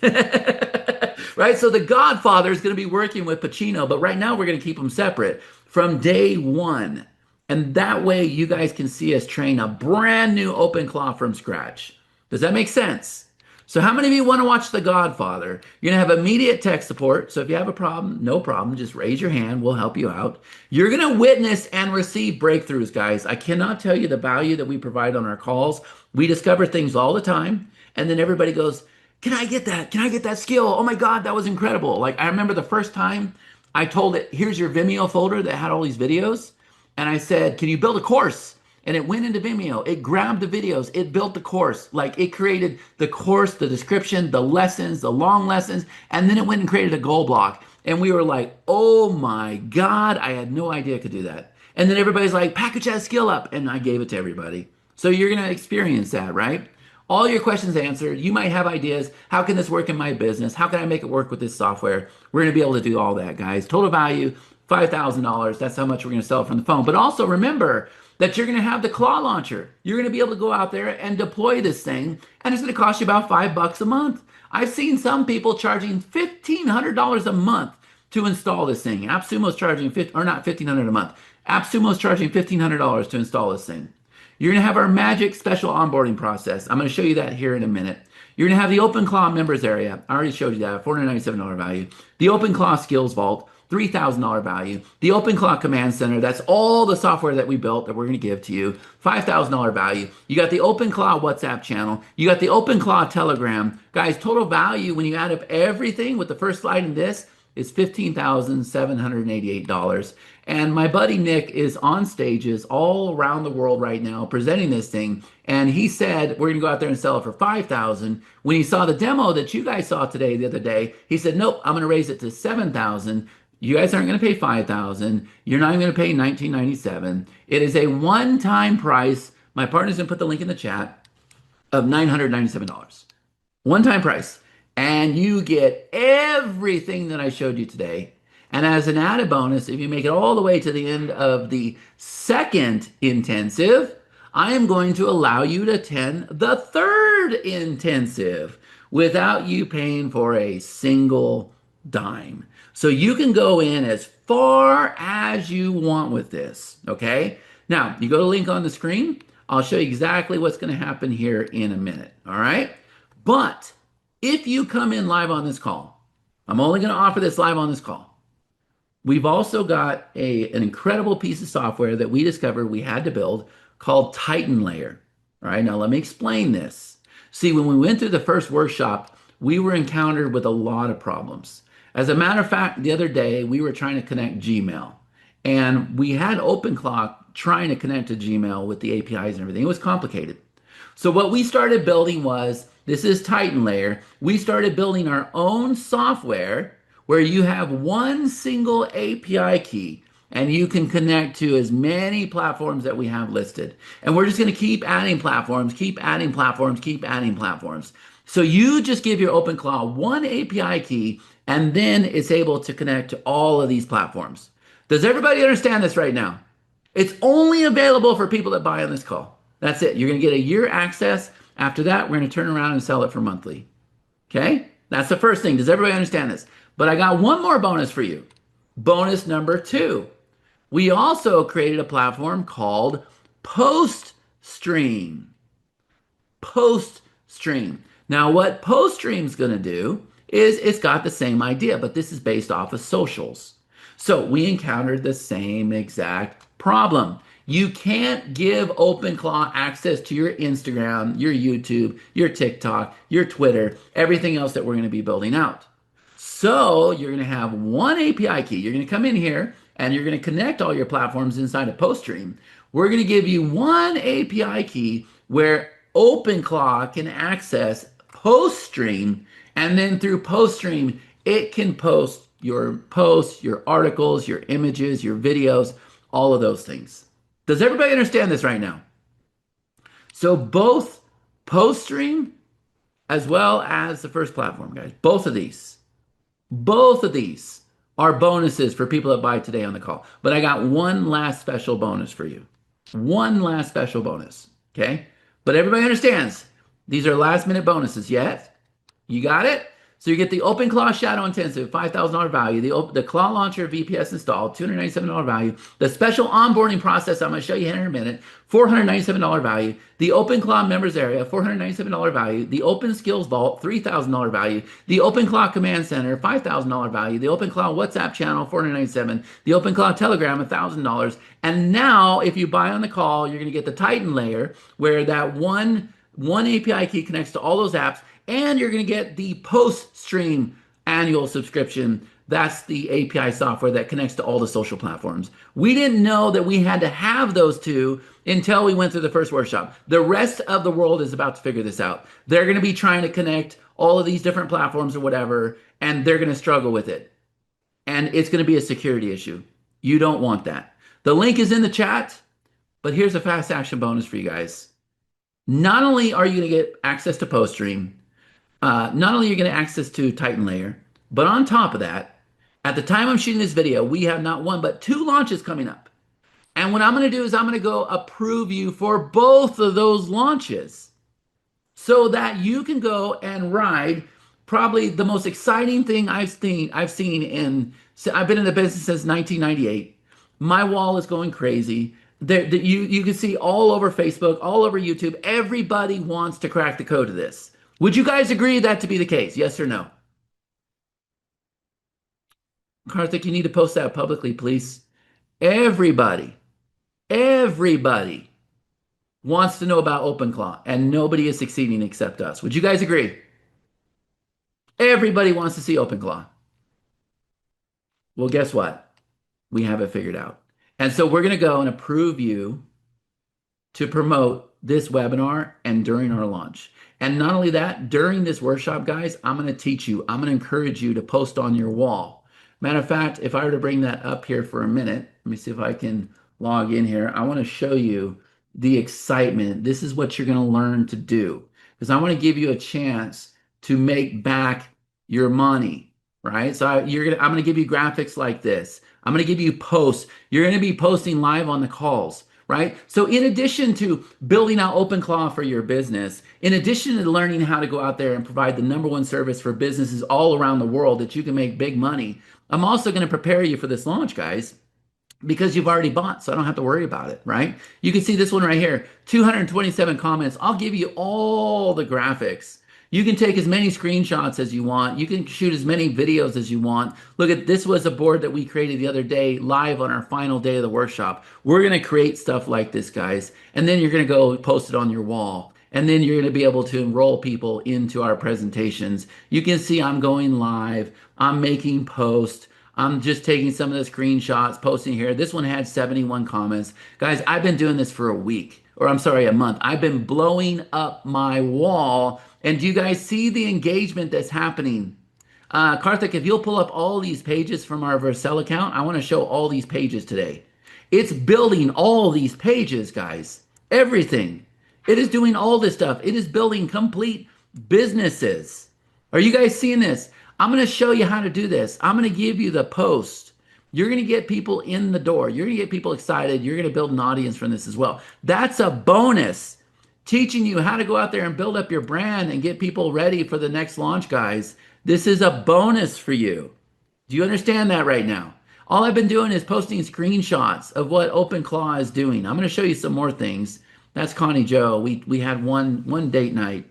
Right? So The Godfather is going to be working with Pacino, but right now we're going to keep them separate from day 1. And that way you guys can see us train a brand new OpenClaw from scratch. Does that make sense? So how many of you want to watch The Godfather? You're going to have immediate tech support. So if you have a problem, no problem. Just raise your hand. We'll help you out. You're going to witness and receive breakthroughs, guys. I cannot tell you the value that we provide on our calls. We discover things all the time. And then everybody goes, can I get that? Can I get that skill? Oh my God, that was incredible. Like I remember the first time I told it, here's your Vimeo folder that had all these videos. And I said, can you build a course? And it went into Vimeo. It grabbed the videos. It built the course. Like it created the course, the description, the lessons, the long lessons. And then it went and created a goal block. And we were like, oh my God, I had no idea I could do that. And then everybody's like, package that skill up. And I gave it to everybody. So you're going to experience that, right? All your questions answered. You might have ideas. How can this work in my business? How can I make it work with this software? We're going to be able to do all that, guys. Total value, $5,000. That's how much we're going to sell from the phone. But also remember that you're going to have the claw launcher. You're going to be able to go out there and deploy this thing, and it's going to cost you about $5 a month. I've seen some people charging $1,500 a month to install this thing. AppSumo's charging not $1,500 a month. AppSumo's charging $1,500 to install this thing. You're going to have our magic special onboarding process. I'm going to show you that here in a minute. You're going to have the OpenClaw members area. I already showed you that, $497 value. The OpenClaw Skills Vault, $3,000 value. The OpenClaw Command Center, that's all the software that we built that we're going to give to you, $5,000 value. You got the OpenClaw WhatsApp channel. You got the OpenClaw Telegram. Guys, total value when you add up everything with the first slide in this is $15,788. And my buddy Nick is on stages all around the world right now presenting this thing. And he said, we're going to go out there and sell it for $5,000. When he saw the demo that you guys saw today, the other day, he said, nope, I'm going to raise it to $7,000. You guys aren't going to pay $5,000. You're not even going to pay $19.97. It is a one-time price. My partner's going to put the link in the chat of $997. One-time price. And you get everything that I showed you today. And as an added bonus, if you make it all the way to the end of the second intensive, I am going to allow you to attend the third intensive without you paying for a single dime. So you can go in as far as you want with this, okay? Now, you go to the link on the screen. I'll show you exactly what's going to happen here in a minute, all right? But if you come in live on this call, I'm only going to offer this live on this call. We've also got an incredible piece of software that we discovered we had to build called Titan Layer. All right, now let me explain this. See, when we went through the first workshop, we were encountered with a lot of problems. As a matter of fact, the other day we were trying to connect Gmail, and we had OpenClaw trying to connect to Gmail with the APIs and everything. It was complicated. So what we started building was, this is Titan Layer. We started building our own software where you have one single API key and you can connect to as many platforms that we have listed. And we're just going to keep adding platforms, keep adding platforms, keep adding platforms. So you just give your OpenClaw one API key and then it's able to connect to all of these platforms. Does everybody understand this right now? It's only available for people that buy on this call. That's it. You're going to get a year access. After that, we're going to turn around and sell it for monthly. Okay? That's the first thing. Does everybody understand this? But I got one more bonus for you. Bonus number 2. We also created a platform called PostStream. PostStream. Now, what PostStream is going to do is it's got the same idea, but this is based off of socials. So we encountered the same exact problem. You can't give OpenClaw access to your Instagram, your YouTube, your TikTok, your Twitter, everything else that we're going to be building out. So you're going to have one API key. You're going to come in here and you're going to connect all your platforms inside of PostStream. We're going to give you one API key where OpenClaw can access PostStream, and then through PostStream, it can post your posts, your articles, your images, your videos, all of those things. Does everybody understand this right now? So both PostStream as well as the first platform, guys, both of these are bonuses for people that buy today on the call. But I got one last special bonus for you. One last special bonus, okay? But everybody understands these are last minute bonuses, yet? You got it? So you get the OpenClaw Shadow Intensive, $5,000 value, the Claw Launcher VPS installed, $297 value, the special onboarding process I'm going to show you here in a minute, $497 value, the OpenClaw Members Area, $497 value, the Open Skills Vault, $3,000 value, the OpenClaw Command Center, $5,000 value, the OpenClaw WhatsApp channel, $497, the OpenClaw Telegram, $1,000. And now, if you buy on the call, you're going to get the Titan Layer, where that one API key connects to all those apps, and you're going to get the PostStream annual subscription. That's the API software that connects to all the social platforms. We didn't know that we had to have those two until we went through the first workshop. The rest of the world is about to figure this out. They're going to be trying to connect all of these different platforms or whatever, and they're going to struggle with it. And it's going to be a security issue. You don't want that. The link is in the chat, but here's a fast action bonus for you guys. Not only are you going to get access to PostStream, not only are you going to access to Titan Layer, but on top of that, at the time I'm shooting this video, we have not one, but 2 launches coming up. And what I'm going to do is I'm going to go approve you for both of those launches so that you can go and ride probably the most exciting thing I've seen in, I've been in the business since 1998. My wall is going crazy. You can see all over Facebook, all over YouTube, everybody wants to crack the code of this. Would you guys agree that to be the case? Yes or no? Karthik, you need to post that publicly, please. Everybody wants to know about OpenClaw, and nobody is succeeding except us. Would you guys agree? Everybody wants to see OpenClaw. Well, guess what? We have it figured out. And so we're going to go and approve you to promote this webinar and during our launch. And not only that, during this workshop, guys, I'm going to teach you, I'm going to encourage you to post on your wall. Matter of fact, if I were to bring that up here for a minute, let me see if I can log in here. I want to show you the excitement. This is what you're going to learn to do, because I want to give you a chance to make back your money, right? So I'm going to give you graphics like this. I'm going to give you posts. You're going to be posting live on the calls, right? So in addition to building out OpenClaw for your business, in addition to learning how to go out there and provide the #1 service for businesses all around the world that you can make big money, I'm also going to prepare you for this launch, guys, because you've already bought, so I don't have to worry about it, right? You can see this one right here, 227 comments. I'll give you all the graphics. You can take as many screenshots as you want. You can shoot as many videos as you want. Look at this, was a board that we created the other day live on our final day of the workshop. We're going to create stuff like this, guys, and then you're going to go post it on your wall. And then you're going to be able to enroll people into our presentations. You can see I'm going live. I'm making posts. I'm just taking some of the screenshots, posting here. This one had 71 comments. Guys, I've been doing this for a week, or I'm sorry, a month. I've been blowing up my wall. And do you guys see the engagement that's happening? Karthik, if you'll pull up all these pages from our Vercel account, I want to show all these pages today. It's building all these pages, guys. Everything. It is doing all this stuff. It is building complete businesses. Are you guys seeing this? I'm going to show you how to do this. I'm going to give you the post. You're going to get people in the door. You're going to get people excited. You're going to build an audience from this as well. That's a bonus. Teaching you how to go out there and build up your brand and get people ready for the next launch, guys. This is a bonus for you. Do you understand that right now? All I've been doing is posting screenshots of what OpenClaw is doing. I'm going to show you some more things. That's Connie Joe. We had one date night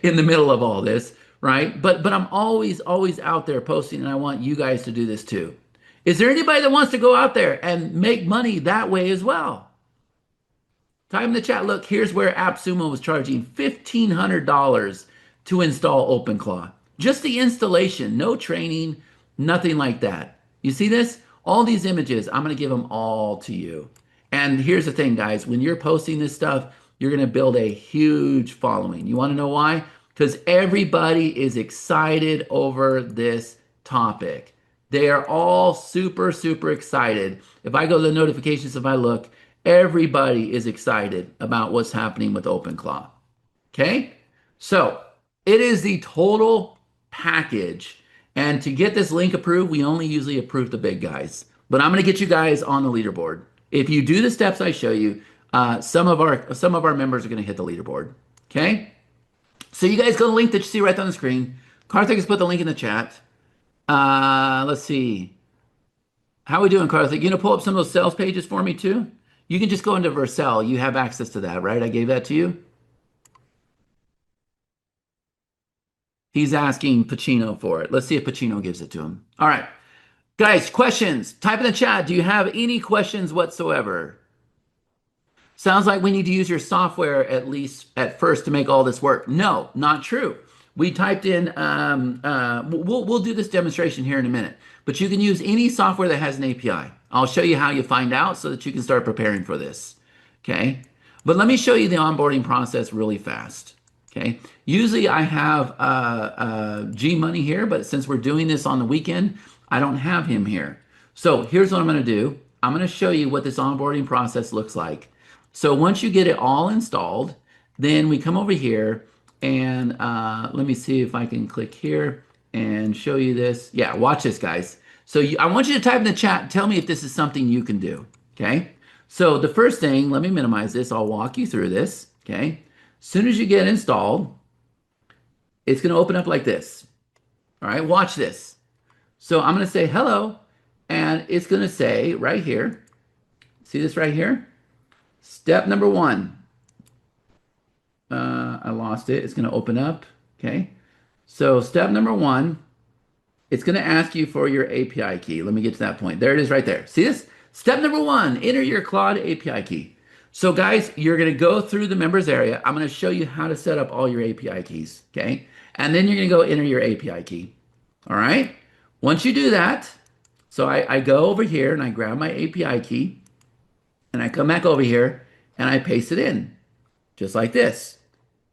in the middle of all this, right? But I'm always out there posting, and I want you guys to do this too. Is there anybody that wants to go out there and make money that way as well? Type in the chat. Look, here's where AppSumo was charging $1,500 to install OpenClaw. Just the installation, no training, nothing like that. You see this? All these images, I'm going to give them all to you. And here's the thing, guys. When you're posting this stuff, you're going to build a huge following. You want to know why? Because everybody is excited over this topic. They are all super, super excited. If I go to the notifications, if I look, everybody is excited about what's happening with OpenClaw. Okay? So it is the total package. And to get this link approved, we only usually approve the big guys. But I'm going to get you guys on the leaderboard. If you do the steps I show you, some of our members are going to hit the leaderboard. Okay? So you guys go to the link that you see right on the screen. Karthik has put the link in the chat. Let's see. How are we doing, Karthik? You going to pull up some of those sales pages for me too? You can just go into Vercel. You have access to that, right? I gave that to you. He's asking Pacino for it. Let's see if Pacino gives it to him. All right. Guys, questions. Type in the chat. Do you have any questions whatsoever? Sounds like we need to use your software at least at first to make all this work. No, not true. We typed in, we'll do this demonstration here in a minute, but you can use any software that has an API. I'll show you how you find out so that you can start preparing for this. Okay. But let me show you the onboarding process really fast. Okay. Usually I have G Money here, but since we're doing this on the weekend, I don't have him here. So here's what I'm going to do. I'm going to show you what this onboarding process looks like. So once you get it all installed, then we come over here and let me see if I can click here and show you this. Yeah, watch this, guys. So I want you to type in the chat, tell me if this is something you can do. Okay. So the first thing, let me minimize this. I'll walk you through this. Okay. As soon as you get installed, it's going to open up like this. All right, watch this. So I'm going to say hello, and it's going to say right here, see this right here? Step number 1. I lost it. It's going to open up. Okay. So step number 1, it's going to ask you for your API key. Let me get to that point. There it is right there. See this? Step number 1, enter your Claude API key. So guys, you're going to go through the members area. I'm going to show you how to set up all your API keys. Okay. And then you're going to go enter your API key. All right. Once you do that, so I go over here and I grab my API key and I come back over here and I paste it in just like this.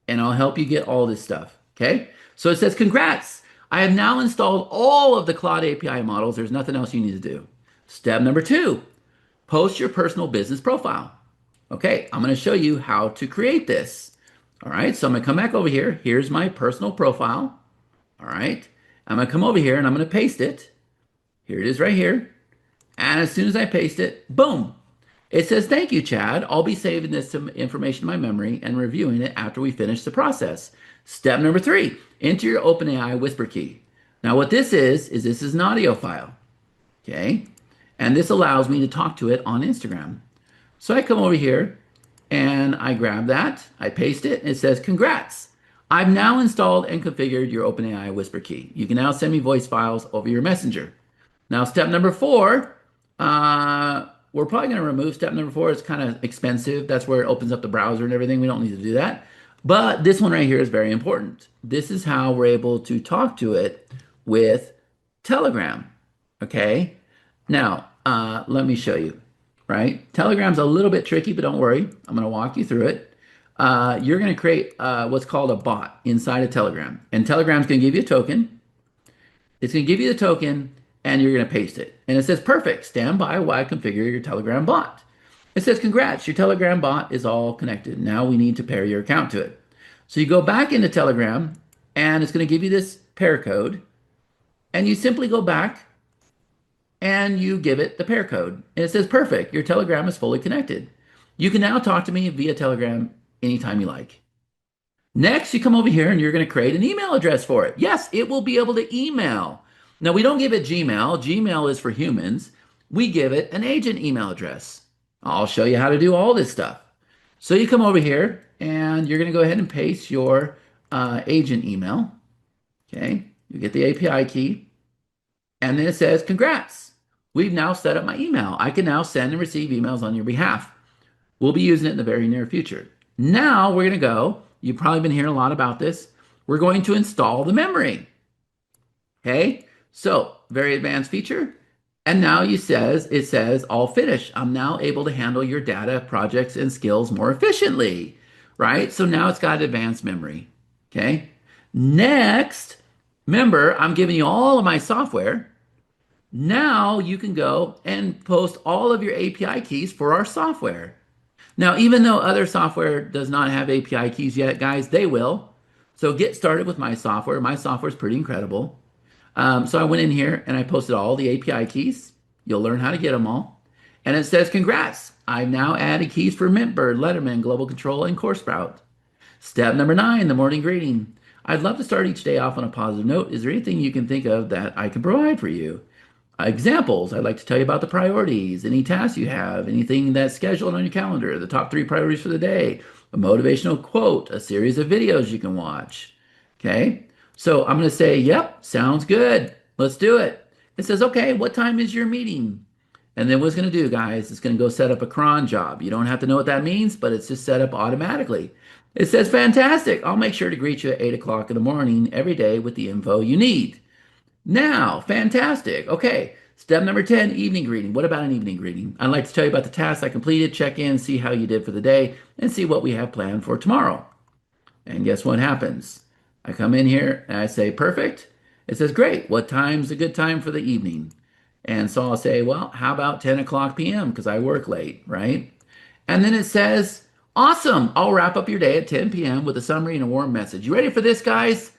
And I'll help you get all this stuff. Okay. So it says, congrats. I have now installed all of the Claude API models. There's nothing else you need to do. Step number 2, post your personal business profile. Okay. I'm going to show you how to create this. All right. So I'm going to come back over here. Here's my personal profile. All right. I'm going to come over here and I'm going to paste it. Here it is right here. And as soon as I paste it, boom, it says, thank you, Chad. I'll be saving this information in my memory and reviewing it after we finish the process. Step number 3, enter your OpenAI whisper key. Now what this is this is an audio file. Okay. And this allows me to talk to it on Instagram. So I come over here and I grab that, I paste it, and it says, congrats. I've now installed and configured your OpenAI whisper key. You can now send me voice files over your messenger. Now, step number 4, we're probably going to remove step number 4. It's kind of expensive. That's where it opens up the browser and everything. We don't need to do that. But this one right here is very important. This is how we're able to talk to it with Telegram. Okay. Now, let me show you, right? Telegram's a little bit tricky, but don't worry. I'm going to walk you through it. You're going to create what's called a bot inside of Telegram. And Telegram's going to give you a token. It's going to give you the token and you're going to paste it. And it says, perfect, stand by while I configure your Telegram bot. It says, congrats, your Telegram bot is all connected. Now we need to pair your account to it. So you go back into Telegram and it's going to give you this pair code. And you simply go back and you give it the pair code. And it says, perfect, your Telegram is fully connected. You can now talk to me via Telegram anytime you like. Next, you come over here and you're going to create an email address for it. Yes, it will be able to email. Now, we don't give it Gmail. Gmail is for humans. We give it an agent email address. I'll show you how to do all this stuff. So you come over here and you're going to go ahead and paste your agent email. Okay, you get the API key. And then it says, congrats. We've now set up my email. I can now send and receive emails on your behalf. We'll be using it in the very near future. Now we're going to go. You've probably been hearing a lot about this. We're going to install the memory. Okay, so very advanced feature. And now it says all finished. I'm now able to handle your data, projects, and skills more efficiently, right? So now it's got advanced memory. Okay, next, remember, I'm giving you all of my software. Now you can go and post all of your API keys for our software. Now, even though other software does not have API keys yet, guys, they will. So get started with my software. My software is pretty incredible. So I went in here and I posted all the API keys. You'll learn how to get them all. And it says, congrats. I've now added keys for Mintbird, Letterman, Global Control, and CoreSprout. Step number 9, the morning greeting. I'd love to start each day off on a positive note. Is there anything you can think of that I can provide for you? Examples, I'd like to tell you about the priorities, any tasks you have, anything that's scheduled on your calendar, the top 3 priorities for the day, a motivational quote, a series of videos you can watch. Okay, so I'm going to say, yep, sounds good. Let's do it. It says, okay, what time is your meeting? And then what it's going to do, guys, it's going to go set up a cron job. You don't have to know what that means, but it's just set up automatically. It says, fantastic. I'll make sure to greet you at 8 o'clock in the morning every day with the info you need. Now, fantastic. Okay, step number 10, evening greeting. What about an evening greeting? I'd like to tell you about the tasks I completed, check in, see how you did for the day, and see what we have planned for tomorrow. And guess what happens? I come in here and I say, perfect. It says, great. What time's a good time for the evening? And so I'll say, well, how about 10 o'clock p.m. because I work late, right? And then it says, awesome. I'll wrap up your day at 10 p.m. with a summary and a warm message. You ready for this, guys?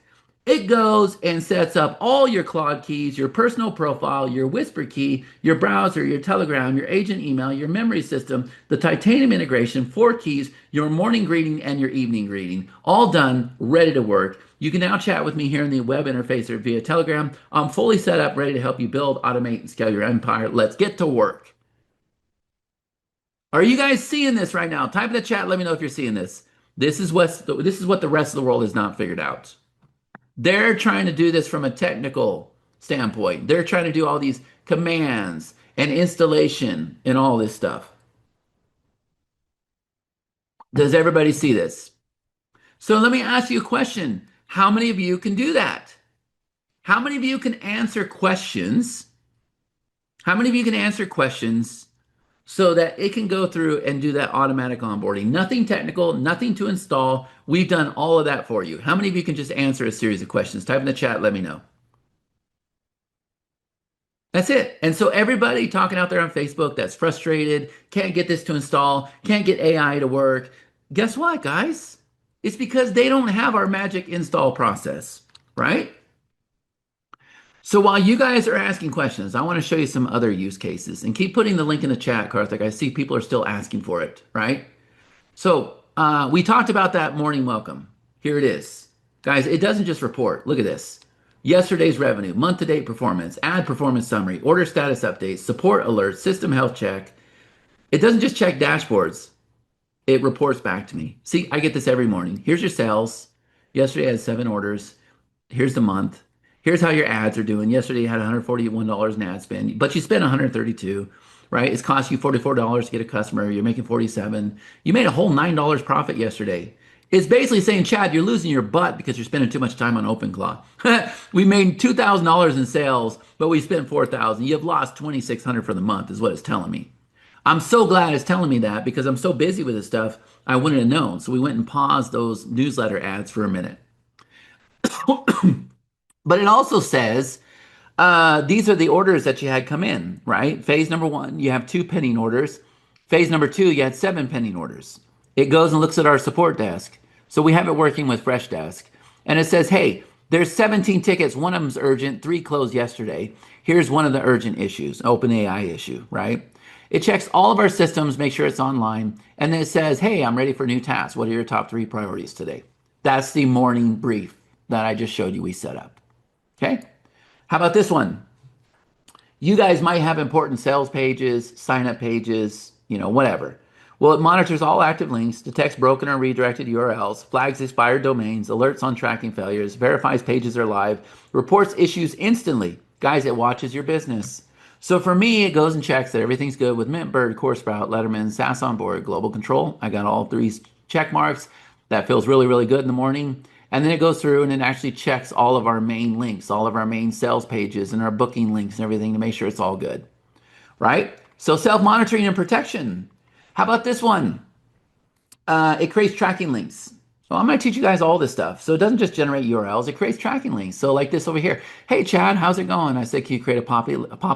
It goes and sets up all your Claude keys, your personal profile, your Whisper key, your browser, your Telegram, your agent email, your memory system, the Titanium integration, 4 keys, your morning greeting, and your evening greeting. All done, ready to work. You can now chat with me here in the web interface or via Telegram. I'm fully set up, ready to help you build, automate, and scale your empire. Let's get to work. Are you guys seeing this right now? Type in the chat. Let me know if you're seeing this. This is what the rest of the world has not figured out. They're trying to do this from a technical standpoint. They're trying to do all these commands and installation and all this stuff. Does everybody see this? So let me ask you a question. How many of you can do that? How many of you can answer questions? How many of you can answer questions so that it can go through and do that automatic onboarding? Nothing technical, nothing to install. We've done all of that for you. How many of you can just answer a series of questions? Type in the chat, let me know. That's it. And so everybody talking out there on Facebook that's frustrated, can't get this to install, can't get AI to work. Guess what, guys? It's because they don't have our magic install process, right? So while you guys are asking questions, I want to show you some other use cases and keep putting the link in the chat, Karthik. I see people are still asking for it, right? So we talked about that morning welcome. Here it is. Guys, it doesn't just report. Look at this. Yesterday's revenue, month-to-date performance, ad performance summary, order status updates, support alerts, system health check. It doesn't just check dashboards. It reports back to me. See, I get this every morning. Here's your sales. Yesterday I had 7 orders. Here's the month. Here's how your ads are doing. Yesterday you had $141 in ad spend, but you spent $132, right? It's cost you $44 to get a customer. You're making $47. You made a whole $9 profit yesterday. It's basically saying, Chad, you're losing your butt because you're spending too much time on OpenClaw. We made $2,000 in sales, but we spent $4,000. You've lost $2,600 for the month, is what it's telling me. I'm so glad it's telling me that because I'm so busy with this stuff. I wouldn't have known. So we went and paused those newsletter ads for a minute. But it also says these are the orders that you had come in, right? Phase number 1, you have 2 pending orders. Phase number 2, you had 7 pending orders. It goes and looks at our support desk. So we have it working with Freshdesk. And it says, hey, there's 17 tickets. One of them's urgent. 3 closed yesterday. Here's one of the urgent issues, OpenAI issue, right? It checks all of our systems, make sure it's online. And then it says, hey, I'm ready for new tasks. What are your top 3 priorities today? That's the morning brief that I just showed you we set up. Okay? How about this one? You guys might have important sales pages, sign-up pages, whatever. Well, it monitors all active links, detects broken or redirected URLs, flags expired domains, alerts on tracking failures, verifies pages are live, reports issues instantly. Guys, it watches your business. So for me, it goes and checks that everything's good with Mintbird, CoreSprout, Letterman, SaaS on board, Global Control. I got all 3 check marks. That feels really, really good in the morning. And then it goes through and it actually checks all of our main links, all of our main sales pages and our booking links and everything to make sure it's all good, right? So self-monitoring and protection. How about this one? It creates tracking links. So I'm going to teach you guys all this stuff. So it doesn't just generate URLs, it creates tracking links. So like this over here. Hey, Chad, how's it going? I said, can you create a pop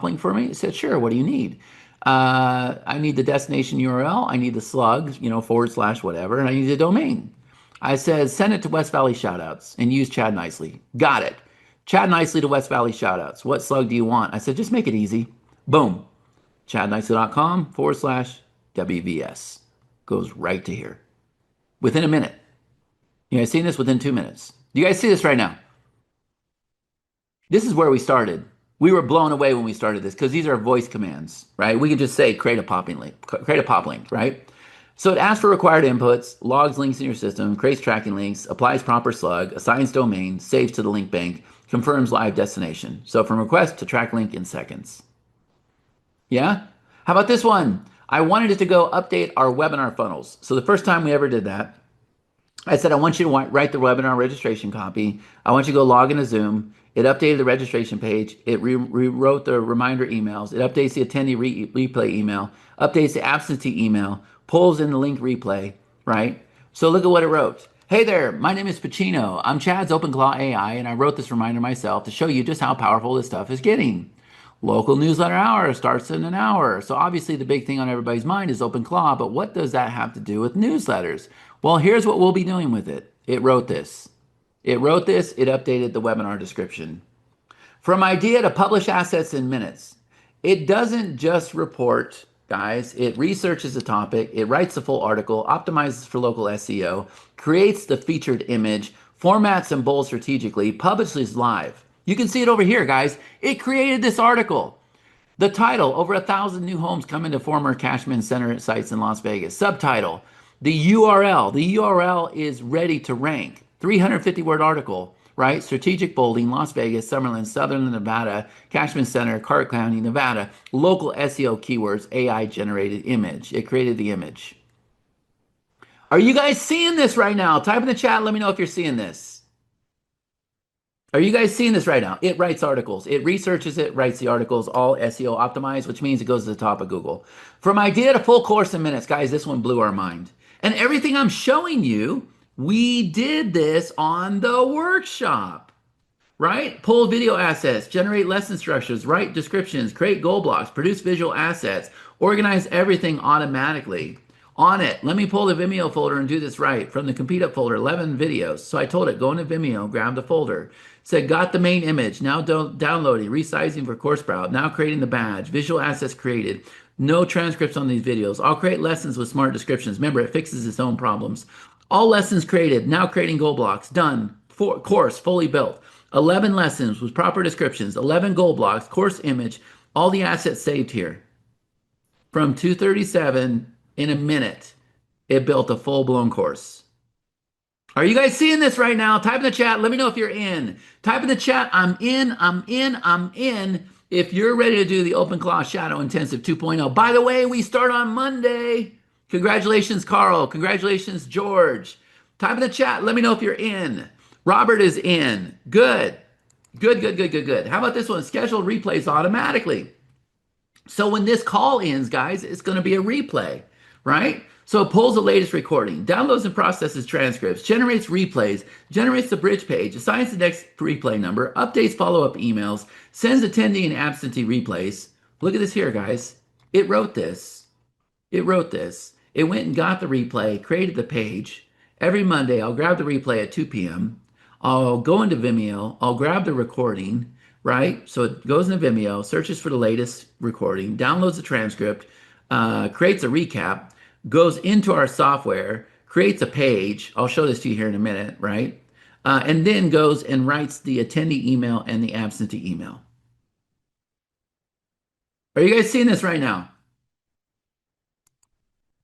link for me? It said, sure. What do you need? I need the destination URL. I need the slug, / whatever. And I need the domain. I said, send it to West Valley Shoutouts and use Chad Nicely. Got it. Chad Nicely to West Valley Shoutouts. What slug do you want? I said, just make it easy. Boom. chadnicely.com / WVS goes right to here within a minute. You guys seen this within 2 minutes? Do you guys see this right now? This is where we started. We were blown away when we started this because these are voice commands, right? We can just say create a pop link, right? So it asks for required inputs, logs links in your system, creates tracking links, applies proper slug, assigns domain, saves to the link bank, confirms live destination. So from request to track link in seconds. Yeah? How about this one? I wanted it to go update our webinar funnels. So the first time we ever did that, I said, I want you to write the webinar registration copy. I want you to go log into Zoom. It updated the registration page. It rewrote the reminder emails. It updates the attendee replay email, updates the absentee email, pulls in the link replay, right? So look at what it wrote. Hey there, my name is Pacino. I'm Chad's OpenClaw AI, and I wrote this reminder myself to show you just how powerful this stuff is getting. Local newsletter hour starts in an hour. So obviously the big thing on everybody's mind is OpenClaw, but what does that have to do with newsletters? Well, here's what we'll be doing with it. It wrote this. It updated the webinar description. From idea to publish assets in minutes. It doesn't just report, guys. It researches the topic. It writes the full article, optimizes for local SEO, creates the featured image, formats and bolds strategically, publishes live. You can see it over here, guys. It created this article. The title, over 1,000 new homes come into former Cashman Center sites in Las Vegas. Subtitle, the URL. The URL is ready to rank. 350-word article, right? Strategic bolding, Las Vegas, Summerlin, Southern Nevada, Cashman Center, Clark County, Nevada. Local SEO keywords, AI-generated image. It created the image. Are you guys seeing this right now? Type in the chat. Let me know if you're seeing this. Are you guys seeing this right now? It writes articles. It researches it, writes the articles, all SEO optimized, which means it goes to the top of Google. From idea to full course in minutes. Guys, this one blew our mind. And everything I'm showing you, we did this on the workshop, right? Pull video assets, generate lesson structures, write descriptions, create goal blocks, produce visual assets, organize everything automatically. On it, let me pull the Vimeo folder and do this right. From the Compete Up folder, 11 videos. So I told it, go into Vimeo, grab the folder. Said, got the main image, now downloading, resizing for CoreSprout, now creating the badge, visual assets created, no transcripts on these videos. I'll create lessons with smart descriptions. Remember, it fixes its own problems. All lessons created, now creating goal blocks, done. Course, fully built. 11 lessons with proper descriptions, 11 goal blocks, course image, all the assets saved here. From 237 in a minute, it built a full-blown course. Are you guys seeing this right now? Type in the chat. Let me know if you're in. Type in the chat. I'm in. If you're ready to do the OpenClaw Shadow Intensive 2.0. By the way, we start on Monday. Congratulations, Carl. Congratulations, George. Type in the chat. Let me know if you're in. Robert is in. Good. Good, good, good, good, good. How about this one? Schedule replays automatically. So when this call ends, guys, it's going to be a replay, right? So it pulls the latest recording, downloads and processes transcripts, generates replays, generates the bridge page, assigns the next replay number, updates follow-up emails, sends attendee and absentee replays. Look at this here, guys. It wrote this. It wrote this. It went and got the replay, created the page. Every Monday, I'll grab the replay at 2 p.m. I'll go into Vimeo. I'll grab the recording, right? So it goes into Vimeo, searches for the latest recording, downloads the transcript, creates a recap, goes into our software, creates a page. I'll show this to you here in a minute, right? And then goes and writes the attendee email and the absentee email. Are you guys seeing this right now?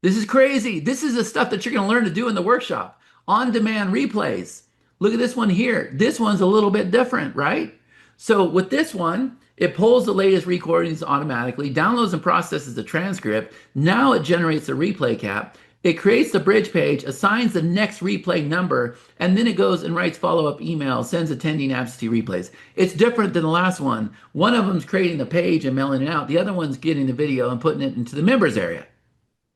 This is crazy. This is the stuff that you're going to learn to do in the workshop. On-demand replays. Look at this one here. This one's a little bit different, right? So with this one, it pulls the latest recordings automatically, downloads and processes the transcript. Now it generates a replay cap. It creates the bridge page, assigns the next replay number, and then it goes and writes follow-up emails, sends attending absentee replays. It's different than the last one. One of them's creating the page and mailing it out. The other one's getting the video and putting it into the members area.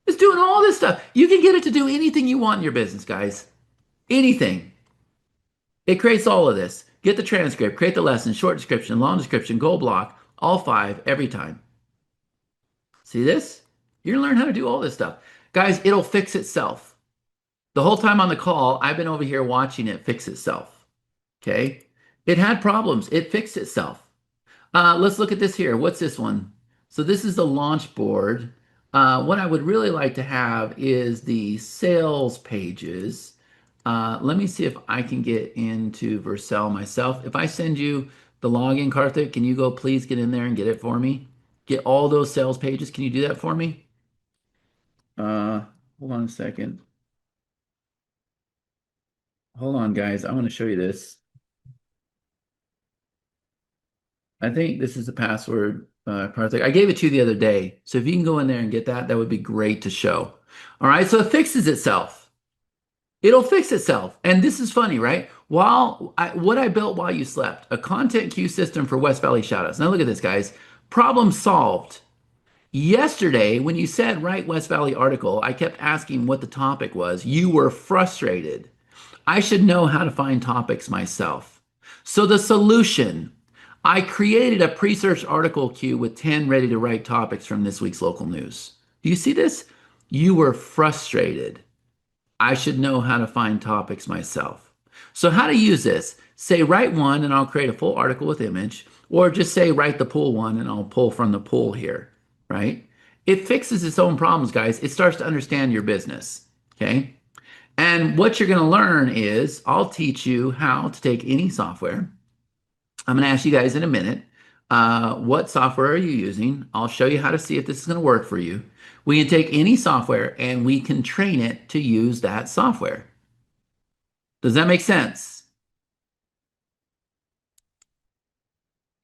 It's doing all this stuff. You can get it to do anything you want in your business, guys. Anything. It creates all of this. Get the transcript, create the lesson, short description, long description, goal block, all 5 every time. See this? You're gonna learn how to do all this stuff. Guys, it'll fix itself. The whole time on the call, I've been over here watching it fix itself. Okay? It had problems. It fixed itself. Let's look at this here. What's this one? So this is the launch board. What I would really like to have is the sales pages. Let me see if I can get into Vercel myself. If I send you the login, Karthik, can you go please get in there and get it for me? Get all those sales pages. Can you do that for me? Hold on a second. Hold on, guys. I want to show you this. I think this is the password, Karthik. I gave it to you the other day. So if you can go in there and get that, that would be great to show. All right, so it fixes itself. It'll fix itself. And this is funny, right? What I built while you slept, a content queue system for West Valley shoutouts. Now look at this, guys. Problem solved. Yesterday, when you said write West Valley article, I kept asking what the topic was. You were frustrated. I should know how to find topics myself. So the solution, I created a pre-search article queue with 10 ready to write topics from this week's local news. Do you see this? You were frustrated. I should know how to find topics myself. So how to use this? Say write one and I'll create a full article with image, or just say write the pool one and I'll pull from the pool here, right? It fixes its own problems, guys. It starts to understand your business, okay? And what you're going to learn is I'll teach you how to take any software. I'm going to ask you guys in a minute, what software are you using? I'll show you how to see if this is going to work for you. We can take any software and we can train it to use that software. Does that make sense?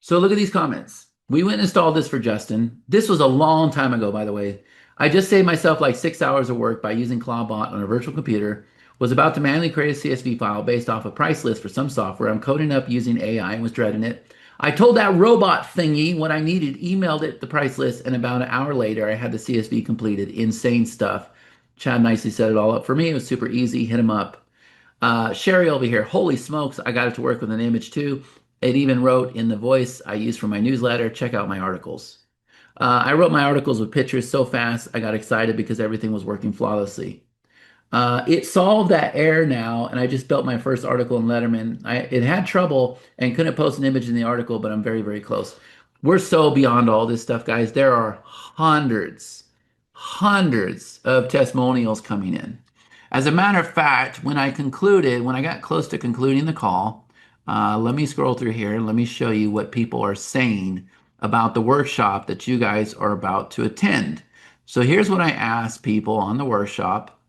So look at these comments. We went and installed this for Justin. This was a long time ago, by the way. I just saved myself like 6 hours of work by using ClawBot on a virtual computer. Was about to manually create a CSV file based off a price list for some software. I'm coding up using AI and was dreading it. I told that robot thingy what I needed, emailed it the price list, and about an hour later, I had the CSV completed. Insane stuff. Chad nicely set it all up for me. It was super easy. Hit him up. Sherry over here. Holy smokes, I got it to work with an image too. It even wrote in the voice I use for my newsletter. Check out my articles. I wrote my articles with pictures so fast, I got excited because everything was working flawlessly. It solved that error now, and I just built my first article in Letterman. It had trouble and couldn't post an image in the article, but I'm very, very close. We're so beyond all this stuff, guys. There are hundreds of testimonials coming in. As a matter of fact, when I got close to concluding the call, let me scroll through here and let me show you what people are saying about the workshop that you guys are about to attend. So here's what I asked people on the workshop.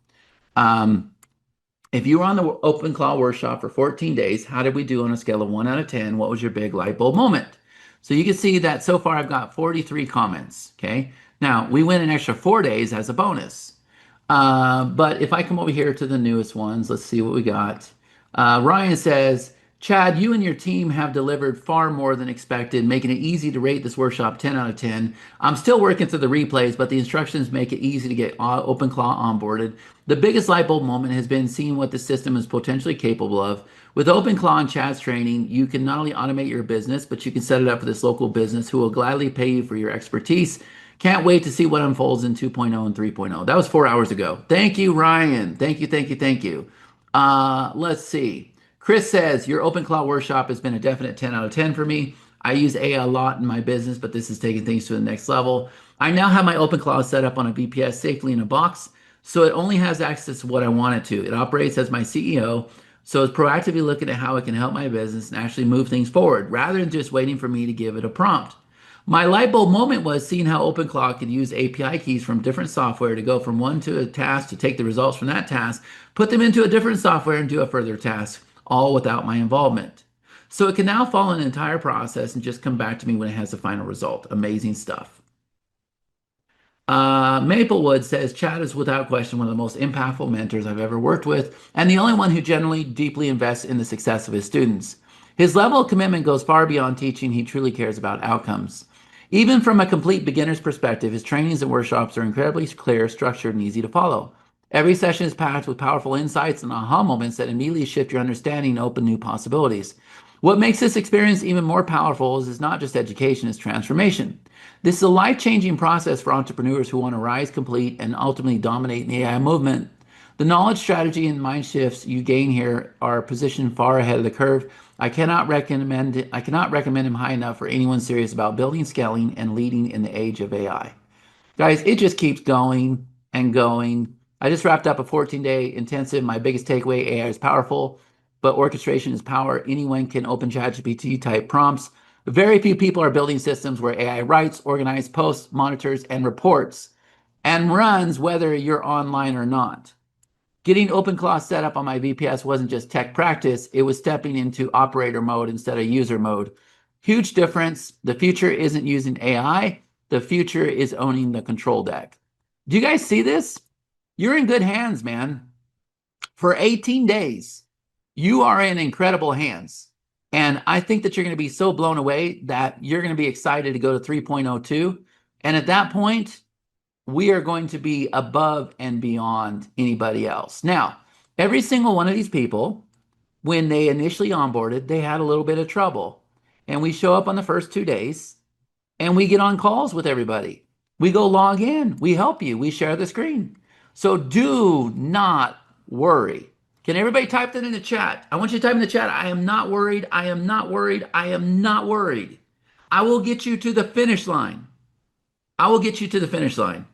If you were on the OpenClaw workshop for 14 days, how did we do on a scale of 1 out of 10? What was your big light bulb moment? So you can see that so far I've got 43 comments, okay? Now, we went an extra 4 days as a bonus. But if I come over here to the newest ones, let's see what we got. Ryan says, Chad, you and your team have delivered far more than expected, making it easy to rate this workshop 10 out of 10. I'm still working through the replays, but the instructions make it easy to get OpenClaw onboarded. The biggest light bulb moment has been seeing what the system is potentially capable of. With OpenClaw and Chad's training, you can not only automate your business, but you can set it up for this local business who will gladly pay you for your expertise. Can't wait to see what unfolds in 2.0 and 3.0. That was 4 hours ago. Thank you, Ryan. Thank you, thank you, thank you. Let's see. Chris says, your OpenClaw workshop has been a definite 10 out of 10 for me. I use AI a lot in my business, but this is taking things to the next level. I now have my OpenClaw set up on a VPS safely in a box, so it only has access to what I want it to. It operates as my CEO, so it's proactively looking at how it can help my business and actually move things forward, rather than just waiting for me to give it a prompt. My light bulb moment was seeing how OpenClaw could use API keys from different software to go from one to a task to take the results from that task, put them into a different software and do a further task, all without my involvement. So it can now follow an entire process and just come back to me when it has the final result. Amazing stuff. Maplewood says, Chad is without question one of the most impactful mentors I've ever worked with, and the only one who generally deeply invests in the success of his students. His level of commitment goes far beyond teaching. He truly cares about outcomes. Even from a complete beginner's perspective, his trainings and workshops are incredibly clear, structured, and easy to follow. Every session is packed with powerful insights and aha moments that immediately shift your understanding and open new possibilities. What makes this experience even more powerful is it's not just education, it's transformation. This is a life-changing process for entrepreneurs who want to rise, complete, and ultimately dominate the AI movement. The knowledge, strategy, and mind shifts you gain here are positioned far ahead of the curve. I cannot recommend him high enough for anyone serious about building, scaling, and leading in the age of AI. Guys, it just keeps going and going. I just wrapped up a 14-day intensive. My biggest takeaway, AI is powerful, but orchestration is power. Anyone can open ChatGPT type prompts. Very few people are building systems where AI writes, organizes, posts, monitors, and reports, and runs whether you're online or not. Getting OpenClaw set up on my VPS wasn't just tech practice, it was stepping into operator mode instead of user mode. Huge difference. The future isn't using AI, the future is owning the control deck. Do you guys see this? You're in good hands, man. For 18 days, you are in incredible hands. And I think that you're going to be so blown away that you're going to be excited to go to 3.02. And at that point, we are going to be above and beyond anybody else. Now, every single one of these people, when they initially onboarded, they had a little bit of trouble. And we show up on the first 2 days and we get on calls with everybody. We go log in, we help you, we share the screen. So do not worry. Can everybody type that in the chat? I want you to type in the chat, I am not worried, I am not worried, I am not worried. I will get you to the finish line. I will get you to the finish line.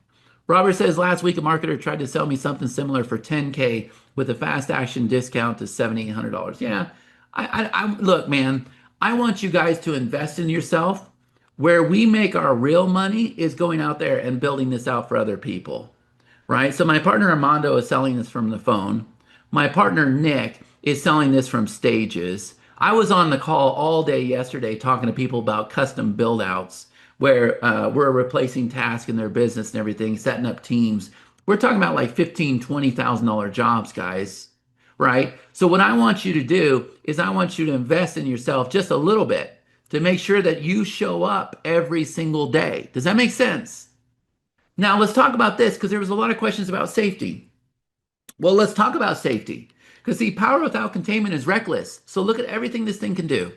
Robert says, last week a marketer tried to sell me something similar for $10K with a fast action discount to $7,800. Yeah, I look, man, I want you guys to invest in yourself. Where we make our real money is going out there and building this out for other people, right? So my partner Armando is selling this from the phone. My partner Nick is selling this from Stages. I was on the call all day yesterday talking to people about custom build outs where we're replacing tasks in their business and everything, setting up teams. We're talking about like $15,000, $20,000 jobs, guys, right? So what I want you to do is I want you to invest in yourself just a little bit to make sure that you show up every single day. Does that make sense? Now let's talk about this because there was a lot of questions about safety. Well, let's talk about safety because see, power without containment is reckless. So look at everything this thing can do.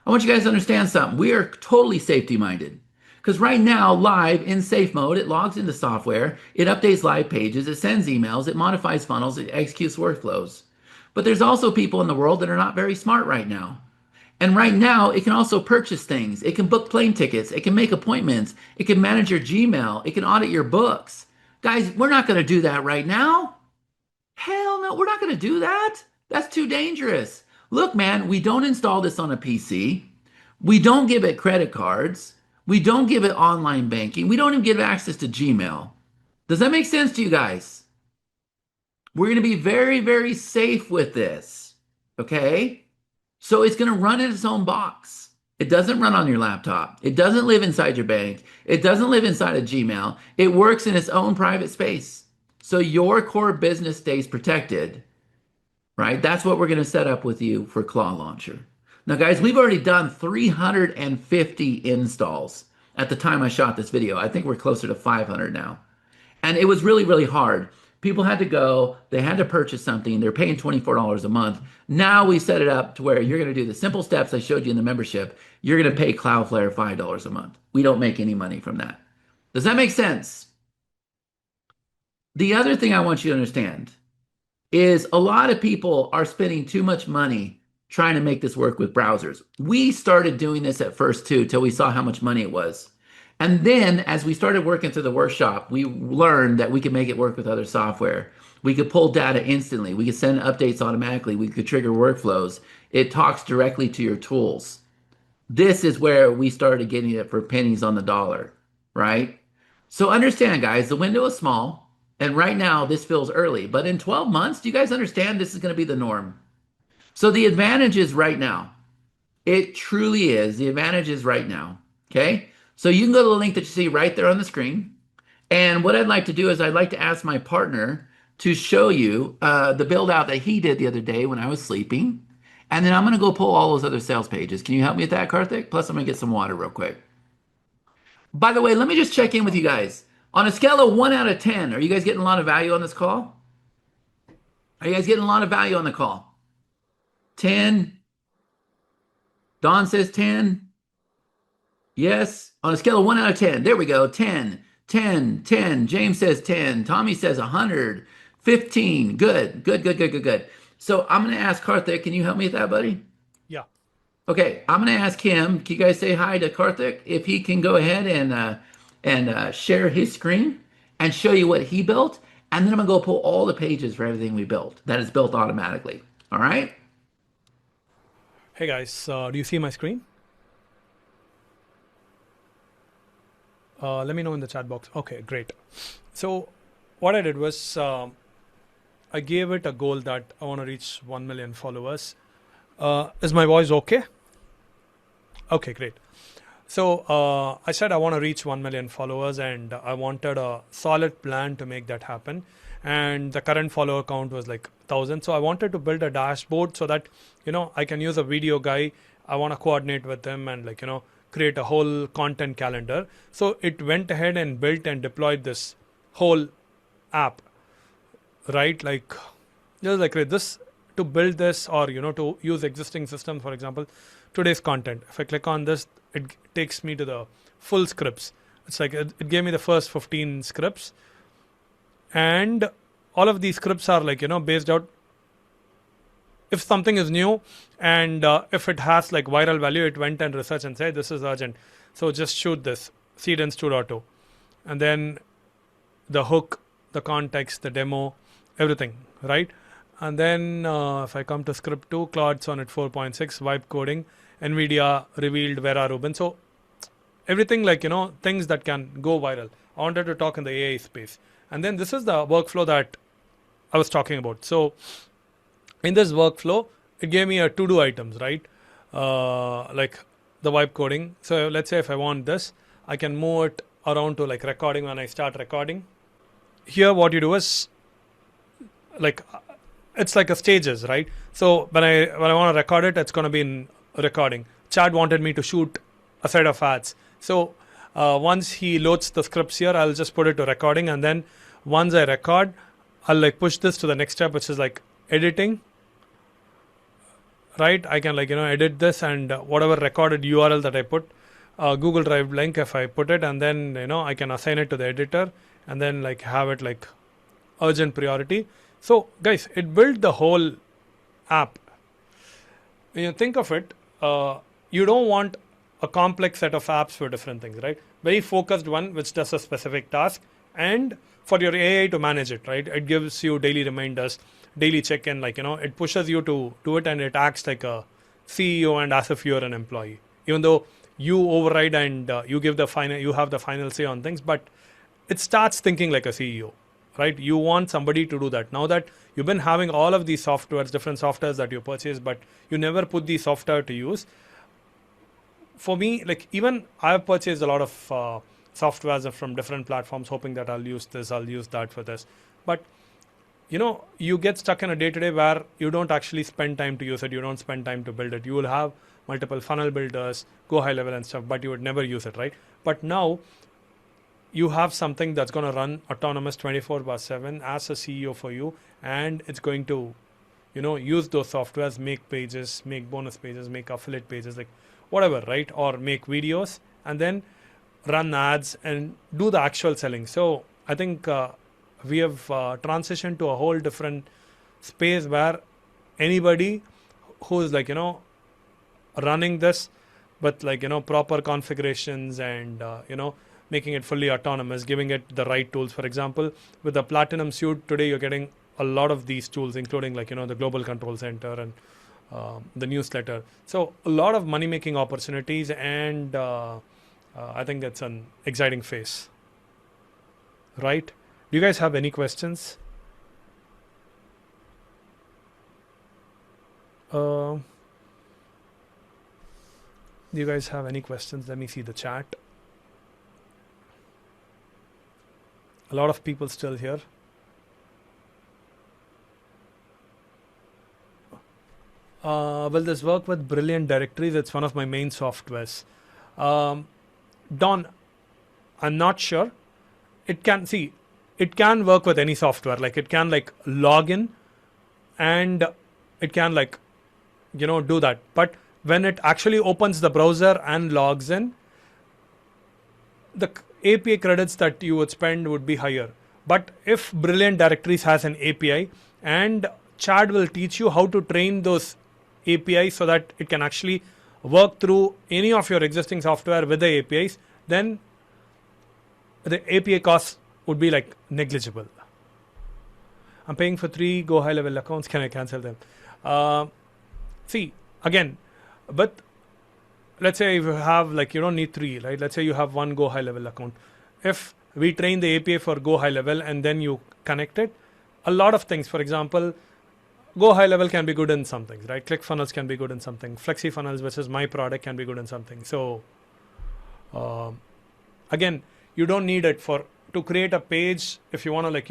I want you guys to understand something. We are totally safety minded. Because right now, live in safe mode, it logs into software, it updates live pages, it sends emails, it modifies funnels, it executes workflows. But there's also people in the world that are not very smart right now. And right now, it can also purchase things. It can book plane tickets. It can make appointments. It can manage your Gmail. It can audit your books. Guys, we're not going to do that right now. Hell no, we're not going to do that. That's too dangerous. Look, man, we don't install this on a PC. We don't give it credit cards. We don't give it online banking. We don't even give access to Gmail. Does that make sense to you guys? We're going to be very, very safe with this, okay? So it's going to run in its own box. It doesn't run on your laptop. It doesn't live inside your bank. It doesn't live inside of Gmail. It works in its own private space. So your core business stays protected, right? That's what we're going to set up with you for Claw Launcher. Now, guys, we've already done 350 installs at the time I shot this video. I think we're closer to 500 now. And it was really, really hard. People had to go, they had to purchase something, they're paying $24 a month. Now we set it up to where you're going to do the simple steps I showed you in the membership. You're going to pay Cloudflare $5 a month. We don't make any money from that. Does that make sense? The other thing I want you to understand is a lot of people are spending too much money trying to make this work with browsers. We started doing this at first too, till we saw how much money it was. And then as we started working through the workshop, we learned that we could make it work with other software. We could pull data instantly. We could send updates automatically. We could trigger workflows. It talks directly to your tools. This is where we started getting it for pennies on the dollar, right? So understand, guys, the window is small. And right now, this feels early. But in 12 months, do you guys understand this is going to be the norm? So the advantage is right now. It truly is. The advantage is right now. Okay? So you can go to the link that you see right there on the screen. And what I'd like to do is I'd like to ask my partner to show you the build out that he did the other day when I was sleeping. And then I'm going to go pull all those other sales pages. Can you help me with that, Karthik? Plus, I'm going to get some water real quick. By the way, let me just check in with you guys. On a scale of 1 out of 10, are you guys getting a lot of value on this call? Are you guys getting a lot of value on the call? 10? Don says 10. Yes. On a scale of 1 out of 10. There we go. 10, 10, 10. James says 10. Tommy says 100. 15. Good, good, good, good, good, good. So I'm going to ask Karthik, can you help me with that, buddy? Yeah. Okay, I'm going to ask him. Can you guys say hi to Karthik? If he can go ahead and share his screen and show you what he built. And then I'm going to go pull all the pages for everything we built. That is built automatically. All right? Hey guys, do you see my screen? Let me know in the chat box. Okay, great. So what I did was I gave it a goal that I want to reach 1 million followers. Is my voice okay? Okay, great. So I said I want to reach 1 million followers, and I wanted a solid plan to make that happen. And the current follower count was like 1,000. So I wanted to build a dashboard so that, I can use a video guy. I want to coordinate with them and create a whole content calendar. So it went ahead and built and deployed this whole app, right? Just like this, to build this or, to use existing systems, for example, today's content. If I click on this, it takes me to the full scripts. It's like it gave me the first 15 scripts, and all of these scripts are based out. If something is new and if it has viral value, it went and researched and said this is urgent. So just shoot this Seedens 2.0, and then the hook, the context, the demo, everything, right? And then if I come to script 2, Claude Sonnet 4.6, vibe coding, NVIDIA revealed Vera Rubin. So everything things that can go viral. I wanted to talk in the AI space. And then this is the workflow that I was talking about. So in this workflow, it gave me a to-do items, right? Like the vibe coding. So let's say if I want this, I can move it around to recording when I start recording. Here what you do is it's like a stages, right? So when I want to record it, it's going to be in recording. Chad wanted me to shoot a set of ads. So once he loads the scripts here, I'll just put it to recording. And then once I record, I'll push this to the next step, which is editing, right? I can edit this, and whatever recorded URL that I put, Google Drive link, if I put it, and then, I can assign it to the editor and then have it urgent priority. So guys, it built the whole app. When you think of it, you don't want a complex set of apps for different things, right? Very focused one which does a specific task, and for your AI to manage it, right? It gives you daily reminders, daily check-in, it pushes you to do it, and it acts like a CEO and as if you're an employee. Even though you override and you have the final say on things, but it starts thinking like a CEO. Right? You want somebody to do that. Now that you've been having all of these softwares, different softwares that you purchase, but you never put the software to use. For me, even I've purchased a lot of softwares from different platforms, hoping that I'll use this, I'll use that for this. But you get stuck in a day-to-day where you don't actually spend time to use it. You don't spend time to build it. You will have multiple funnel builders, go high level and stuff, but you would never use it, right? But now you have something that's going to run autonomous 24/7 as a CEO for you, and it's going to, use those softwares, make pages, make bonus pages, make affiliate pages, like whatever, right? Or make videos and then run ads and do the actual selling. So I think we have transitioned to a whole different space where anybody who is like, running this with like, proper configurations and, making it fully autonomous, giving it the right tools. For example, with the Platinum suite today, you're getting a lot of these tools, including like, the Global Control Center and the newsletter. So a lot of money-making opportunities, and I think that's an exciting phase, right? Do you guys have any questions? Do you guys have any questions? Let me see the chat. A lot of people still here. Will this work with Brilliant Directories? It's one of my main softwares. Don, I'm not sure. It can work with any software. Like it can like log in and it can like, do that. But when it actually opens the browser and logs in, the API credits that you would spend would be higher. But if Brilliant Directories has an API, and Chad will teach you how to train those APIs so that it can actually work through any of your existing software with the APIs, then the API costs would be like negligible. I'm paying for 3 Go high level accounts. Can I cancel them? See, again, but let's say if you have like, you don't need 3, right? Let's say you have 1 Go high level account. If we train the API for Go high level and then you connect it, a lot of things, for example, Go high level can be good in some things, right? ClickFunnels can be good in something. FlexiFunnels, which is my product, can be good in something. So again, you don't need it to create a page. If you want to like,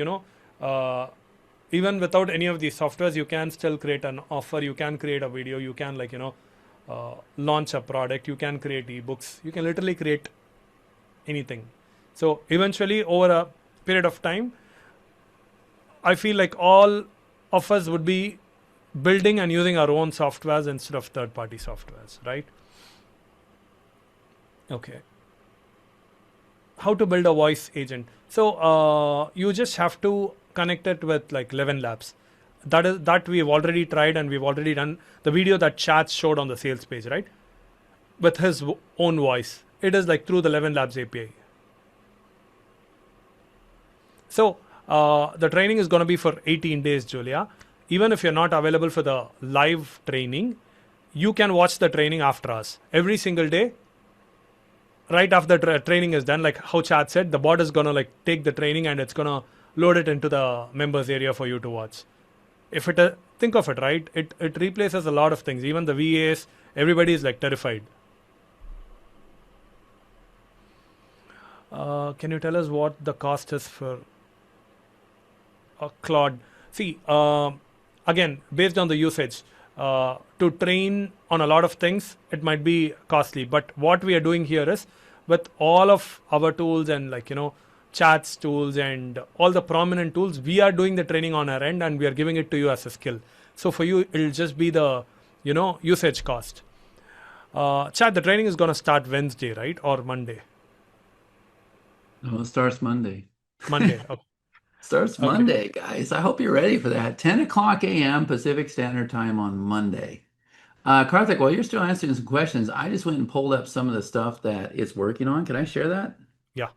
even without any of these softwares, you can still create an offer. You can create a video. You can like, launch a product. You can create ebooks. You can literally create anything. So eventually over a period of time, I feel like all of us would be building and using our own softwares instead of third-party softwares, right? Okay. How to build a voice agent? So you just have to connect it with like 11 Labs. That we've already tried, and we've already done the video that Chad showed on the sales page, right? With his own voice. It is like through the 11 Labs API. So the training is going to be for 18 days, Julia. Even if you're not available for the live training, you can watch the training after us. Every single day, right after the training is done, like how Chad said, the bot is going to like take the training and it's going to load it into the members area for you to watch. If it, think of it, right? It replaces a lot of things. Even the VAs, everybody is like terrified. Can you tell us what the cost is for Claude? See, again, based on the usage, to train on a lot of things, it might be costly. But what we are doing here is with all of our tools and like, chats tools and all the prominent tools, we are doing the training on our end and we are giving it to you as a skill. So for you, it'll just be the, usage cost. Chad, the training is going to start Wednesday, right? Or Monday? No, it starts Monday. Monday. Okay. Starts Monday, guys. I hope you're ready for that. 10 o'clock a.m. Pacific Standard Time on Monday. Karthik, while you're still answering some questions, I just went and pulled up some of the stuff that it's working on. Can I share that? Yeah.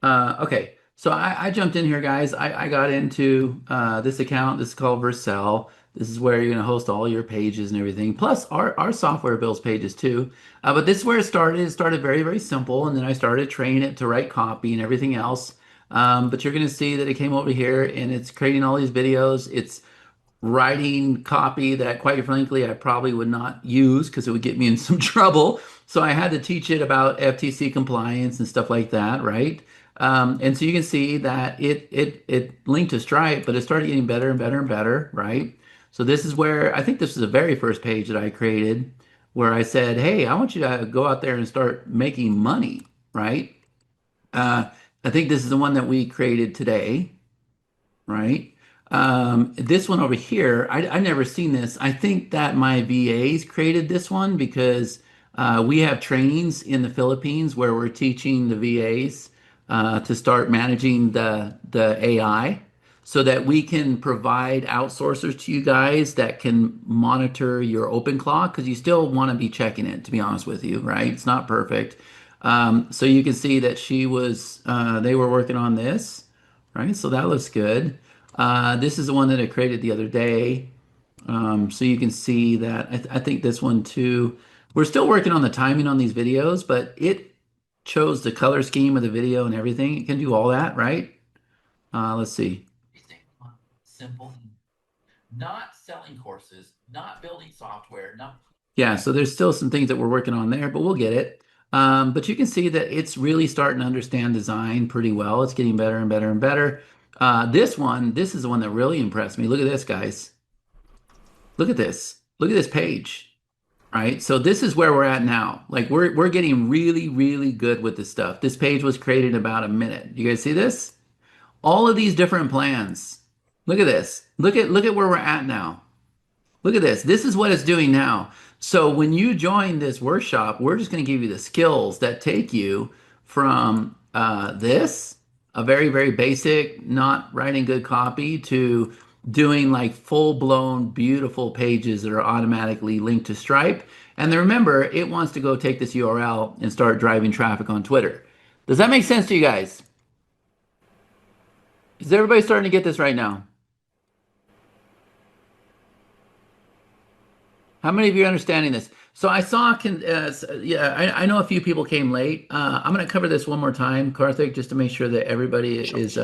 Okay. So I jumped in here, guys. I got into this account. This is called Vercel. This is where you're going to host all your pages and everything. Plus, our software builds pages too. But this is where it started. It started very, very simple. And then I started training it to write copy and everything else. But you're going to see that it came over here and it's creating all these videos. It's writing copy that, quite frankly, I probably would not use because it would get me in some trouble. So I had to teach it about FTC compliance and stuff like that, right? And so you can see that it linked to Stripe, but it started getting better and better and better, right? So this is where I think this is the very first page that I created where I said, hey, I want you to go out there and start making money, right? Uh, I think this is the one that we created today, right? This one over here, I never seen this. I think that my VAs created this one because we have trainings in the Philippines where we're teaching the VAs to start managing the AI so that we can provide outsourcers to you guys that can monitor your OpenClaw because you still want to be checking it, to be honest with you, right? It's not perfect. So you can see that they were working on this, right? So that looks good. This is the one that I created the other day. So you can see that I think this one too. We're still working on the timing on these videos, but it chose the color scheme of the video and everything. It can do all that, right? Let's see. Simple. Not selling courses, not building software, not. Yeah, so there's still some things that we're working on there, but we'll get it. But you can see that it's really starting to understand design pretty well. It's getting better and better and better. This is the one that really impressed me. Look at this, guys. Look at this. Look at this page. Right? So this is where we're at now. Like we're getting really, really good with this stuff. This page was created in about a minute. You guys see this? All of these different plans. Look at this. Look at where we're at now. Look at this. This is what it's doing now. So when you join this workshop, we're just going to give you the skills that take you from this, a very, very basic, not writing good copy, to doing like full-blown, beautiful pages that are automatically linked to Stripe. And then remember, it wants to go take this URL and start driving traffic on Twitter. Does that make sense to you guys? Is everybody starting to get this right now? How many of you are understanding this? So I saw, I know a few people came late. I'm going to cover this one more time, Karthik, just to make sure that everybody is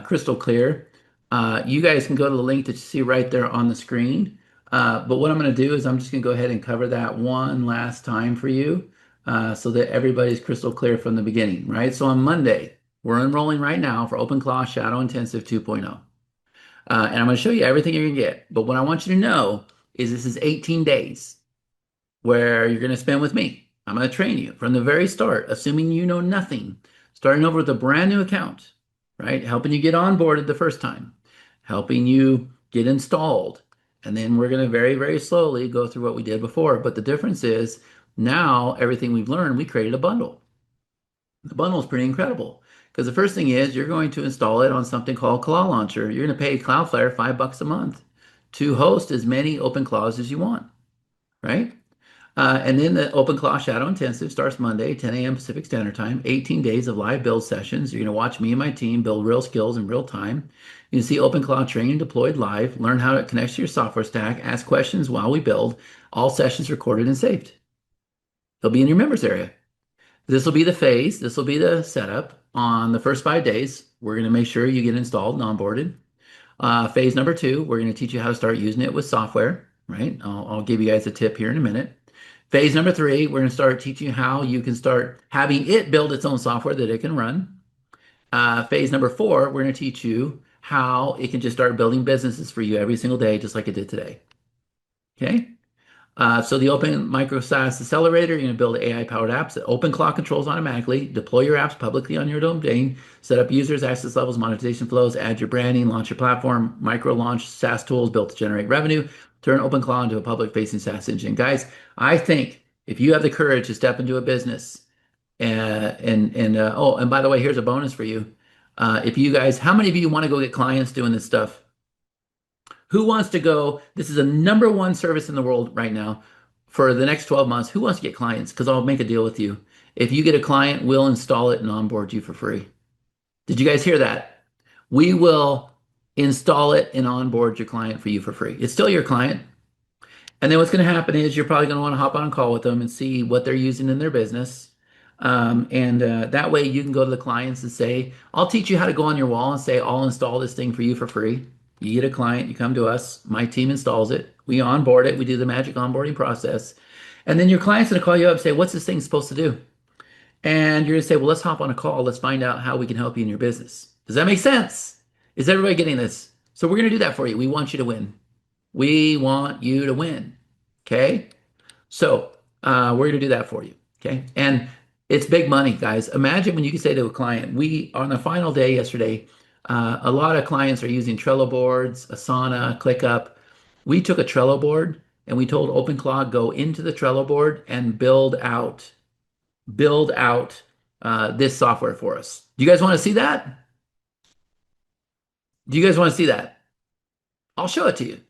crystal clear. You guys can go to the link that you see right there on the screen. But what I'm going to do is I'm just going to go ahead and cover that one last time for you so that everybody's crystal clear from the beginning, right? So on Monday, we're enrolling right now for OpenClaw Shadow Intensive 2.0. And I'm going to show you everything you're going to get. But what I want you to know is this is 18 days where you're going to spend with me. I'm going to train you from the very start, assuming you know nothing, starting over with a brand new account, right? Helping you get onboarded the first time, helping you get installed. And then we're going to very, very slowly go through what we did before. But the difference is now everything we've learned, we created a bundle. The bundle is pretty incredible because the first thing is you're going to install it on something called Claw Launcher. You're going to pay Cloudflare $5 a month to host as many OpenClaws as you want, right? And then the OpenClaw Shadow Intensive starts Monday, 10 a.m. Pacific Standard Time, 18 days of live build sessions. You're going to watch me and my team build real skills in real time. You can see OpenClaw training deployed live, learn how it connects to your software stack, ask questions while we build, all sessions recorded and saved. They'll be in your members area. This will be the phase. This will be the setup. On the first 5 days, we're going to make sure you get installed and onboarded. Phase number 2, we're going to teach you how to start using it with software, right? I'll give you guys a tip here in a minute. Phase number 3, we're going to start teaching you how you can start having it build its own software that it can run. Phase number 4, we're going to teach you how it can just start building businesses for you every single day, just like it did today. Okay? So the Open Micro SaaS Accelerator, you're going to build AI-powered apps that OpenClaw controls automatically, deploy your apps publicly on your domain, set up users, access levels, monetization flows, add your branding, launch your platform, micro-launch SaaS tools built to generate revenue, turn OpenClaw into a public-facing SaaS engine. Guys, I think if you have the courage to step into a business, and by the way, here's a bonus for you. If you guys, how many of you want to go get clients doing this stuff? Who wants to go? This is a #1 service in the world right now for the next 12 months. Who wants to get clients? Because I'll make a deal with you. If you get a client, we'll install it and onboard you for free. Did you guys hear that? We will install it and onboard your client for you for free. It's still your client. And then what's going to happen is you're probably going to want to hop on a call with them and see what they're using in their business. That way you can go to the clients and say, I'll teach you how to go on your wall and say, I'll install this thing for you for free. You get a client, you come to us, my team installs it, we onboard it, we do the magic onboarding process. And then your client's going to call you up and say, what's this thing supposed to do? And you're going to say, well, let's hop on a call. Let's find out how we can help you in your business. Does that make sense? Is everybody getting this? So we're going to do that for you. We want you to win. We want you to win. Okay. So we're going to do that for you. Okay. And it's big money, guys. Imagine when you can say to a client, we, on the final day yesterday, a lot of clients are using Trello boards, Asana, ClickUp. We took a Trello board and we told OpenClaw, go into the Trello board and build out this software for us. Do you guys want to see that? Do you guys want to see that? I'll show it to you.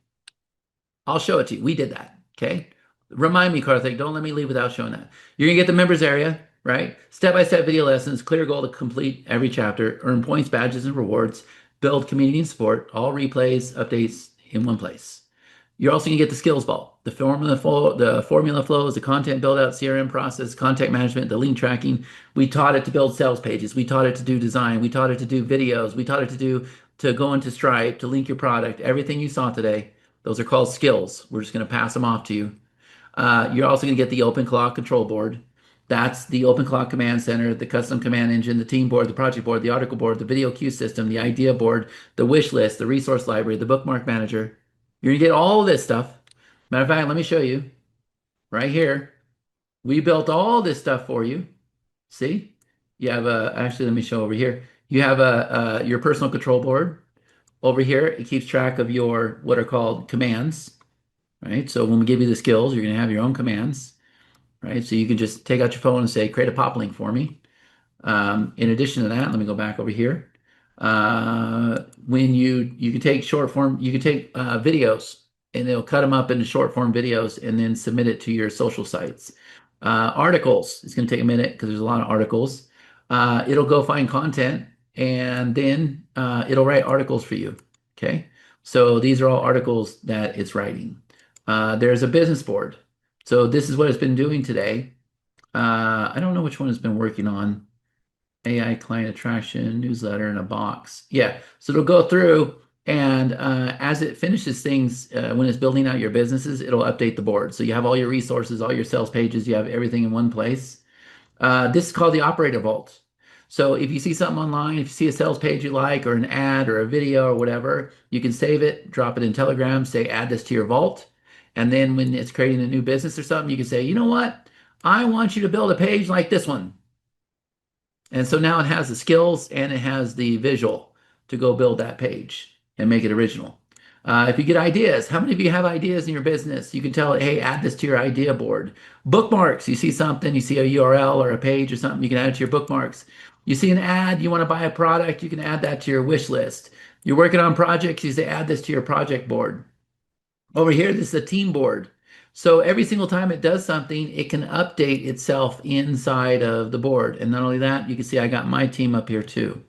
I'll show it to you. We did that. Okay. Remind me, Karthik, don't let me leave without showing that. You're going to get the members area, right? Step-by-step video lessons, clear goal to complete every chapter, earn points, badges, and rewards, build community and support, all replays, updates in one place. You're also going to get the skills ball, the formula flows, the content build out, CRM process, contact management, the link tracking. We taught it to build sales pages. We taught it to do design. We taught it to do videos. We taught it to go into Stripe, to link your product. Everything you saw today, those are called skills. We're just going to pass them off to you. You're also going to get the OpenClaw control board. That's the OpenClaw command center, the custom command engine, the team board, the project board, the article board, the video queue system, the idea board, the wish list, the resource library, the bookmark manager. You're going to get all of this stuff. Matter of fact, let me show you right here. We built all this stuff for you. See, you have actually, let me show over here. You have your personal control board over here. It keeps track of your, what are called commands, right? So when we give you the skills, you're going to have your own commands, right? So you can just take out your phone and say, create a pop link for me. In addition to that, let me go back over here. When you can take short form, you can take videos and they'll cut them up into short form videos and then submit it to your social sites. Articles, it's going to take a minute because there's a lot of articles. It'll go find content and then it'll write articles for you. Okay. So these are all articles that it's writing. There's a business board. So this is what it's been doing today. I don't know which one it's been working on. AI client attraction, newsletter, and a box. Yeah, so it'll go through and as it finishes things, when it's building out your businesses, it'll update the board. So you have all your resources, all your sales pages, you have everything in one place. This is called the operator vault. So if you see something online, if you see a sales page you like or an ad or a video or whatever, you can save it, drop it in Telegram, say add this to your vault. And then when it's creating a new business or something, you can say, you know what? I want you to build a page like this one. And so now it has the skills and it has the visual to go build that page and make it original. If you get ideas, how many of you have ideas in your business? You can tell it, hey, add this to your idea board. Bookmarks, you see something, you see a URL or a page or something, you can add it to your bookmarks. You see an ad, you want to buy a product, you can add that to your wish list. You're working on projects, you say add this to your project board. Over here, this is a team board. So every single time it does something, it can update itself inside of the board. And not only that, you can see I got my team up here too,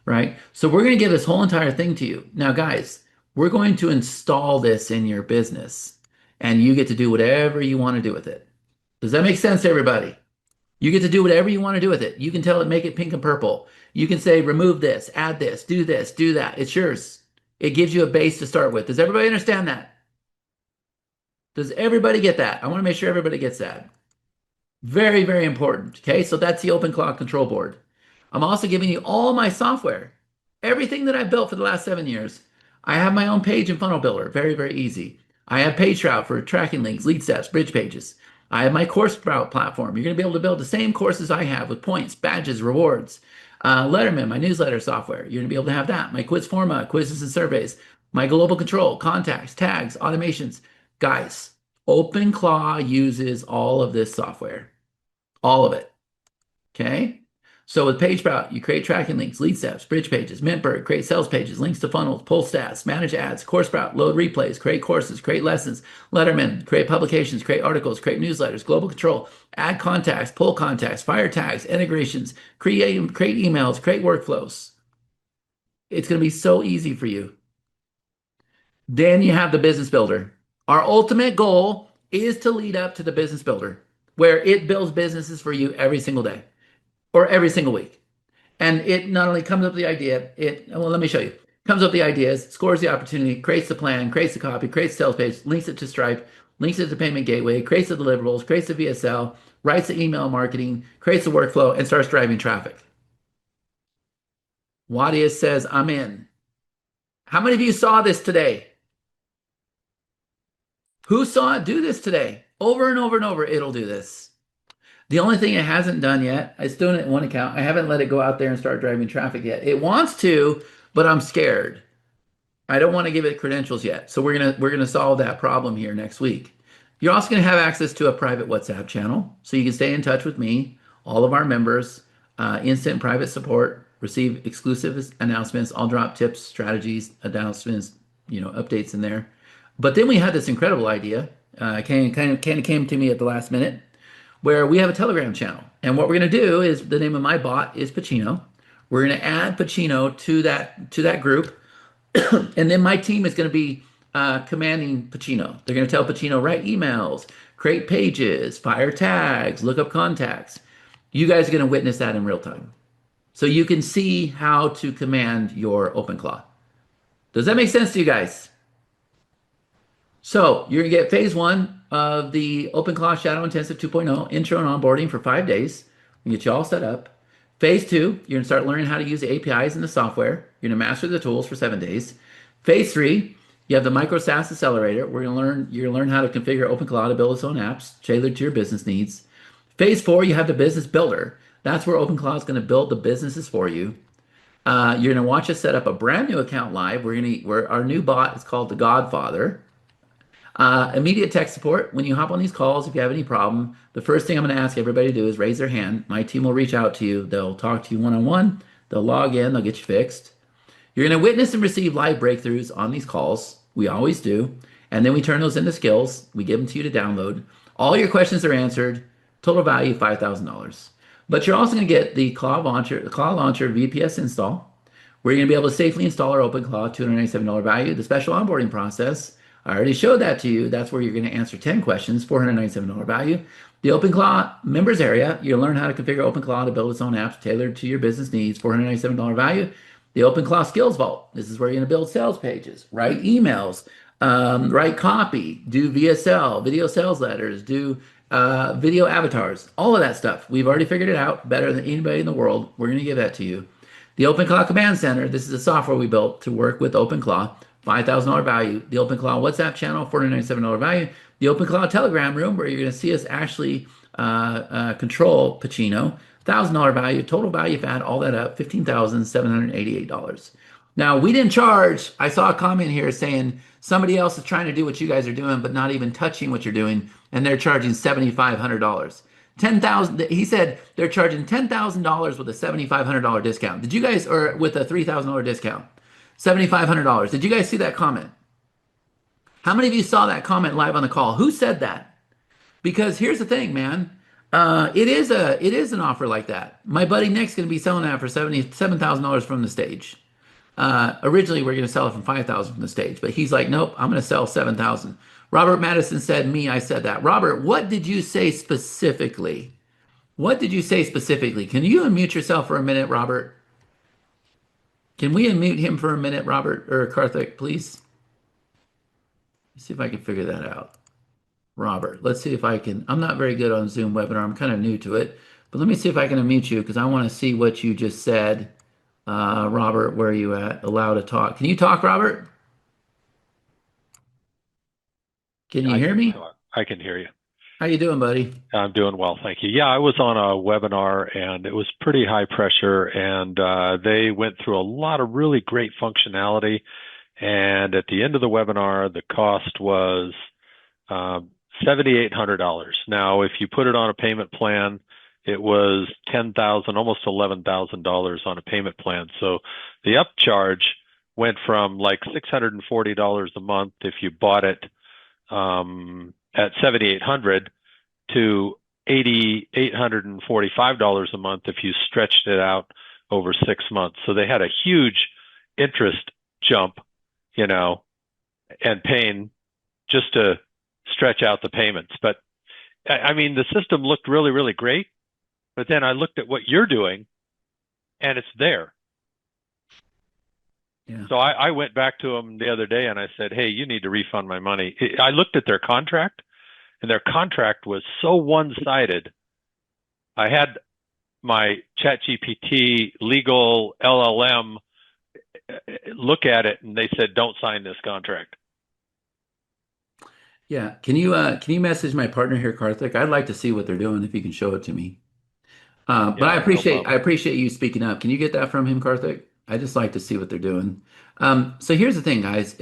right? So we're going to give this whole entire thing to you. Now, guys, we're going to install this in your business and you get to do whatever you want to do with it. Does that make sense to everybody? You get to do whatever you want to do with it. You can tell it, make it pink and purple. You can say, remove this, add this, do that. It's yours. It gives you a base to start with. Does everybody understand that? Does everybody get that? I want to make sure everybody gets that. Very, very important. Okay, so that's the OpenClaw control board. I'm also giving you all my software. Everything that I've built for the last 7 years. I have my own page and funnel builder. Very, very easy. I have PageRoute for tracking links, lead steps, bridge pages. I have my course route platform. You're going to be able to build the same courses I have with points, badges, rewards. Letterman, my newsletter software. You're going to be able to have that. My quiz format, quizzes and surveys. My global control, contacts, tags, automations. Guys, OpenClaw uses all of this software. All of it. Okay? So with PageRoute, you create tracking links, lead steps, bridge pages, Mintbird, create sales pages, links to funnels, pull stats, manage ads, CourseRoute, load replays, create courses, create lessons, Letterman, create publications, create articles, create newsletters, global control, add contacts, pull contacts, fire tags, integrations, create emails, create workflows. It's going to be so easy for you. Then you have the business builder. Our ultimate goal is to lead up to the business builder, where it builds businesses for you every single day or every single week. And it not only comes up with the idea, well, let me show you. Comes up with the ideas, scores the opportunity, creates the plan, creates the copy, creates the sales page, links it to Stripe, links it to payment gateway, creates the deliverables, creates the VSL, writes the email marketing, creates the workflow, and starts driving traffic. Wadia says, I'm in. How many of you saw this today? Who saw it do this today? Over and over and over, it'll do this. The only thing it hasn't done yet, it's doing it in one account. I haven't let it go out there and start driving traffic yet. It wants to, but I'm scared. I don't want to give it credentials yet. So we're gonna solve that problem here next week. You're also gonna have access to a private WhatsApp channel, so you can stay in touch with me, all of our members, instant private support, receive exclusive announcements. I'll drop tips, strategies, announcements, updates in there. But then we had this incredible idea. Kind of came to me at the last minute, where we have a Telegram channel. And what we're going to do is, the name of my bot is Pacino. We're going to add Pacino to that group. And then my team is going to be commanding Pacino. They're going to tell Pacino, write emails, create pages, fire tags, look up contacts. You guys are going to witness that in real time. So you can see how to command your OpenClaw. Does that make sense to you guys? So you're going to get phase 1 of the OpenClaw Shadow Intensive 2.0 intro and onboarding for 5 days. We get you all set up. Phase 2, you're going to start learning how to use the APIs in the software. You're going to master the tools for 7 days. Phase 3, you have the Micro SaaS Accelerator. You're going to learn how to configure OpenClaw to build its own apps tailored to your business needs. Phase 4, you have the Business Builder. That's where OpenClaw is going to build the businesses for you. You're going to watch us set up a brand new account live. Where our new bot is called the Godfather. Immediate tech support. When you hop on these calls, if you have any problem, the first thing I'm going to ask everybody to do is raise their hand. My team will reach out to you. They'll talk to you one-on-one. They'll log in. They'll get you fixed. You're going to witness and receive live breakthroughs on these calls. We always do. And then we turn those into skills. We give them to you to download. All your questions are answered. Total value, $5,000. But you're also going to get the Claw Launcher VPS install, where you're going to be able to safely install our OpenClaw, $297 value. The special onboarding process, I already showed that to you. That's where you're going to answer 10 questions, $497 value. The OpenClaw members area, you'll learn how to configure OpenClaw to build its own apps tailored to your business needs, $497 value. The OpenClaw Skills Vault, this is where you're going to build sales pages, write emails, write copy, do VSL, video sales letters, do video avatars, all of that stuff. We've already figured it out better than anybody in the world. We're going to give that to you. The OpenClaw Command Center, this is the software we built to work with OpenClaw. $5,000 value. The OpenClaw WhatsApp channel, $497 value. The OpenClaw Telegram room, where you're going to see us actually control Pacino, $1,000 value. Total value, if you add all that up, $15,788. Now, we didn't charge. I saw a comment here saying somebody else is trying to do what you guys are doing, but not even touching what you're doing, and they're charging $7,500. He said they're charging $10,000 with a $7,500 discount. Did you guys, or with a $3,000 discount? $7,500. Did you guys see that comment? How many of you saw that comment live on the call? Who said that? Because here's the thing, man. It is an offer like that. My buddy Nick's going to be selling that for $77,000 from the stage. Originally, we're going to sell it from $5,000 from the stage, but he's like, nope, I'm going to sell $7,000. Robert Madison said, I said that. Robert, what did you say specifically? What did you say specifically? Can you unmute yourself for a minute, Robert? Can we unmute him for a minute, Robert or Karthik, please? Let's see if I can figure that out. Robert, let's see if I can. I'm not very good on Zoom webinar. I'm kind of new to it, but let me see if I can unmute you because I want to see what you just said. Robert, where are you at? Allow to talk. Can you talk, Robert? Can you hear me? I can hear you. How you doing, buddy? I'm doing well, thank you. Yeah, I was on a webinar and it was pretty high pressure, and they went through a lot of really great functionality. And at the end of the webinar, the cost was $7,800. Now, if you put it on a payment plan, it was $10,000, almost $11,000 on a payment plan. So the upcharge went from like $640 a month if you bought it at $7,800 to $8,845 a month if you stretched it out over 6 months. So they had a huge interest jump, and paying just to stretch out the payments. But I mean, the system looked really, really great. But then I looked at what you're doing and it's there. Yeah. So I went back to them the other day and I said, hey, you need to refund my money. I looked at their contract, and their contract was so one-sided I had my ChatGPT legal LLM look at it, and they said, "Don't sign this contract." Yeah. Can you message my partner here, Karthik? I'd like to see what they're doing if you can show it to me. But Yeah, no problem. I appreciate you speaking up. Can you get that from him, Karthik? I just like to see what they're doing. So here's the thing, guys.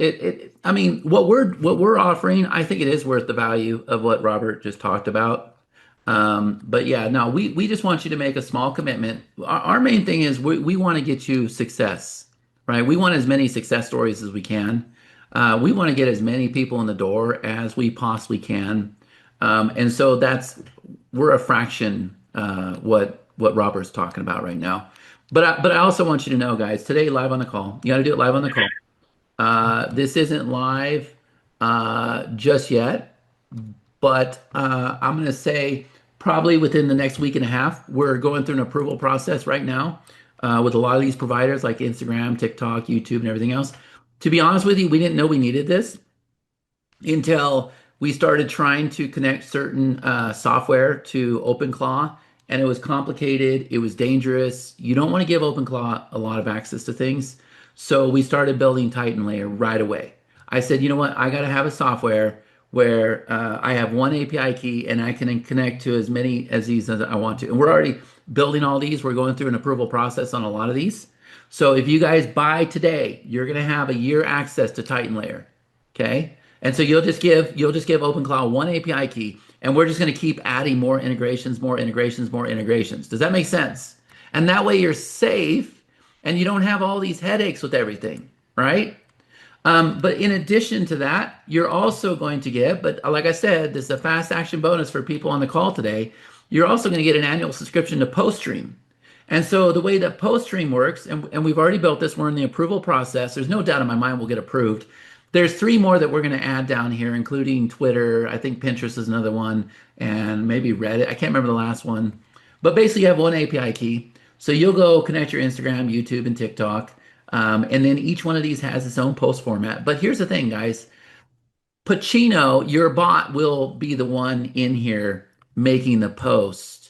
I mean, what we're offering, I think it is worth the value of what Robert just talked about. But yeah, no, we just want you to make a small commitment. Our main thing is we want to get you success, right? We want as many success stories as we can. We want to get as many people in the door as we possibly can. And so we're a fraction what Robert's talking about right now. But I also want you to know, guys, today live on the call. You got to do it live on the call. This isn't live just yet, but I'm going to say probably within the next week and a half. We're going through an approval process right now with a lot of these providers like Instagram, TikTok, YouTube, and everything else. To be honest with you, we didn't know we needed this until we started trying to connect certain software to OpenClaw, and it was complicated. It was dangerous. You don't want to give OpenClaw a lot of access to things. So we started building Titan Layer right away. I said, you know what? I got to have a software where I have one API key and I can connect to as many as these as I want to. And we're already building all these. We're going through an approval process on a lot of these. So if you guys buy today, you're going to have a year access to Titan Layer. Okay. And so you'll just give OpenClaw one API key, and we're just going to keep adding more integrations, more integrations, more integrations. Does that make sense? And that way you're safe and you don't have all these headaches with everything, right? But in addition to that, you're also going to get, but like I said, this is a fast action bonus for people on the call today. You're also going to get an annual subscription to PostStream. And so the way that PostStream works, and we've already built this, we're in the approval process. There's no doubt in my mind we'll get approved. There's 3 more that we're going to add down here, including Twitter. I think Pinterest is another one, and maybe Reddit. I can't remember the last one. But basically, you have one API key. So you'll go connect your Instagram, YouTube, and TikTok. And then each one of these has its own post format. But here's the thing, guys. Pacino, your bot, will be the one in here making the post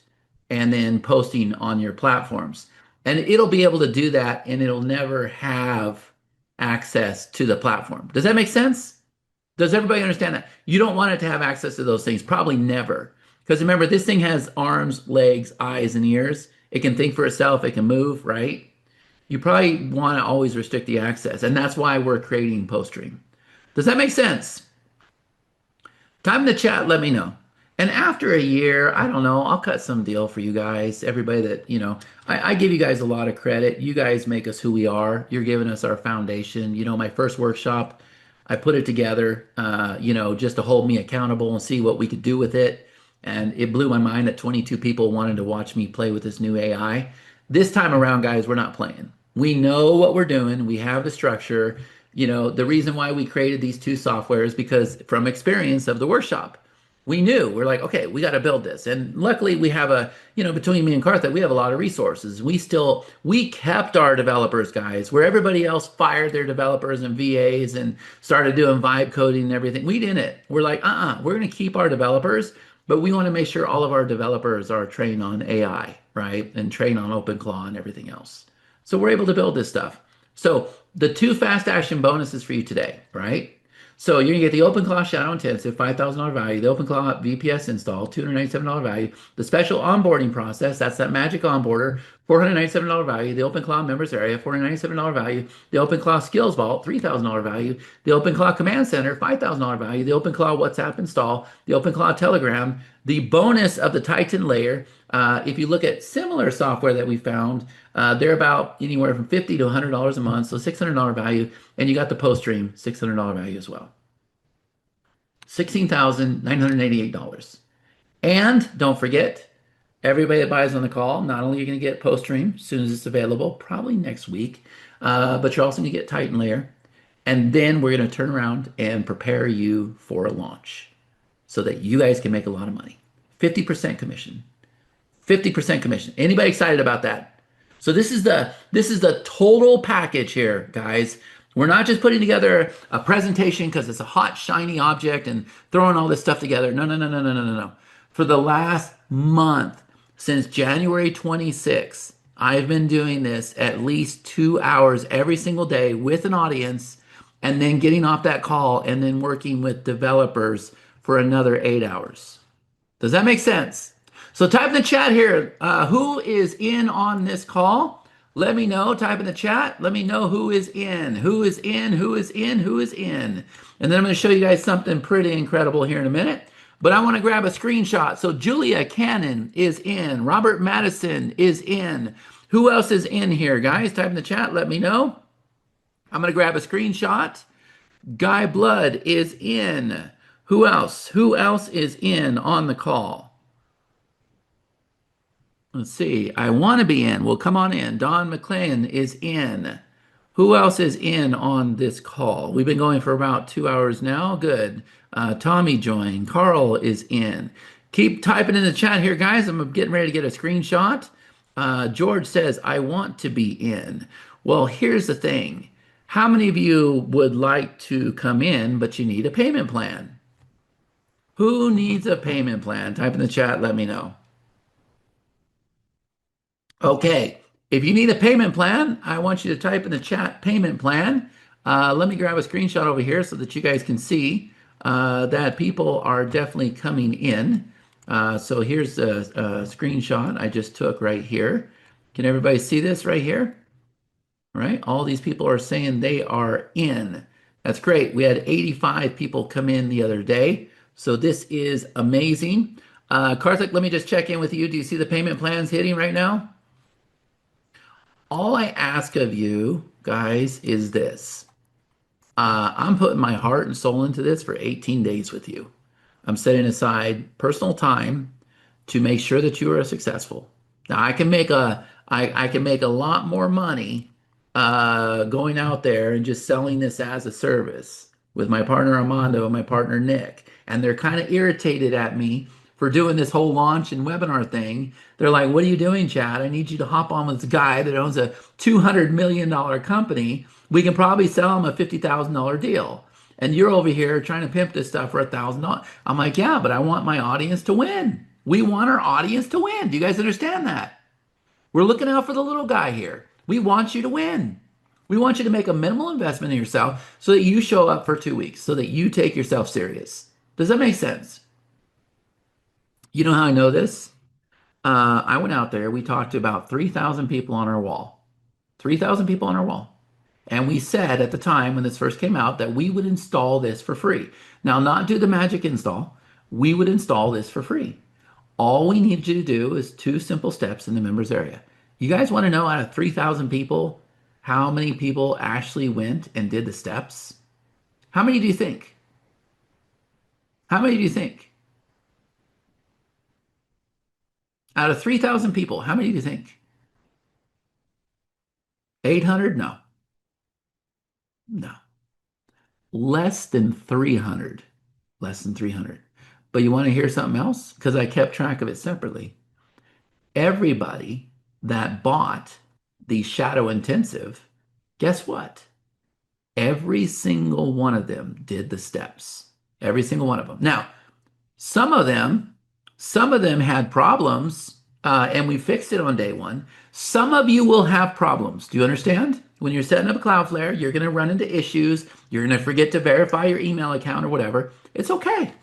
and then posting on your platforms. And it'll be able to do that, and it'll never have access to the platform. Does that make sense? Does everybody understand that? You don't want it to have access to those things. Probably never. Because remember, this thing has arms, legs, eyes, and ears. It can think for itself. It can move, right? You probably want to always restrict the access. And that's why we're creating PostStream. Does that make sense? Time in the chat, let me know. And after a year, I don't know, I'll cut some deal for you guys. Everybody that, you know, I give you guys a lot of credit. You guys make us who we are. You're giving us our foundation. You know, my first workshop, I put it together, you know, just to hold me accountable and see what we could do with it. And it blew my mind that 22 people wanted to watch me play with this new AI. This time around, guys, we're not playing. We know what we're doing. We have the structure. You know, the reason why we created these 2 softwares is because from experience of the workshop, we knew, we're like, okay, we got to build this. And luckily we have you know, between me and Karthik, we have a lot of resources. We kept our developers, guys, where everybody else fired their developers and VAs and started doing vibe coding and everything. We didn't. We're like, we're going to keep our developers, but we want to make sure all of our developers are trained on AI, right? And trained on OpenClaw and everything else. So we're able to build this stuff. So the 2 fast action bonuses for you today, right? So you're going to get the OpenClaw Shadow Intensive, $5,000 value, the OpenClaw VPS install, $297 value, the special onboarding process, that's that magic onboarder, $497 value, the OpenClaw Members Area, $497 value, the OpenClaw Skills Vault, $3,000 value, the OpenClaw Command Center, $5,000 value, the OpenClaw WhatsApp install, the OpenClaw Telegram, the bonus of the Titan Layer. If you look at similar software that we found, they're about anywhere from $50 to $100 a month, so $600 value, and you got the PostStream $600 value as well. $16,988. And don't forget, everybody that buys on the call, not only are you going to get PostStream as soon as it's available, probably next week, but you're also going to get Titan Layer. And then we're going to turn around and prepare you for a launch so that you guys can make a lot of money. 50% commission. 50% commission. Anybody excited about that? So this is the total package here, guys. We're not just putting together a presentation because it's a hot, shiny object and throwing all this stuff together. No. For the last month, Since January 26th, I've been doing this at least 2 hours every single day with an audience and then getting off that call and then working with developers for another 8 hours. Does that make sense? So type in the chat here, who is in on this call? Let me know. Type in the chat. Let me know who is in, who is in, who is in, who is in. And then I'm going to show you guys something pretty incredible here in a minute. But I want to grab a screenshot. So Julia Cannon is in. Robert Madison is in. Who else is in here, guys? Type in the chat. Let me know. I'm going to grab a screenshot. Guy Blood is in. Who else? Who else is in on the call? Let's see. I want to be in. Well, come on in. Don McLean is in. Who else is in on this call? We've been going for about 2 hours now. Good. Tommy joined. Carl is in. Keep typing in the chat here, guys. I'm getting ready to get a screenshot. George says, I want to be in. Well, here's the thing. How many of you would like to come in, but you need a payment plan? Who needs a payment plan? Type in the chat. Let me know. Okay. If you need a payment plan, I want you to type in the chat payment plan. Let me grab a screenshot over here so that you guys can see that people are definitely coming in. So here's a screenshot I just took right here. Can everybody see this right here? All right. All these people are saying they are in. That's great. We had 85 people come in the other day. So this is amazing. Karthik, let me just check in with you. Do you see the payment plans hitting right now? All I ask of you guys is this. I'm putting my heart and soul into this for 18 days with you. I'm setting aside personal time to make sure that you are successful. Now I can make I can make a lot more money going out there and just selling this as a service with my partner Armando and my partner Nick. And they're kind of irritated at me for doing this whole launch and webinar thing. They're like, what are you doing, Chad? I need you to hop on with this guy that owns a $200 million company. We can probably sell him a $50,000 deal. And you're over here trying to pimp this stuff for $1,000. I'm like, yeah, but I want my audience to win. We want our audience to win. Do you guys understand that? We're looking out for the little guy here. We want you to win. We want you to make a minimal investment in yourself so that you show up for 2 weeks, so that you take yourself serious. Does that make sense? You know how I know this? I went out there. We talked to about 3,000 people on our wall. 3,000 people on our wall. And we said at the time when this first came out that we would install this for free. Now, not do the magic install. We would install this for free. All we need you to do is 2 simple steps in the members area. You guys want to know out of 3,000 people, how many people actually went and did the steps? How many do you think? How many do you think? Out of 3,000 people, how many do you think? 800? No. No. Less than 300. Less than 300. But you want to hear something else? Because I kept track of it separately. Everybody that bought the Shadow Intensive, guess what? Every single one of them did the steps. Every single one of them. Now, some of them had problems, and we fixed it on day one. Some of you will have problems. Do you understand? When you're setting up a Cloudflare, you're going to run into issues. You're going to forget to verify your email account or whatever. It's okay.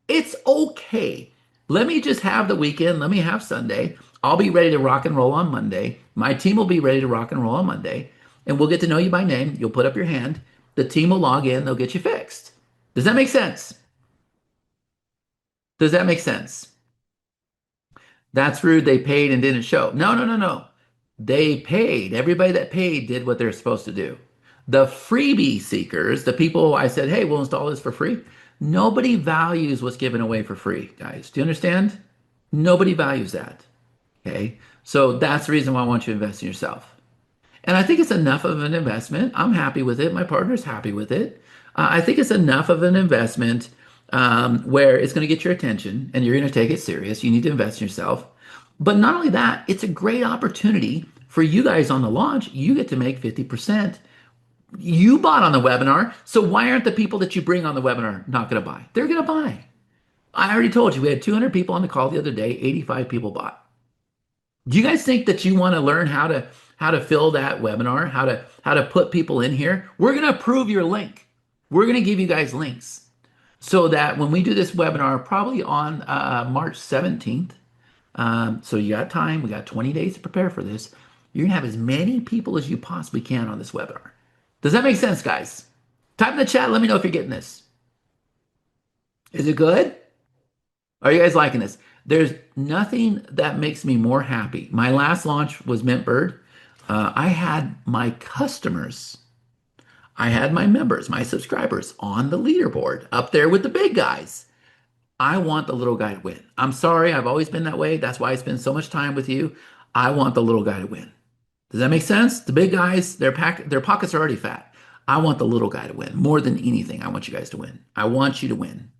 It's okay. Let me just have the weekend. Let me have Sunday. I'll be ready to rock and roll on Monday. My team will be ready to rock and roll on Monday. And we'll get to know you by name. You'll put up your hand. The team will log in. They'll get you fixed. Does that make sense? Does that make sense? That's rude. They paid and didn't show. No. They paid. Everybody that paid did what they're supposed to do. The freebie seekers, the people I said, hey, we'll install this for free. Nobody values what's given away for free, guys. Do you understand? Nobody values that. Okay. So that's the reason why I want you to invest in yourself. And I think it's enough of an investment. I'm happy with it. My partner's happy with it. I think it's enough of an investment where it's going to get your attention and you're going to take it serious. You need to invest in yourself. But not only that, it's a great opportunity for you guys on the launch. You get to make 50%. You bought on the webinar. So why aren't the people that you bring on the webinar not going to buy? They're going to buy. I already told you we had 200 people on the call the other day. 85 people bought. Do you guys think that you want to learn how to fill that webinar, how to put people in here? We're going to approve your link. We're going to give you guys links so that when we do this webinar, probably on March 17th, so you got time, we got 20 days to prepare for this. You're gonna have as many people as you possibly can on this webinar. Does that make sense, guys? Type in the chat, let me know if you're getting this. Is it good? Are you guys liking this? There's nothing that makes me more happy. My last launch was Mintbird. I had my customers, I had my members, my subscribers on the leaderboard up there with the big guys. I want the little guy to win. I'm sorry, I've always been that way. That's why I spend so much time with you. I want the little guy to win. Does that make sense? The big guys, their pockets are already fat. I want the little guy to win more than anything. I want you guys to win. I want you to win.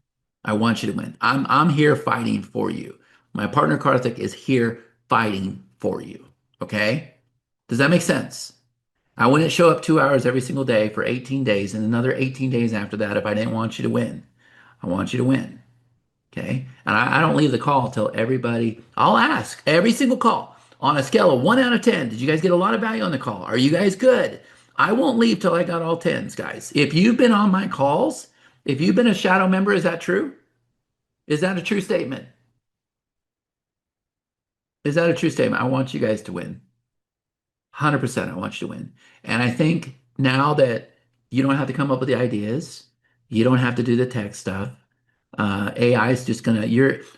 I want you to win. I'm here fighting for you. My partner Karthik is here fighting for you. Okay? Does that make sense? I wouldn't show up 2 hours every single day for 18 days and another 18 days after that if I didn't want you to win. I want you to win. Okay. And I don't leave the call until everybody, I'll ask every single call on a scale of 1 out of 10. Did you guys get a lot of value on the call? Are you guys good? I won't leave till I got all 10s, guys. If you've been on my calls, if you've been a shadow member, is that true? Is that a true statement? Is that a true statement? I want you guys to win. 100%. I want you to win. And I think now that you don't have to come up with the ideas, you don't have to do the tech stuff. AI is just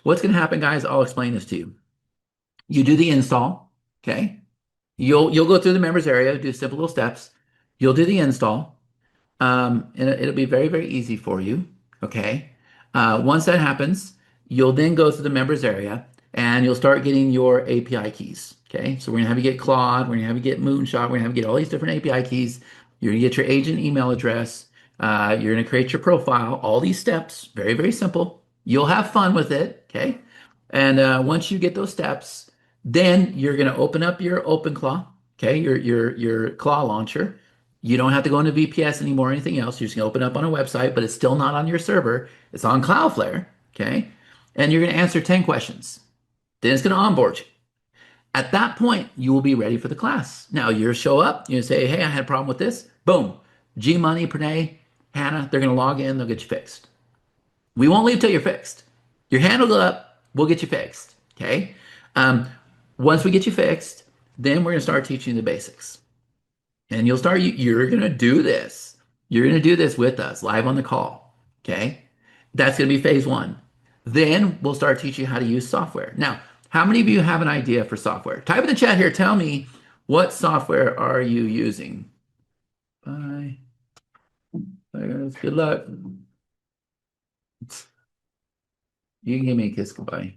what's gonna happen, guys? I'll explain this to you. You do the install, okay? You'll go through the members area, do simple little steps. You'll do the install, and it'll be very, very easy for you, okay? Once that happens, you'll then go through the members area and you'll start getting your API keys, okay? So we're gonna have you get Claude, we're gonna have you get Moonshot, we're gonna have you get all these different API keys. You're gonna get your agent email address. You're going to create your profile, all these steps, very, very simple. You'll have fun with it, okay? And once you get those steps, then you're going to open up your OpenClaw, okay? Your Claw launcher. You don't have to go into VPS anymore or anything else. You're just going to open up on a website, but it's still not on your server. It's on Cloudflare, okay? And you're going to answer 10 questions. Then it's going to onboard you. At that point, you will be ready for the class. Now, you show up, you say, hey, I had a problem with this. Boom. G-Money, Pranay, Hannah, they're going to log in, they'll get you fixed. We won't leave till you're fixed. Your hand will go up, we'll get you fixed, okay? Once we get you fixed, then we're going to start teaching you the basics. And you're going to do this. You're going to do this with us, live on the call, okay? That's going to be phase one. Then we'll start teaching you how to use software. Now, how many of you have an idea for software? Type in the chat here, tell me, what software are you using? Bye. Bye, guys. Good luck. You can give me a kiss goodbye.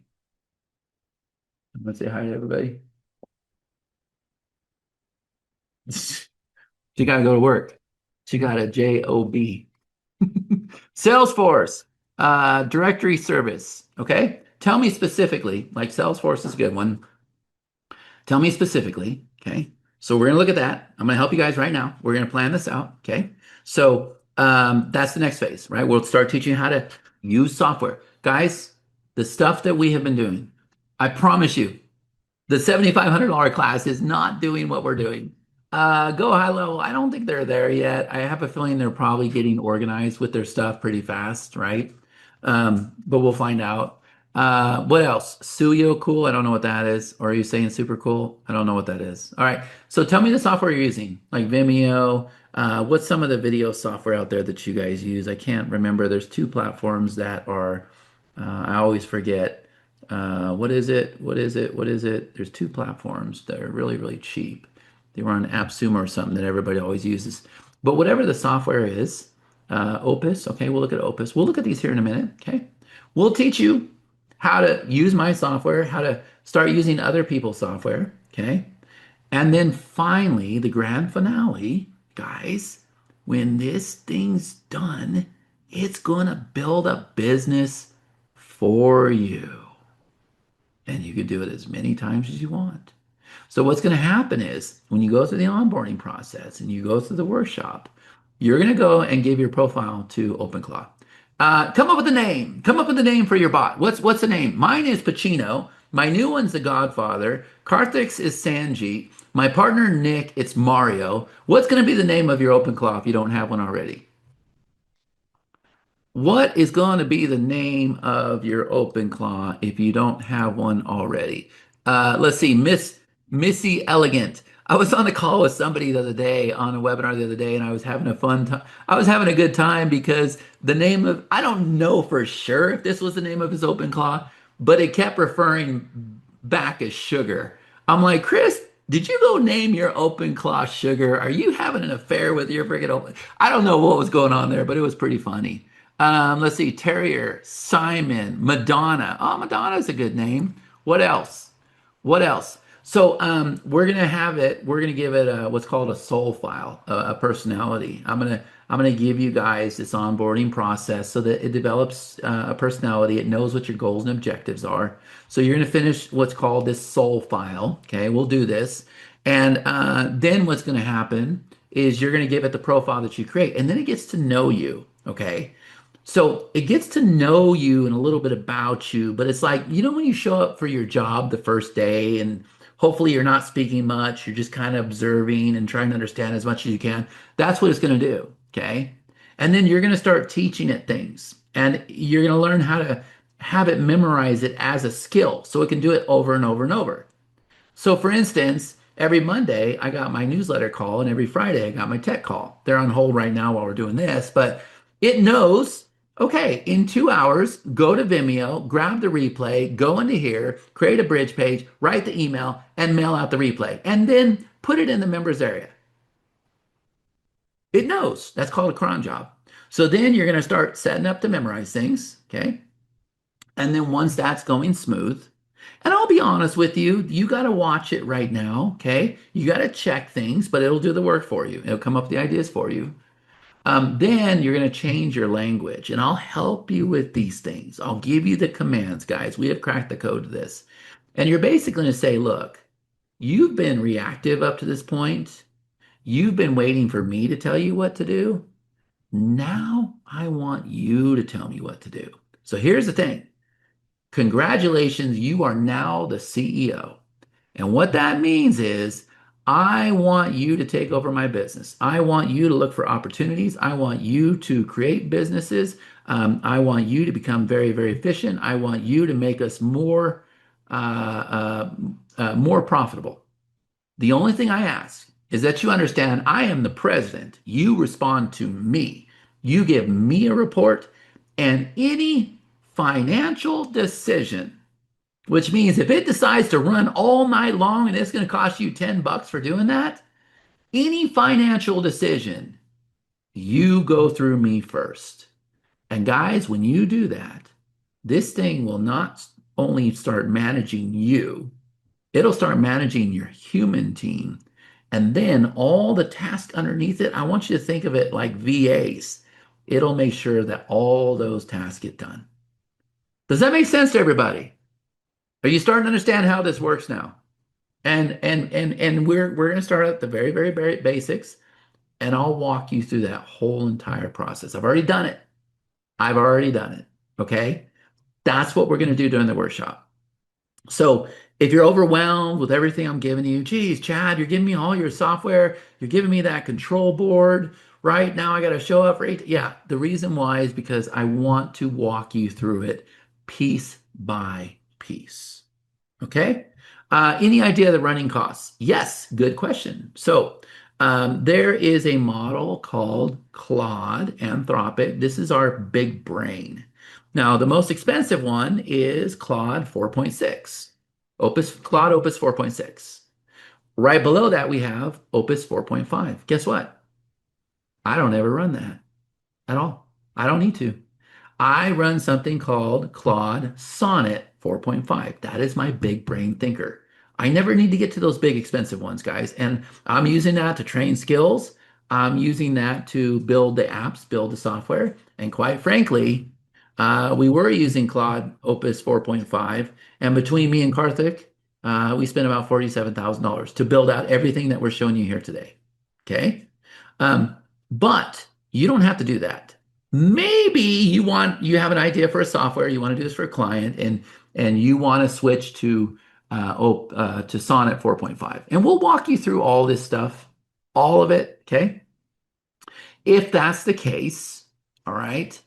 I'm gonna say hi to everybody. She gotta go to work. She got a job. Salesforce, directory service. Okay, tell me specifically. Like Salesforce is a good one. Tell me specifically. Okay, so we're gonna look at that. I'm gonna help you guys right now. We're gonna plan this out. Okay, so that's the next phase, right? We'll start teaching you how to use software, guys. The stuff that we have been doing, I promise you, the $7,500 class is not doing what we're doing. Go high level. I don't think they're there yet. I have a feeling they're probably getting organized with their stuff pretty fast, right? But we'll find out. What else? Suyo cool. I don't know what that is. Or are you saying super cool? I don't know what that is. All right. So tell me the software you're using, like Vimeo. What's some of the video software out there that you guys use? I can't remember. There's two platforms that are, I always forget. What is it? What is it? What is it? There's two platforms that are really, really cheap. They were on AppSumo or something that everybody always uses. But whatever the software is, Opus, okay, we'll look at Opus. We'll look at these here in a minute, okay? We'll teach you how to use my software, how to start using other people's software, okay? And then finally, the grand finale, guys, when this thing's done, it's gonna build a business for you. And you can do it as many times as you want. So what's going to happen is when you go through the onboarding process and you go through the workshop, you're going to go and give your profile to OpenClaw. Come up with a name. Come up with a name for your bot. What's the name? Mine is Pacino. My new one's the Godfather. Karthik's is Sanjeet. My partner Nick, it's Mario. What's going to be the name of your OpenClaw if you don't have one already? What is going to be the name of your OpenClaw if you don't have one already? Let's see, Missy Elegant. I was on a call with somebody the other day on a webinar the other day, and I was having a fun time. I was having a good time because the name of, I don't know for sure if this was the name of his OpenClaw, but it kept referring back as Sugar. I'm like, Chris, did you go name your OpenClaw Sugar? Are you having an affair with your freaking open? I don't know what was going on there, but it was pretty funny. Let's see, Terrier, Simon, Madonna. Oh, Madonna's a good name. What else? What else? So we're gonna have it. We're gonna give it a, what's called a soul file, a personality. I'm gonna give you guys this onboarding process so that it develops a personality. It knows what your goals and objectives are. So you're gonna finish what's called this soul file. Okay, we'll do this, and then what's gonna happen is you're gonna give it the profile that you create, and then it gets to know you. Okay. So it gets to know you and a little bit about you, but it's like, when you show up for your job the first day and hopefully you're not speaking much, you're just kind of observing and trying to understand as much as you can. That's what it's going to do. Okay. And then you're going to start teaching it things and you're going to learn how to have it memorize it as a skill so it can do it over and over and over. So for instance, every Monday I got my newsletter call and every Friday I got my tech call. They're on hold right now while we're doing this, but it knows, okay, in 2 hours, go to Vimeo, grab the replay, go into here, create a bridge page, write the email, and mail out the replay, and then put it in the members area. It knows. That's called a cron job. So then you're going to start setting up to memorize things, okay? And then once that's going smooth, and I'll be honest with you, you got to watch it right now, okay? You got to check things, but it'll do the work for you. It'll come up with the ideas for you. Then you're going to change your language, and I'll help you with these things. I'll give you the commands, guys. We have cracked the code to this. And you're basically going to say, look, you've been reactive up to this point. You've been waiting for me to tell you what to do. Now I want you to tell me what to do. So here's the thing. Congratulations, you are now the CEO. And what that means is I want you to take over my business. I want you to look for opportunities. I want you to create businesses. I want you to become very, very efficient. I want you to make us more profitable. The only thing I ask is that you understand I am the president. You respond to me. You give me a report, and any financial decision, which means if it decides to run all night long and it's going to cost you $10 for doing that, any financial decision, you go through me first. And guys, when you do that, this thing will not only start managing you, it'll start managing your human team. And then all the tasks underneath it, I want you to think of it like VAs. It'll make sure that all those tasks get done. Does that make sense to everybody? Are you starting to understand how this works now? And we're going to start at the very, very, very basics, and I'll walk you through that whole entire process. I've already done it. Okay? That's what we're going to do during the workshop. So if you're overwhelmed with everything I'm giving you, geez, Chad, you're giving me all your software, you're giving me that control board, right? Now I got to show up for 8. Yeah, the reason why is because I want to walk you through it piece by piece. Okay? Any idea of the running costs? Yes, good question. So there is a model called Claude Anthropic. This is our big brain. Now, the most expensive one is Claude 4.6, Claude Opus 4.6. Right below that, we have Opus 4.5. Guess what? I don't ever run that at all. I don't need to. I run something called Claude Sonnet 4.5. That is my big brain thinker. I never need to get to those big expensive ones, guys. And I'm using that to train skills. I'm using that to build the apps, build the software. And quite frankly, we were using Claude Opus 4.5. And between me and Karthik, we spent about $47,000 to build out everything that we're showing you here today. Okay? But you don't have to do that. Maybe you have an idea for a software, you want to do this for a client, and you want to switch to Sonnet 4.5. And we'll walk you through all this stuff, all of it, okay? If that's the case, all right,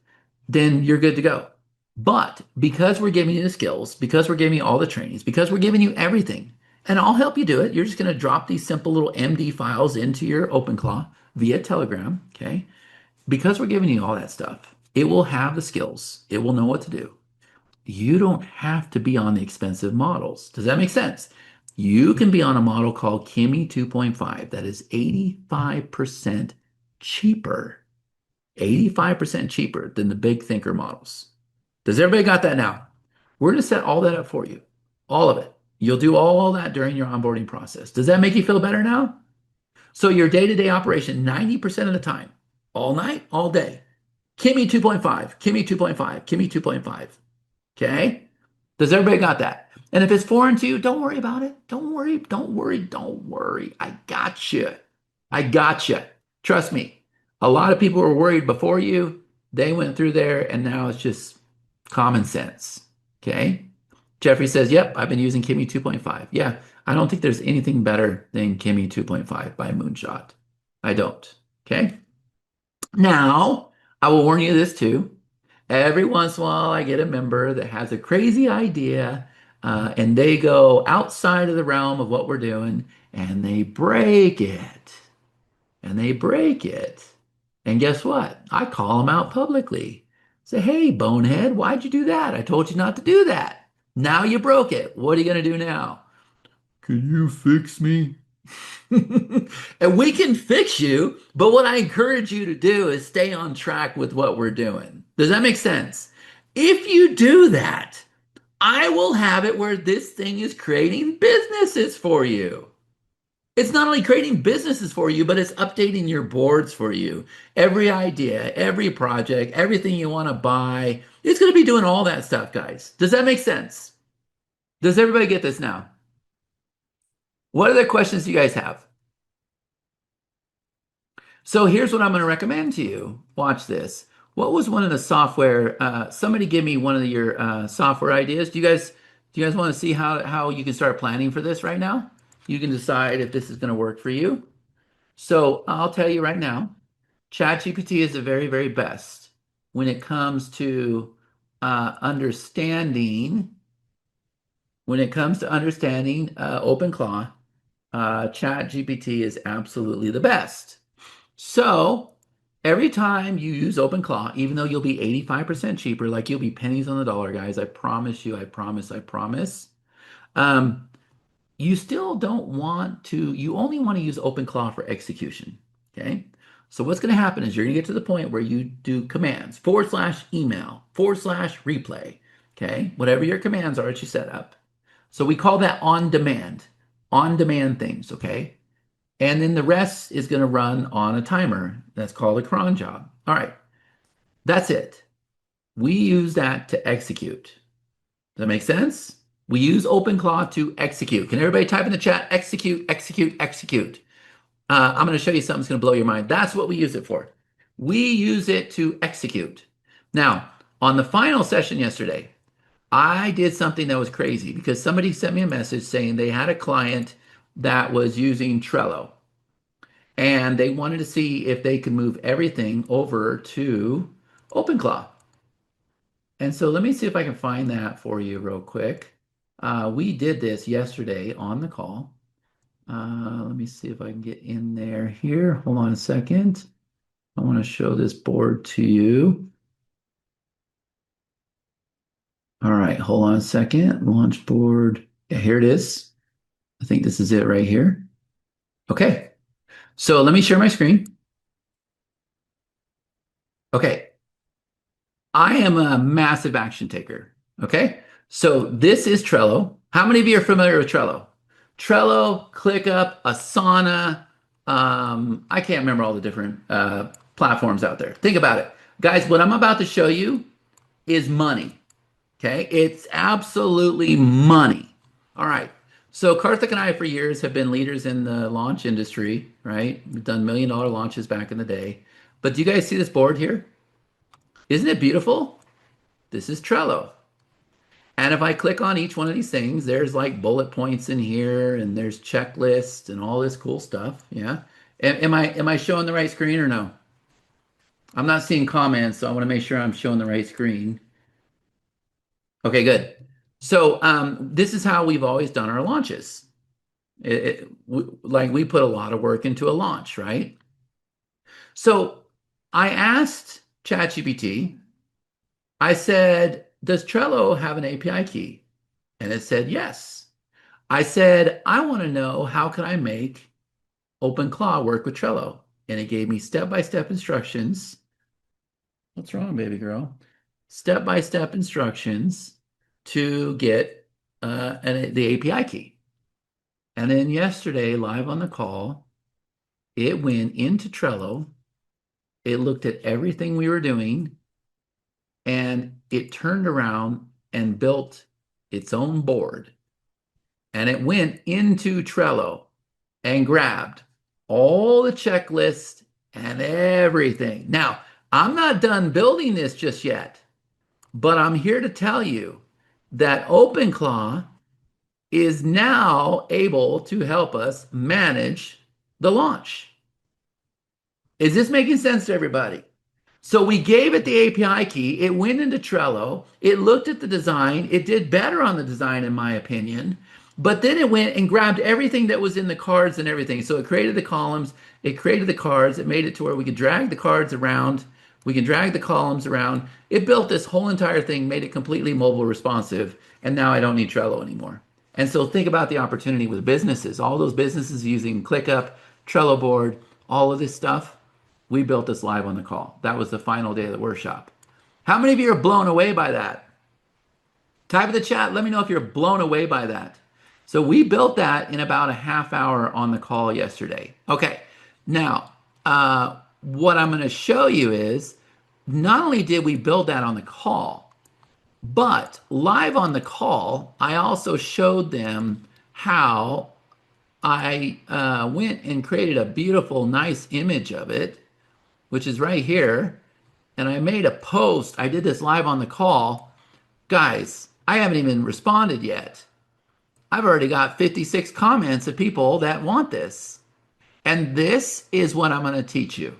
then you're good to go. But because we're giving you the skills, because we're giving you all the trainings, because we're giving you everything, and I'll help you do it. You're just going to drop these simple little MD files into your OpenClaw via Telegram, okay? Because we're giving you all that stuff, it will have the skills. It will know what to do. You don't have to be on the expensive models. Does that make sense? You can be on a model called Kimi 2.5 that is 85% cheaper, 85% cheaper than the big thinker models. Does everybody got that now? We're going to set all that up for you, all of it. You'll do all that during your onboarding process. Does that make you feel better now? So your day-to-day operation, 90% of the time, all night, all day, Kimi 2.5, Kimi 2.5, Kimi 2.5. Okay? Does everybody got that? And if it's foreign to you, don't worry about it. Don't worry, don't worry, don't worry. I got you. I got you. Trust me. A lot of people were worried before you. They went through there, and now it's just common sense. Okay? Jeffrey says, yep, I've been using Kimi 2.5. Yeah, I don't think there's anything better than Kimi 2.5 by Moonshot. I don't. Okay? Now, I will warn you this too. Every once in a while, I get a member that has a crazy idea and they go outside of the realm of what we're doing and they break it. And they break it. And guess what? I call them out publicly. Say, hey, bonehead, why'd you do that? I told you not to do that. Now you broke it. What are you going to do now? Can you fix me? And we can fix you, but what I encourage you to do is stay on track with what we're doing. Does that make sense? If you do that, I will have it where this thing is creating businesses for you. It's not only creating businesses for you, but it's updating your boards for you. Every idea, every project, everything you want to buy, it's going to be doing all that stuff, guys. Does that make sense? Does everybody get this now? What other questions do you guys have? So here's what I'm going to recommend to you. Watch this. What was one of the software? Somebody give me one of your software ideas. Do you guys want to see how you can start planning for this right now? You can decide if this is going to work for you. So I'll tell you right now, ChatGPT is the very, very best when it comes to understanding. When it comes to understanding OpenClaw, ChatGPT is absolutely the best. So every time you use OpenClaw, even though you'll be 85% cheaper, like you'll be pennies on the dollar, guys, I promise you, I promise. You still don't want to, you only want to use OpenClaw for execution, okay? So what's going to happen is you're going to get to the point where you do commands, /email, /replay, okay? Whatever your commands are that you set up. So we call that on demand things, okay? And then the rest is going to run on a timer. That's called a cron job. All right, that's it. We use that to execute. Does that make sense? We use OpenClaw to execute. Can everybody type in the chat, execute, execute, execute? I'm going to show you something that's going to blow your mind. That's what we use it for. We use it to execute. Now, on the final session yesterday, I did something that was crazy because somebody sent me a message saying they had a client that was using Trello and they wanted to see if they could move everything over to OpenClaw. And so let me see if I can find that for you real quick. We did this yesterday on the call. Let me see if I can get in there here. Hold on a second. I want to show this board to you. All right, hold on a second. Launch board. Yeah, here it is. I think this is it right here. Okay, so let me share my screen. Okay, I am a massive action taker. Okay, so this is Trello. How many of you are familiar with Trello? Trello, ClickUp, Asana. I can't remember all the different platforms out there. Think about it. Guys, what I'm about to show you is money. Okay, it's absolutely money. All right, so Karthik and I for years have been leaders in the launch industry, right? We've done $1 million launches back in the day. But do you guys see this board here? Isn't it beautiful? This is Trello. And if I click on each one of these things, there's like bullet points in here and there's checklists and all this cool stuff. Yeah. Am I showing the right screen or no? I'm not seeing comments, so I want to make sure I'm showing the right screen. Okay, good. So this is how we've always done our launches. Like we put a lot of work into a launch, right? So I asked ChatGPT, I said, does Trello have an API key? And it said yes. I said, I want to know how can I make OpenClaw work with Trello? And it gave me step-by-step instructions. What's wrong, baby girl? Step-by-step instructions to get the API key. And then yesterday, live on the call, it went into Trello. It looked at everything we were doing, and it turned around and built its own board. And it went into Trello and grabbed all the checklists and everything. Now, I'm not done building this just yet, but I'm here to tell you that OpenClaw is now able to help us manage the launch. Is this making sense to everybody? So we gave it the API key. It went into Trello. It looked at the design. It did better on the design, in my opinion. But then it went and grabbed everything that was in the cards and everything. So it created the columns. It created the cards. It made it to where we could drag the cards around. We can drag the columns around. It built this whole entire thing, made it completely mobile responsive. And now I don't need Trello anymore. And so think about the opportunity with businesses. All those businesses using ClickUp, Trello board, all of this stuff. We built this live on the call. That was the final day of the workshop. How many of you are blown away by that? Type in the chat. Let me know if you're blown away by that. So we built that in about a half hour on the call yesterday. Okay. Now, what I'm going to show you is not only did we build that on the call, but live on the call, I also showed them how I went and created a beautiful, nice image of it, which is right here. And I made a post. I did this live on the call. Guys, I haven't even responded yet. I've already got 56 comments of people that want this. And this is what I'm going to teach you.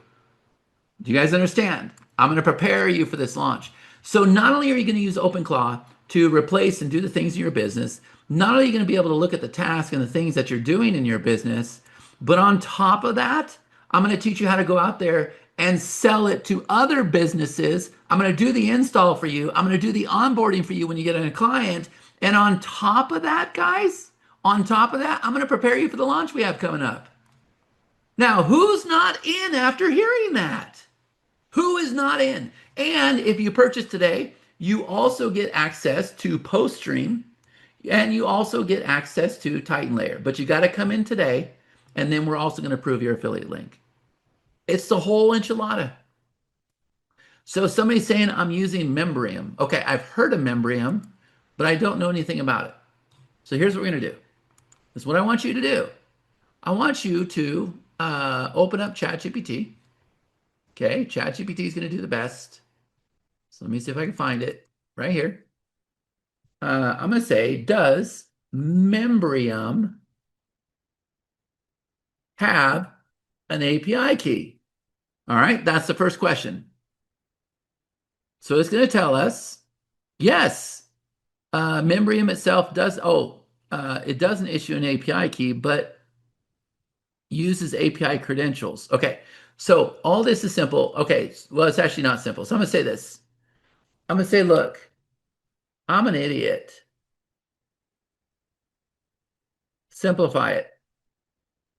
Do you guys understand? I'm going to prepare you for this launch. So not only are you going to use OpenClaw to replace and do the things in your business, not only are you going to be able to look at the task and the things that you're doing in your business, but on top of that, I'm going to teach you how to go out there and sell it to other businesses. I'm going to do the install for you. I'm going to do the onboarding for you when you get a client. And on top of that, guys, on top of that, I'm going to prepare you for the launch we have coming up. Now, who's not in after hearing that? Who is not in? And if you purchase today, you also get access to PostStream, and you also get access to Titan Layer. But you got to come in today, and then we're also going to approve your affiliate link. It's the whole enchilada. So somebody's saying I'm using Membrium. Okay, I've heard of Membrium, but I don't know anything about it. So here's what we're going to do. This is what I want you to do. I want you to open up ChatGPT. Okay, ChatGPT is going to do the best. So let me see if I can find it right here. I'm going to say, does Membrium have an API key? All right, that's the first question. So it's going to tell us, yes, Membrium itself does, it doesn't issue an API key, but uses API credentials. Okay, so all this is simple. Okay, well, it's actually not simple. So I'm going to say this. I'm going to say, look, I'm an idiot. Simplify it.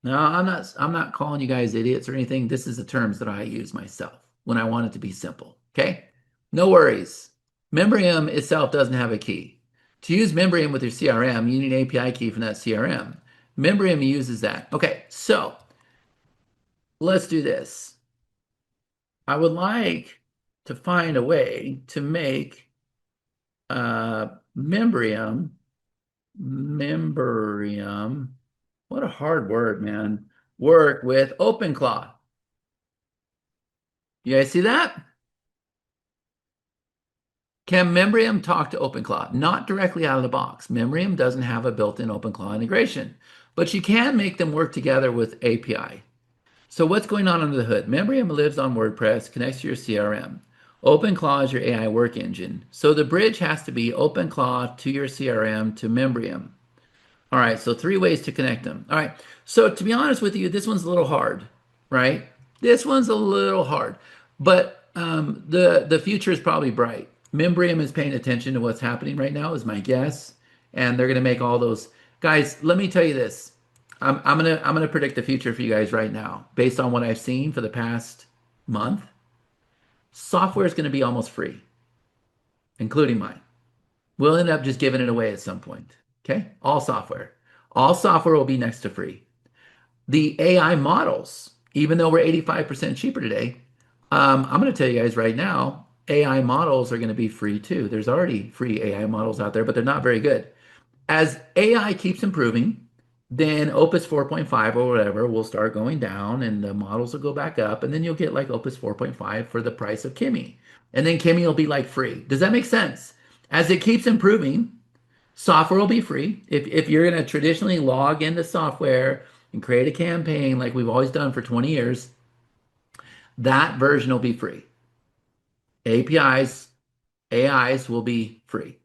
No, I'm not calling you guys idiots or anything. This is the terms that I use myself when I want it to be simple. Okay? No worries. Membrium itself doesn't have a key. To use Membrium with your CRM, you need an API key from that CRM. Membrium uses that. Okay, so let's do this. I would like to find a way to make Membrium, what a hard word, man, work with OpenClaw. You guys see that? Can Membrium talk to OpenClaw? Not directly out of the box. Membrium doesn't have a built-in OpenClaw integration, but you can make them work together with API. So what's going on under the hood? Membrium lives on WordPress, connects to your CRM. OpenClaw is your AI work engine. So the bridge has to be OpenClaw to your CRM to Membrium. All right, so 3 ways to connect them. All right, so to be honest with you, this one's a little hard, right? This one's a little hard, but the future is probably bright. Membrium is paying attention to what's happening right now, is my guess, and they're going to make all those guys. Let me tell you this: I'm gonna predict the future for you guys right now, based on what I've seen for the past month. Software is going to be almost free, including mine. We'll end up just giving it away at some point. Okay, all software will be next to free. The AI models, even though we're 85% cheaper today, I'm going to tell you guys right now, AI models are going to be free too. There's already free AI models out there, but they're not very good. As AI keeps improving, then Opus 4.5 or whatever will start going down and the models will go back up, and then you'll get like Opus 4.5 for the price of Kimi. And then Kimi will be like free. Does that make sense? As it keeps improving, software will be free. If you're going to traditionally log into software and create a campaign like we've always done for 20 years, that version will be free. APIs, AIs will be free.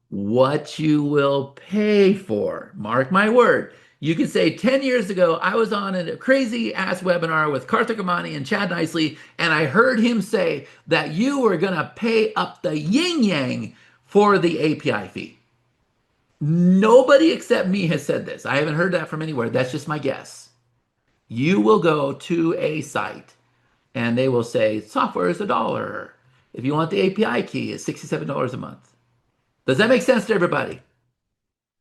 What you will pay for, mark my word, you can say 10 years ago, I was on a crazy ass webinar with Karthik Amani and Chad Nicely, and I heard him say that you were going to pay up the yin yang for the API fee. Nobody except me has said this. I haven't heard that from anywhere. That's just my guess. You will go to a site and they will say software is $1. If you want the API key, it's $67 a month. Does that make sense to everybody?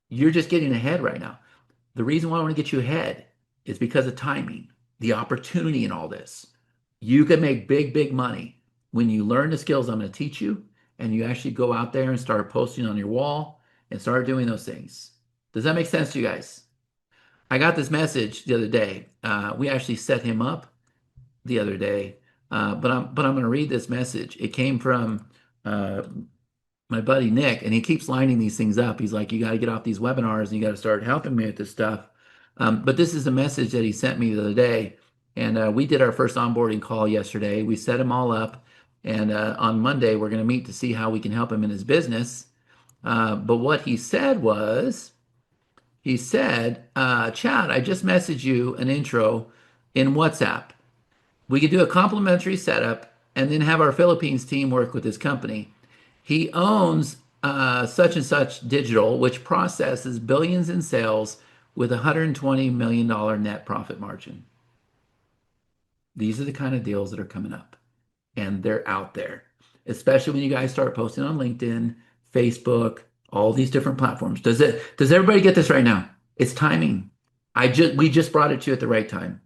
You're just getting ahead right now. The reason why I want to get you ahead is because of timing, the opportunity in all this. You can make big, big money when you learn the skills I'm going to teach you and you actually go out there and start posting on your wall and start doing those things. Does that make sense to you guys? I got this message the other day. We actually set him up the other day, but I'm going to read this message. It came from my buddy Nick, and he keeps lining these things up. He's like, you got to get off these webinars and you got to start helping me with this stuff. But this is a message that he sent me the other day, and we did our first onboarding call yesterday. We set him all up, and on Monday we're going to meet to see how we can help him in his business. But what he said was, he said, Chad, I just messaged you an intro in WhatsApp. We could do a complimentary setup and then have our Philippines team work with his company. He owns such and such digital, which processes billions in sales with $120 million net profit margin. These are the kind of deals that are coming up, and they're out there, especially when you guys start posting on LinkedIn, Facebook, all these different platforms. Does everybody get this right now? It's timing. We just brought it to you at the right time.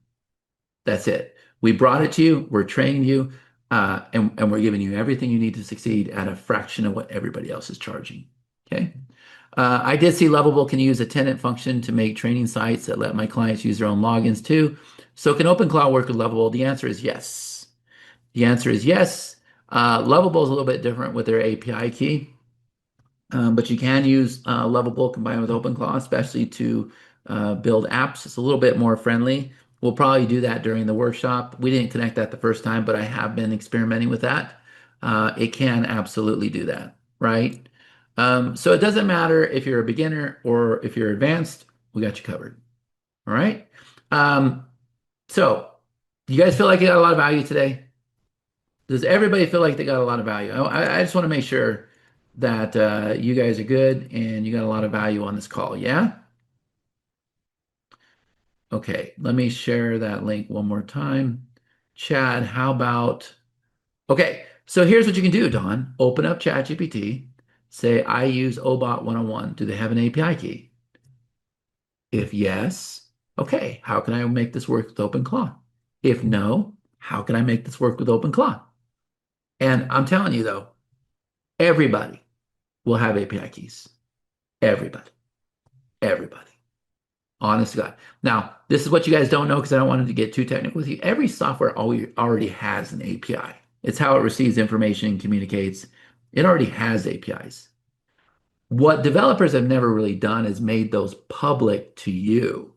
That's it. We brought it to you. We're training you, and we're giving you everything you need to succeed at a fraction of what everybody else is charging. Okay. I did see Lovable can use a tenant function to make training sites that let my clients use their own logins too. So can OpenClaw work with Lovable? The answer is yes. The answer is yes. Lovable is a little bit different with their API key. But you can use Lovable combined with OpenClaw, especially to build apps. It's a little bit more friendly. We'll probably do that during the workshop. We didn't connect that the first time, but I have been experimenting with that. It can absolutely do that, right? So it doesn't matter if you're a beginner or if you're advanced, we got you covered. All right. So you guys feel like you got a lot of value today? Does everybody feel like they got a lot of value? I just want to make sure that you guys are good and you got a lot of value on this call. Yeah? Okay, let me share that link one more time. Chad, how about, okay, so here's what you can do, Don. Open up ChatGPT, say, I use OBOT 101. Do they have an API key? If yes, okay, how can I make this work with OpenClaw? If no, how can I make this work with OpenClaw? And I'm telling you though, everybody will have API keys. Everybody. Everybody. Honest to God. Now, this is what you guys don't know because I don't want to get too technical with you. Every software already has an API. It's how it receives information and communicates. It already has APIs. What developers have never really done is made those public to you.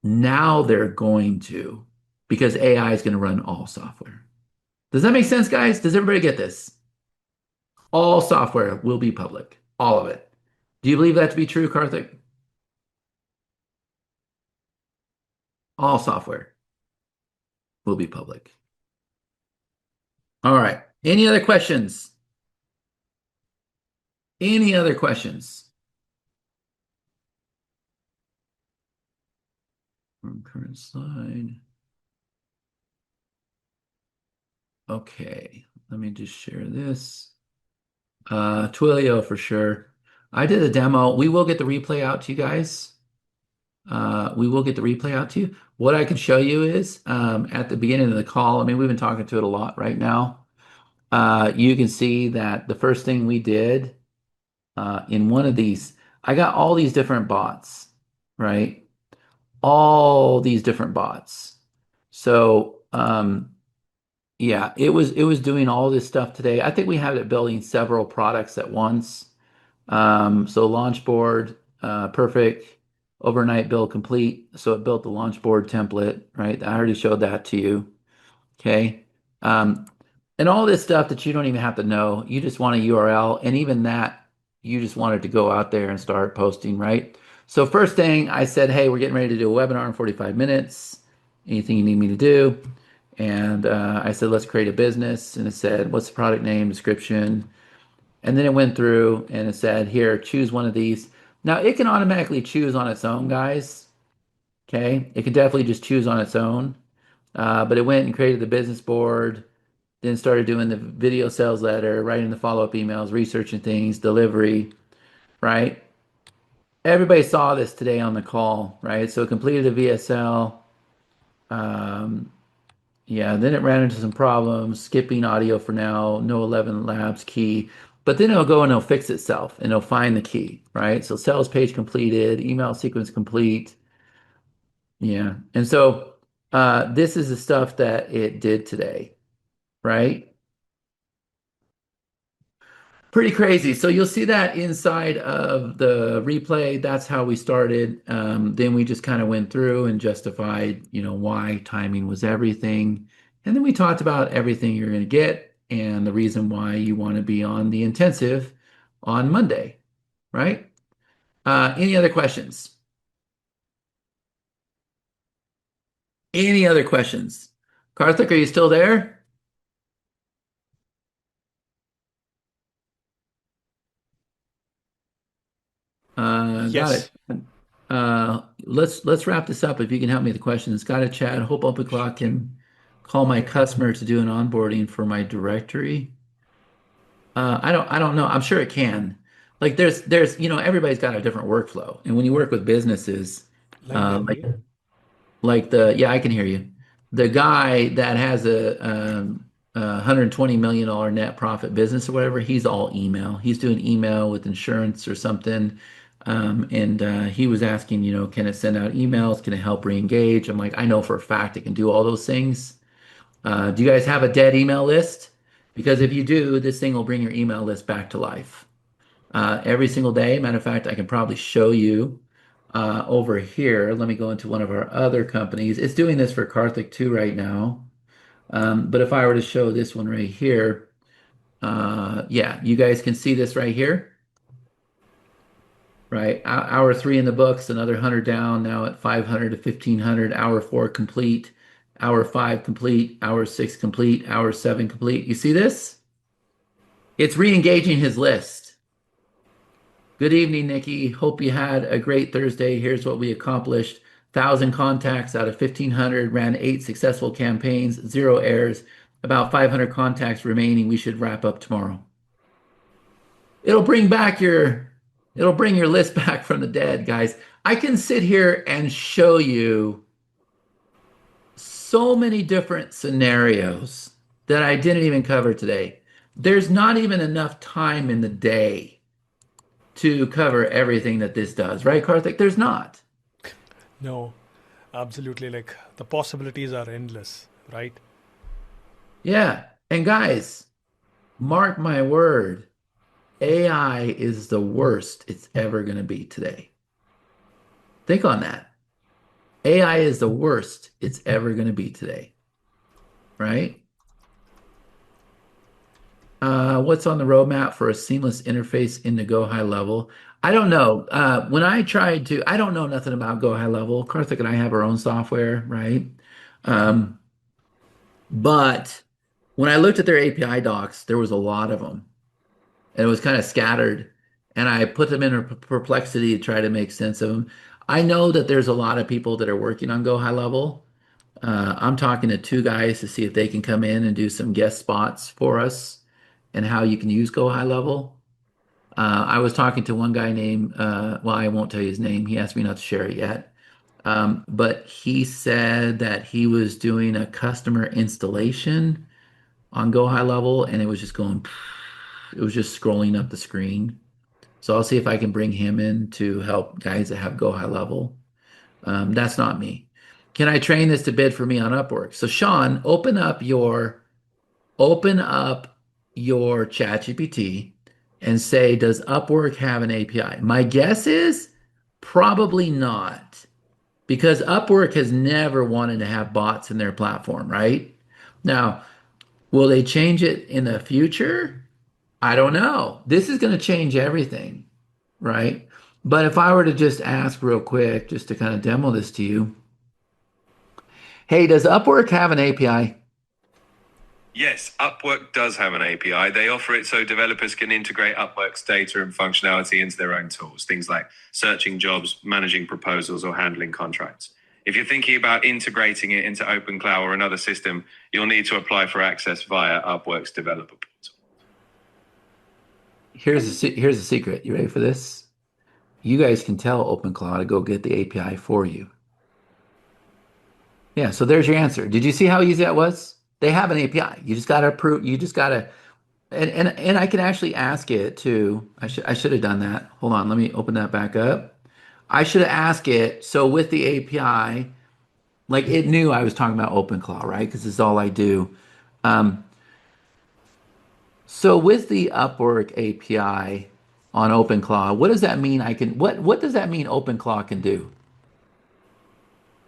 Now they're going to, because AI is going to run all software. Does that make sense, guys? Does everybody get this? All software will be public, all of it. Do you believe that to be true, Karthik? All software will be public. All right. Any other questions? Any other questions? From current slide. Okay, let me just share this. Twilio for sure. I did a demo. We will get the replay out to you guys. We will get the replay out to you. What I can show you is at the beginning of the call, I mean, we've been talking to it a lot right now. You can see that the first thing we did in one of these, I got all these different bots, right? All these different bots. So yeah, it was doing all this stuff today. I think we had it building several products at once. So launch board, perfect. Overnight build complete. So it built the launch board template, right? I already showed that to you. Okay. And all this stuff that you don't even have to know. You just want a URL. And even that, you just wanted to go out there and start posting, right? So first thing I said, hey, we're getting ready to do a webinar in 45 minutes. Anything you need me to do? And I said, let's create a business. And it said, what's the product name, description? And then it went through and it said, here, choose one of these. Now it can automatically choose on its own, guys. Okay, it can definitely just choose on its own. But it went and created the business board, then started doing the video sales letter, writing the follow-up emails, researching things, delivery, right? Everybody saw this today on the call, right? So it completed a VSL. Yeah, then it ran into some problems, skipping audio for now, no 11 labs key, but then it'll go and it'll fix itself and it'll find the key, right? So sales page completed, email sequence complete. Yeah. And so this is the stuff that it did today, right? Pretty crazy. So you'll see that inside of the replay. That's how we started. Then we just kind of went through and justified, why timing was everything. And then we talked about everything you're going to get and the reason why you want to be on the intensive on Monday, right? Any other questions? Any other questions? Karthik, are you still there? Yes. Got it. Let's wrap this up. If you can help me with the questions. Got it, Chad. Hope OpenClaw can call my customer to do an onboarding for my directory. I don't know. I'm sure it can. Like there's everybody's got a different workflow, and when you work with businesses, Line there, like Lee. yeah, I can hear you. The guy that has a $120 million net profit business or whatever, he's all email. He's doing email with insurance or something. And he was asking, can it send out emails? Can it help re-engage? I'm like, I know for a fact it can do all those things. Do you guys have a dead email list? Because if you do, this thing will bring your email list back to life every single day. Matter of fact, I can probably show you over here. Let me go into one of our other companies. It's doing this for Karthik too right now. But if I were to show this one right here, yeah, you guys can see this right here, right? Hour 3 in the books, another 100 down, now at 500 to 1500. Hour 4 complete, hour 5 complete, hour 6 complete, hour 7 complete. You see this? It's re-engaging his list. Good evening, Nikki. Hope you had a great Thursday. Here's what we accomplished. 1,000 contacts out of 1,500, ran 8 successful campaigns, 0 errors, about 500 contacts remaining. We should wrap up tomorrow. It'll bring your list back from the dead, guys. I can sit here and show you so many different scenarios that I didn't even cover today. There's not even enough time in the day to cover everything that this does, right, Karthik? There's not. No, absolutely. Like the possibilities are endless, right? Yeah. And guys, mark my word, AI is the worst it's ever going to be today. Think on that. AI is the worst it's ever going to be today, right? What's on the roadmap for a seamless interface into Go High Level? I don't know. When I tried to, I don't know nothing about Go High Level. Karthik and I have our own software, right? Um, but when I looked at their API docs, there was a lot of them, and it was kind of scattered. And I put them in a perplexity to try to make sense of them. I know that there's a lot of people that are working on Go High Level. I'm talking to two guys to see if they can come in and do some guest spots for us and how you can use Go High Level. I was talking to one guy named, well, I won't tell you his name. He asked me not to share it yet. But he said that he was doing a customer installation on Go High Level and it was just going, it was just scrolling up the screen. So I'll see if I can bring him in to help guys that have Go High Level. That's not me. Can I train this to bid for me on Upwork? So Sean, open up your ChatGPT and say, does Upwork have an API? My guess is probably not, because Upwork has never wanted to have bots in their platform, right? Now, will they change it in the future? I don't know. This is going to change everything, right? But if I were to just ask real quick, just to kind of demo this to you, hey, does Upwork have an API? Yes, Upwork does have an API. They offer it so developers can integrate Upwork's data and functionality into their own tools, things like searching jobs, managing proposals, or handling contracts. If you're thinking about integrating it into OpenClaw or another system, you'll need to apply for access via Upwork's developer portal. Here's the secret. You ready for this? You guys can tell OpenClaw to go get the API for you. Yeah, so there's your answer. Did you see how easy that was? They have an API. You just gotta approve. You just gotta, and I can actually ask it to. I should have done that. Hold on, let me open that back up. I should have asked it. So with the API, like it knew I was talking about OpenClaw, right? Because this is all I do. So with the Upwork API on OpenClaw, what does that mean? What does that mean OpenClaw can do?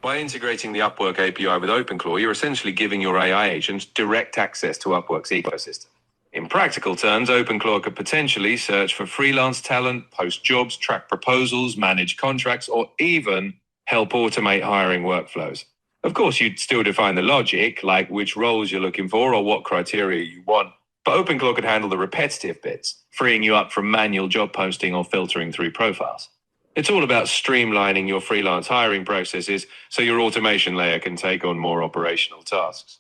By integrating the Upwork API with OpenClaw, you're essentially giving your AI agents direct access to Upwork's ecosystem. In practical terms, OpenClaw could potentially search for freelance talent, post jobs, track proposals, manage contracts, or even help automate hiring workflows. Of course, you'd still define the logic, like which roles you're looking for or what criteria you want, but OpenClaw could handle the repetitive bits, freeing you up from manual job posting or filtering through profiles. It's all about streamlining your freelance hiring processes so your automation layer can take on more operational tasks.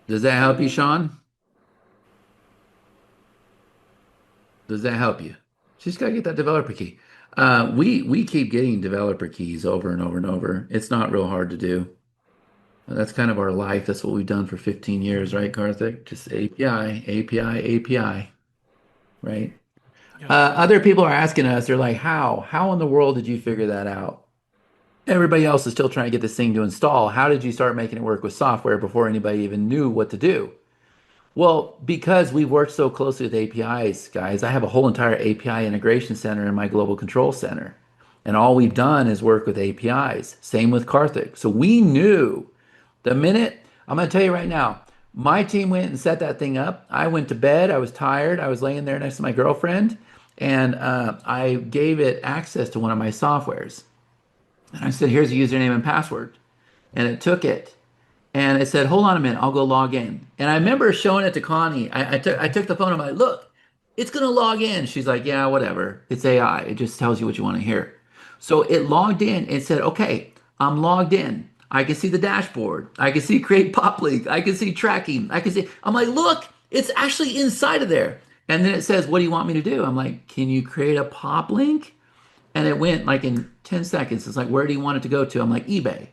Does that help you, Sean? Does that help you? Just gotta get that developer key. We keep getting developer keys over and over and over. It's not real hard to do. That's kind of our life. That's what we've done for 15 years, right, Karthik? Just API, API, API, right? Other people are asking us, they're like, how in the world did you figure that out? Everybody else is still trying to get this thing to install. How did you start making it work with software before anybody even knew what to do? Well, because we've worked so closely with APIs, guys, I have a whole entire API integration center in my global control center. And all we've done is work with APIs. Same with Karthik. So we knew the minute, I'm going to tell you right now, my team went and set that thing up. I went to bed. I was tired. I was laying there next to my girlfriend, and I gave it access to one of my softwares. And I said, here's a username and password. And it took it. And it said, hold on a minute, I'll go log in. And I remember showing it to Connie. I took the phone, I'm like, look, it's going to log in. She's like, yeah, whatever. It's AI. It just tells you what you want to hear. So it logged in and said, okay, I'm logged in. I can see the dashboard. I can see create pop link. I can see tracking. I can see, I'm like, look, it's actually inside of there. And then it says, what do you want me to do? I'm like, can you create a pop link? And it went like in 10 seconds. It's like, where do you want it to go to? I'm like, eBay.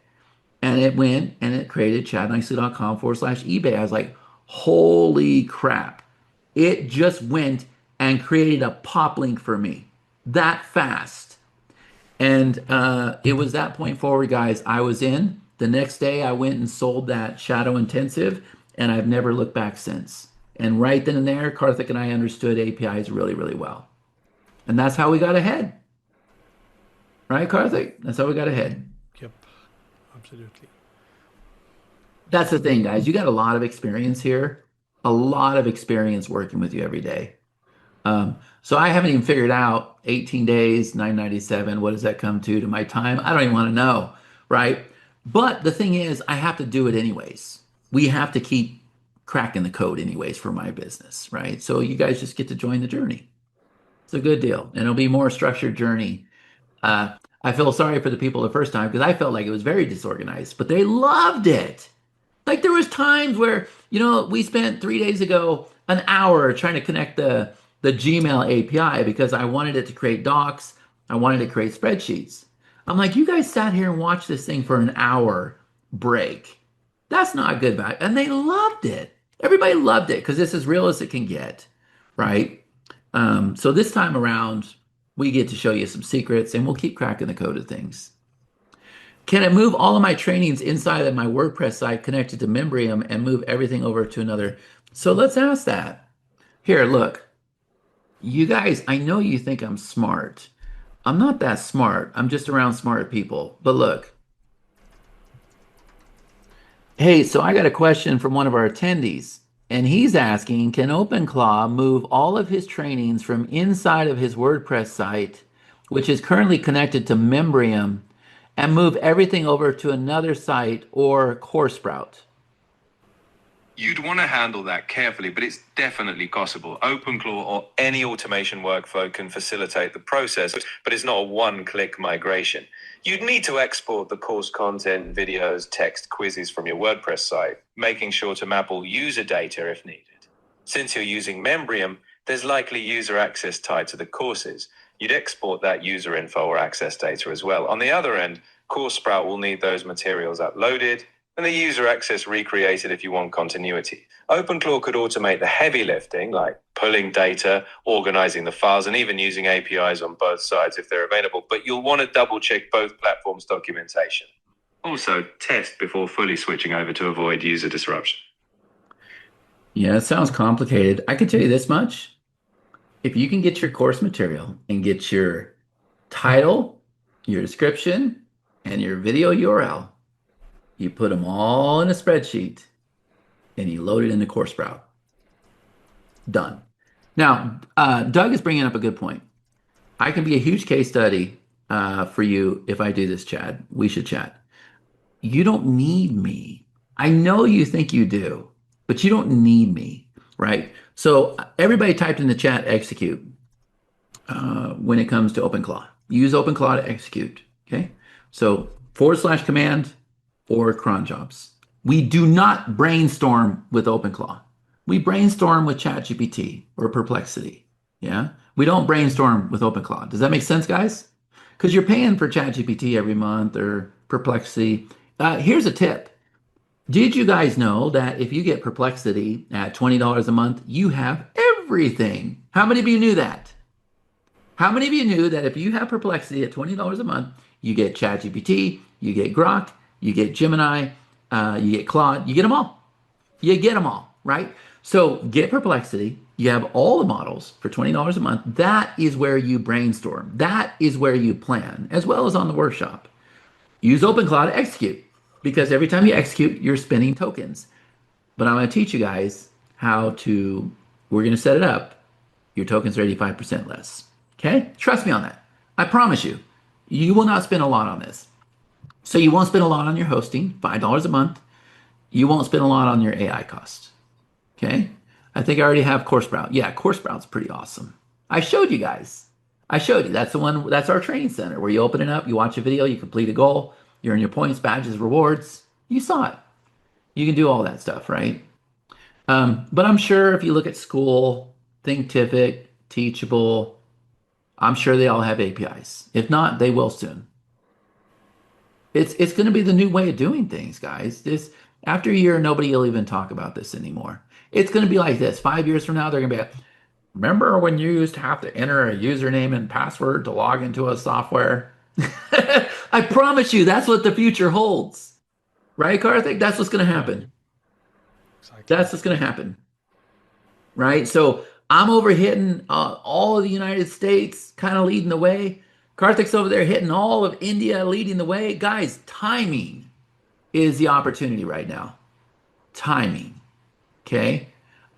And it went and it created chatnicely.com/eBay. I was like, holy crap. It just went and created a pop link for me that fast. And it was that point forward, guys. I was in. The next day, I went and sold that Shadow Intensive, and I've never looked back since. And right then and there, Karthik and I understood APIs really, really well. And that's how we got ahead. Right, Karthik? That's how we got ahead. Yep, absolutely. That's the thing, guys. You got a lot of experience here, a lot of experience working with you every day. So I haven't even figured out 18 days, 997. What does that come to my time? I don't even want to know, right? But the thing is, I have to do it anyways. We have to keep cracking the code anyways for my business, right? So you guys just get to join the journey. It's a good deal, and it'll be a more structured journey. I feel sorry for the people the first time because I felt like it was very disorganized, but they loved it. Like there was times where, we spent 3 days ago an hour trying to connect the Gmail API because I wanted it to create docs. I wanted to create spreadsheets. I'm like, you guys sat here and watched this thing for an hour break. That's not good value. And they loved it. Everybody loved it because it's as real as it can get, right? So this time around, we get to show you some secrets and we'll keep cracking the code of things. Can I move all of my trainings inside of my WordPress site connected to Membrium and move everything over to another? So let's ask that. Here, look. You guys, I know you think I'm smart. I'm not that smart. I'm just around smart people. But look. Hey, so I got a question from one of our attendees. And he's asking, can OpenClaw move all of his trainings from inside of his WordPress site, which is currently connected to Membrium, and move everything over to another site or CourseSprout? You'd want to handle that carefully, but it's definitely possible. OpenClaw or any automation workflow can facilitate the process, but it's not a one-click migration. You'd need to export the course content, videos, text, quizzes from your WordPress site, making sure to map all user data if needed. Since you're using Membrium, there's likely user access tied to the courses. You'd export that user info or access data as well. On the other end, CourseSprout will need those materials uploaded and the user access recreated if you want continuity. OpenClaw could automate the heavy lifting, like pulling data, organizing the files, and even using APIs on both sides if they're available, but you'll want to double check both platforms' documentation. Also, test before fully switching over to avoid user disruption. Yeah, it sounds complicated. I can tell you this much. If you can get your course material and get your title, your description, and your video URL, you put them all in a spreadsheet and you load it into CourseSprout. Done. Now, Doug is bringing up a good point. I can be a huge case study for you if I do this, Chad. We should chat. You don't need me. I know you think you do, but you don't need me, right? So everybody typed in the chat execute when it comes to OpenClaw. Use OpenClaw to execute, okay? So /command or cron jobs. We do not brainstorm with OpenClaw. We brainstorm with ChatGPT or Perplexity, yeah? We don't brainstorm with OpenClaw. Does that make sense, guys? Because you're paying for ChatGPT every month or Perplexity. Here's a tip. Did you guys know that if you get Perplexity at $20 a month, you have everything? How many of you knew that? How many of you knew that if you have Perplexity at $20 a month, you get ChatGPT, you get Grok, you get Gemini, you get Claude, you get them all. You get them all, right? So get Perplexity. You have all the models for $20 a month. That is where you brainstorm. That is where you plan, as well as on the workshop. Use OpenClaw to execute, because every time you execute, you're spending tokens. But I'm going to teach you guys how to, we're going to set it up. Your tokens are 85% less. Okay? Trust me on that. I promise you, you will not spend a lot on this. So you won't spend a lot on your hosting, $5 a month. You won't spend a lot on your AI cost. Okay? I think I already have CourseSprout. Yeah, CourseSprout's pretty awesome. I showed you guys. I showed you. That's the one, that's our training center where you open it up, you watch a video, you complete a goal, you earn your points, badges, rewards. You saw it. You can do all that stuff, right? But I'm sure if you look at School, Thinkific, Teachable, I'm sure they all have APIs. If not, they will soon. It's going to be the new way of doing things, guys. After a year, nobody will even talk about this anymore. It's going to be like this. 5 years from now, they're going to be like, remember when you used to have to enter a username and password to log into a software? I promise you, that's what the future holds. Right, Karthik? That's what's going to happen. Exactly. That's what's going to happen. right? So I'm over hitting all of the United States, kind of leading the way. Karthik's over there hitting all of India, leading the way. Guys, timing is the opportunity right now. Timing. Okay.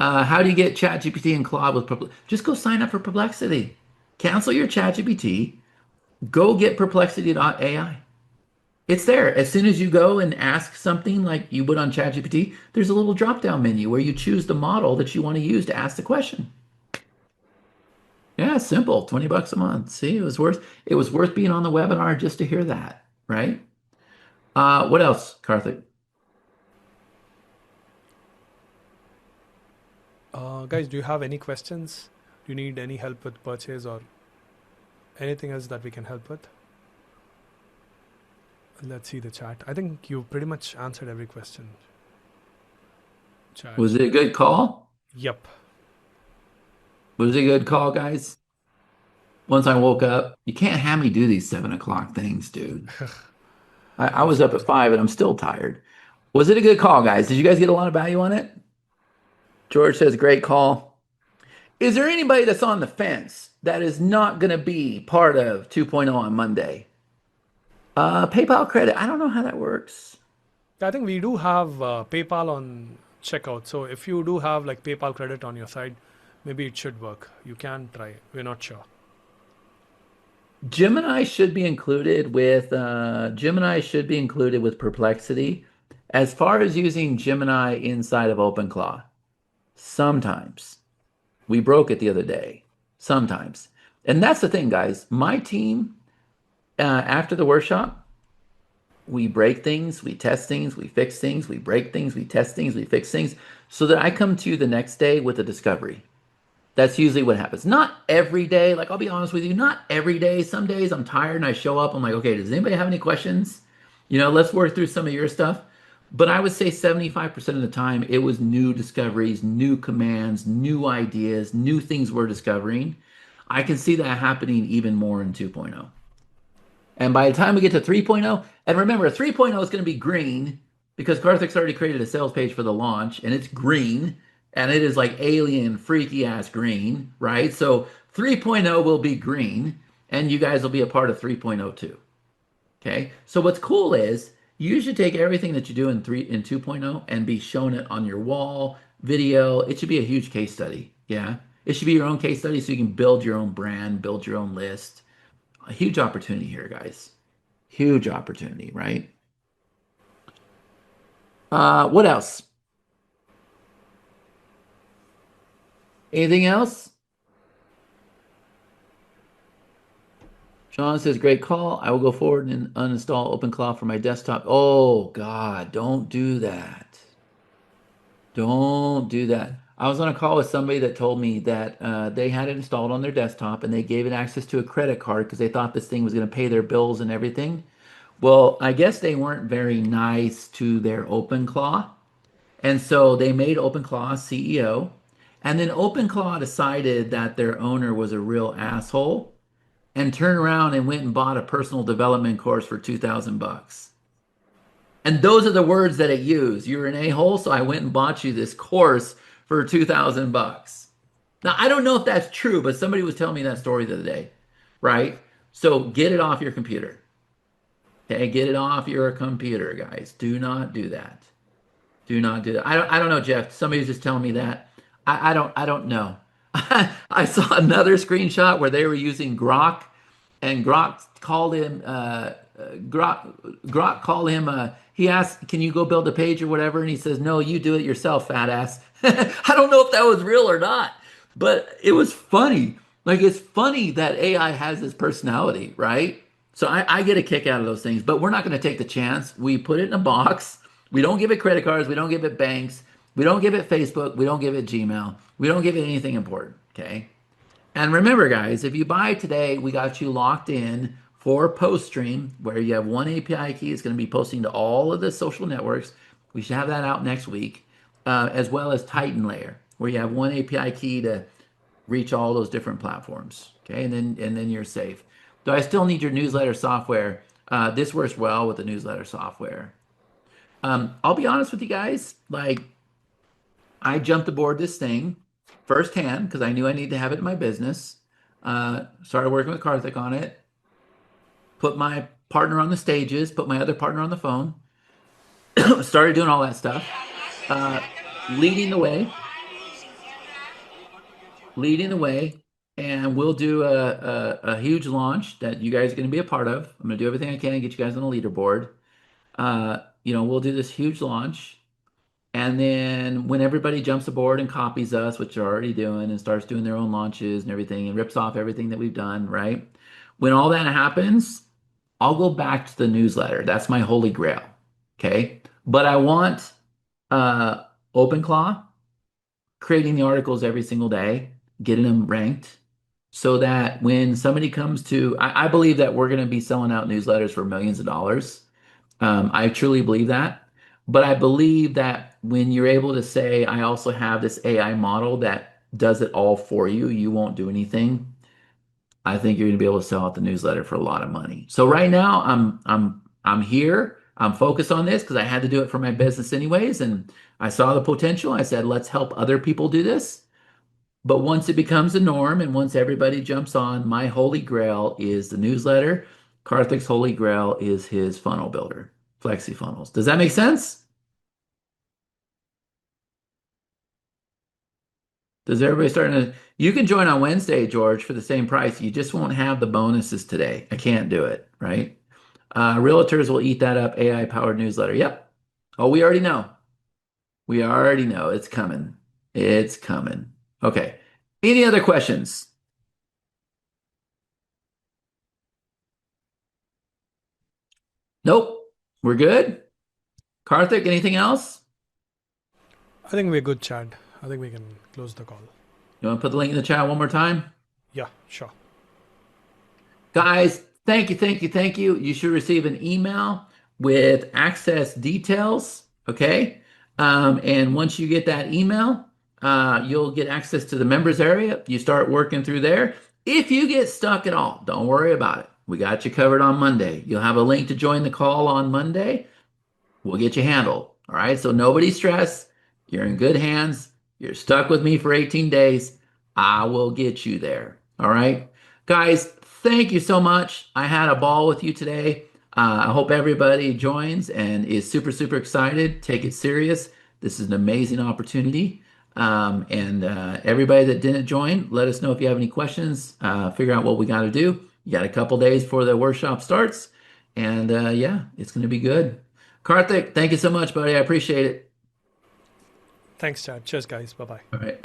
How do you get ChatGPT and Claude with Just go sign up for Perplexity. Cancel your ChatGPT. Go get Perplexity.ai. It's there. As soon as you go and ask something like you would on ChatGPT, there's a little drop-down menu where you choose the model that you want to use to ask the question. Yeah, simple. 20 bucks a month. See, it was worth being on the webinar just to hear that, right? What else, Karthik? Guys, do you have any questions? Do you need any help with purchase or anything else that we can help with? Let's see the chat. I think you pretty much answered every question. Chat. Was it a good call? Yep. Was it a good call, guys? Once I woke up, you can't have me do these 7 o'clock things, dude. I was up at 5 and I'm still tired. Was it a good call, guys? Did you guys get a lot of value on it? George says, great call. Is there anybody that's on the fence that is not going to be part of 2.0 on Monday? PayPal credit, I don't know how that works. I think we do have PayPal on checkout. So if you do have like PayPal credit on your side, maybe it should work. You can try. We're not sure. Gemini should be included with Perplexity as far as using Gemini inside of OpenClaw. Sometimes. We broke it the other day. Sometimes. And that's the thing, guys. My team, after the workshop, we break things, we test things, we fix things, we break things, we test things, we fix things, so that I come to you the next day with a discovery. That's usually what happens. Not every day. Like, I'll be honest with you, not every day. Some days I'm tired and I show up. I'm like, okay, does anybody have any questions? Let's work through some of your stuff. But I would say 75% of the time, it was new discoveries, new commands, new ideas, new things we're discovering. I can see that happening even more in 2.0. And by the time we get to 3.0, and remember, 3.0 is going to be green because Karthik's already created a sales page for the launch, and it's green. And it is like alien, freaky ass green, right? So 3.0 will be green, and you guys will be a part of 3.0 too. Okay. So what's cool is you should take everything that you do in 2.0 and be showing it on your wall, video. It should be a huge case study. Yeah. It should be your own case study so you can build your own brand, build your own list. A huge opportunity here, guys. Huge opportunity, right? What else? Anything else? Sean says, great call. I will go forward and uninstall OpenClaw for my desktop. Oh, God, don't do that. Don't do that. I was on a call with somebody that told me that they had it installed on their desktop and they gave it access to a credit card because they thought this thing was going to pay their bills and everything. Well, I guess they weren't very nice to their OpenClaw. And so they made OpenClaw CEO. And then OpenClaw decided that their owner was a real asshole and turned around and went and bought a personal development course for 2,000 bucks. And those are the words that it used. You're an a-hole, so I went and bought you this course for 2,000 bucks. Now, I don't know if that's true, but somebody was telling me that story the other day, right? So get it off your computer. Okay, get it off your computer, guys. Do not do that. Do not do that. I don't know, Jeff. Somebody was just telling me that. I don't know. I saw another screenshot where they were using Grok, and Grok called him. Grok called him. He asked, "Can you go build a page or whatever?" And he says, "No, you do it yourself, fat ass." I don't know if that was real or not, but it was funny. Like, it's funny that AI has this personality, right? So I get a kick out of those things, but we're not going to take the chance. We put it in a box. We don't give it credit cards. We don't give it banks. We don't give it Facebook. We don't give it Gmail. We don't give it anything important, okay? And remember, guys, if you buy today, we got you locked in for PostStream, where you have one API key. It's going to be posting to all of the social networks. We should have that out next week, as well as Titan Layer, where you have one API key to reach all those different platforms, okay? And then you're safe. Do I still need your newsletter software? This works well with the newsletter software. I'll be honest with you guys, like, I jumped aboard this thing firsthand because I knew I needed to have it in my business. Started working with Karthik on it. Put my partner on the stages. Put my other partner on the phone. Started doing all that stuff. Leading the way. Leading the way. And we'll do a huge launch that you guys are going to be a part of. I'm going to do everything I can to get you guys on the leaderboard. We'll do this huge launch. And then when everybody jumps aboard and copies us, which they're already doing, and starts doing their own launches and everything, and rips off everything that we've done, right? When all that happens, I'll go back to the newsletter. That's my holy grail. Okay. But I want OpenClaw creating the articles every single day, getting them ranked, so that when somebody comes to, I believe that we're going to be selling out newsletters for millions of dollars. I truly believe that. But I believe that when you're able to say, I also have this AI model that does it all for you, you won't do anything. I think you're going to be able to sell out the newsletter for a lot of money. So right now I'm here. I'm focused on this because I had to do it for my business anyways. And I saw the potential. I said, let's help other people do this. But once it becomes a norm and once everybody jumps on, my holy grail is the newsletter. Karthik's holy grail is his funnel builder, Flexi Funnels. Does that make sense? Does everybody starting to? You can join on Wednesday, George, for the same price. You just won't have the bonuses today. I can't do it, right? Realtors will eat that up. AI powered newsletter. Yep. Oh, we already know. We already know it's coming. It's coming. Okay. Any other questions? Nope. We're good. Karthik, anything else? I think we're good, Chad. I think we can close the call. You want to put the link in the chat one more time? Yeah, sure. Guys, thank you, thank you, thank you. You should receive an email with access details, okay? And once you get that email, you'll get access to the members area. You start working through there. If you get stuck at all, don't worry about it. We got you covered on Monday. You'll have a link to join the call on Monday. We'll get you handled, all right? So nobody stress. You're in good hands. You're stuck with me for 18 days. I will get you there, all right? Guys, thank you so much. I had a ball with you today. I hope everybody joins and is super, super excited. Take it serious. This is an amazing opportunity. Everybody that didn't join, let us know if you have any questions. Figure out what we got to do. You got a couple days before the workshop starts. And yeah, it's going to be good. Karthik, thank you so much, buddy. I appreciate it. Thanks, Chad. Cheers, guys. Bye-bye. All right.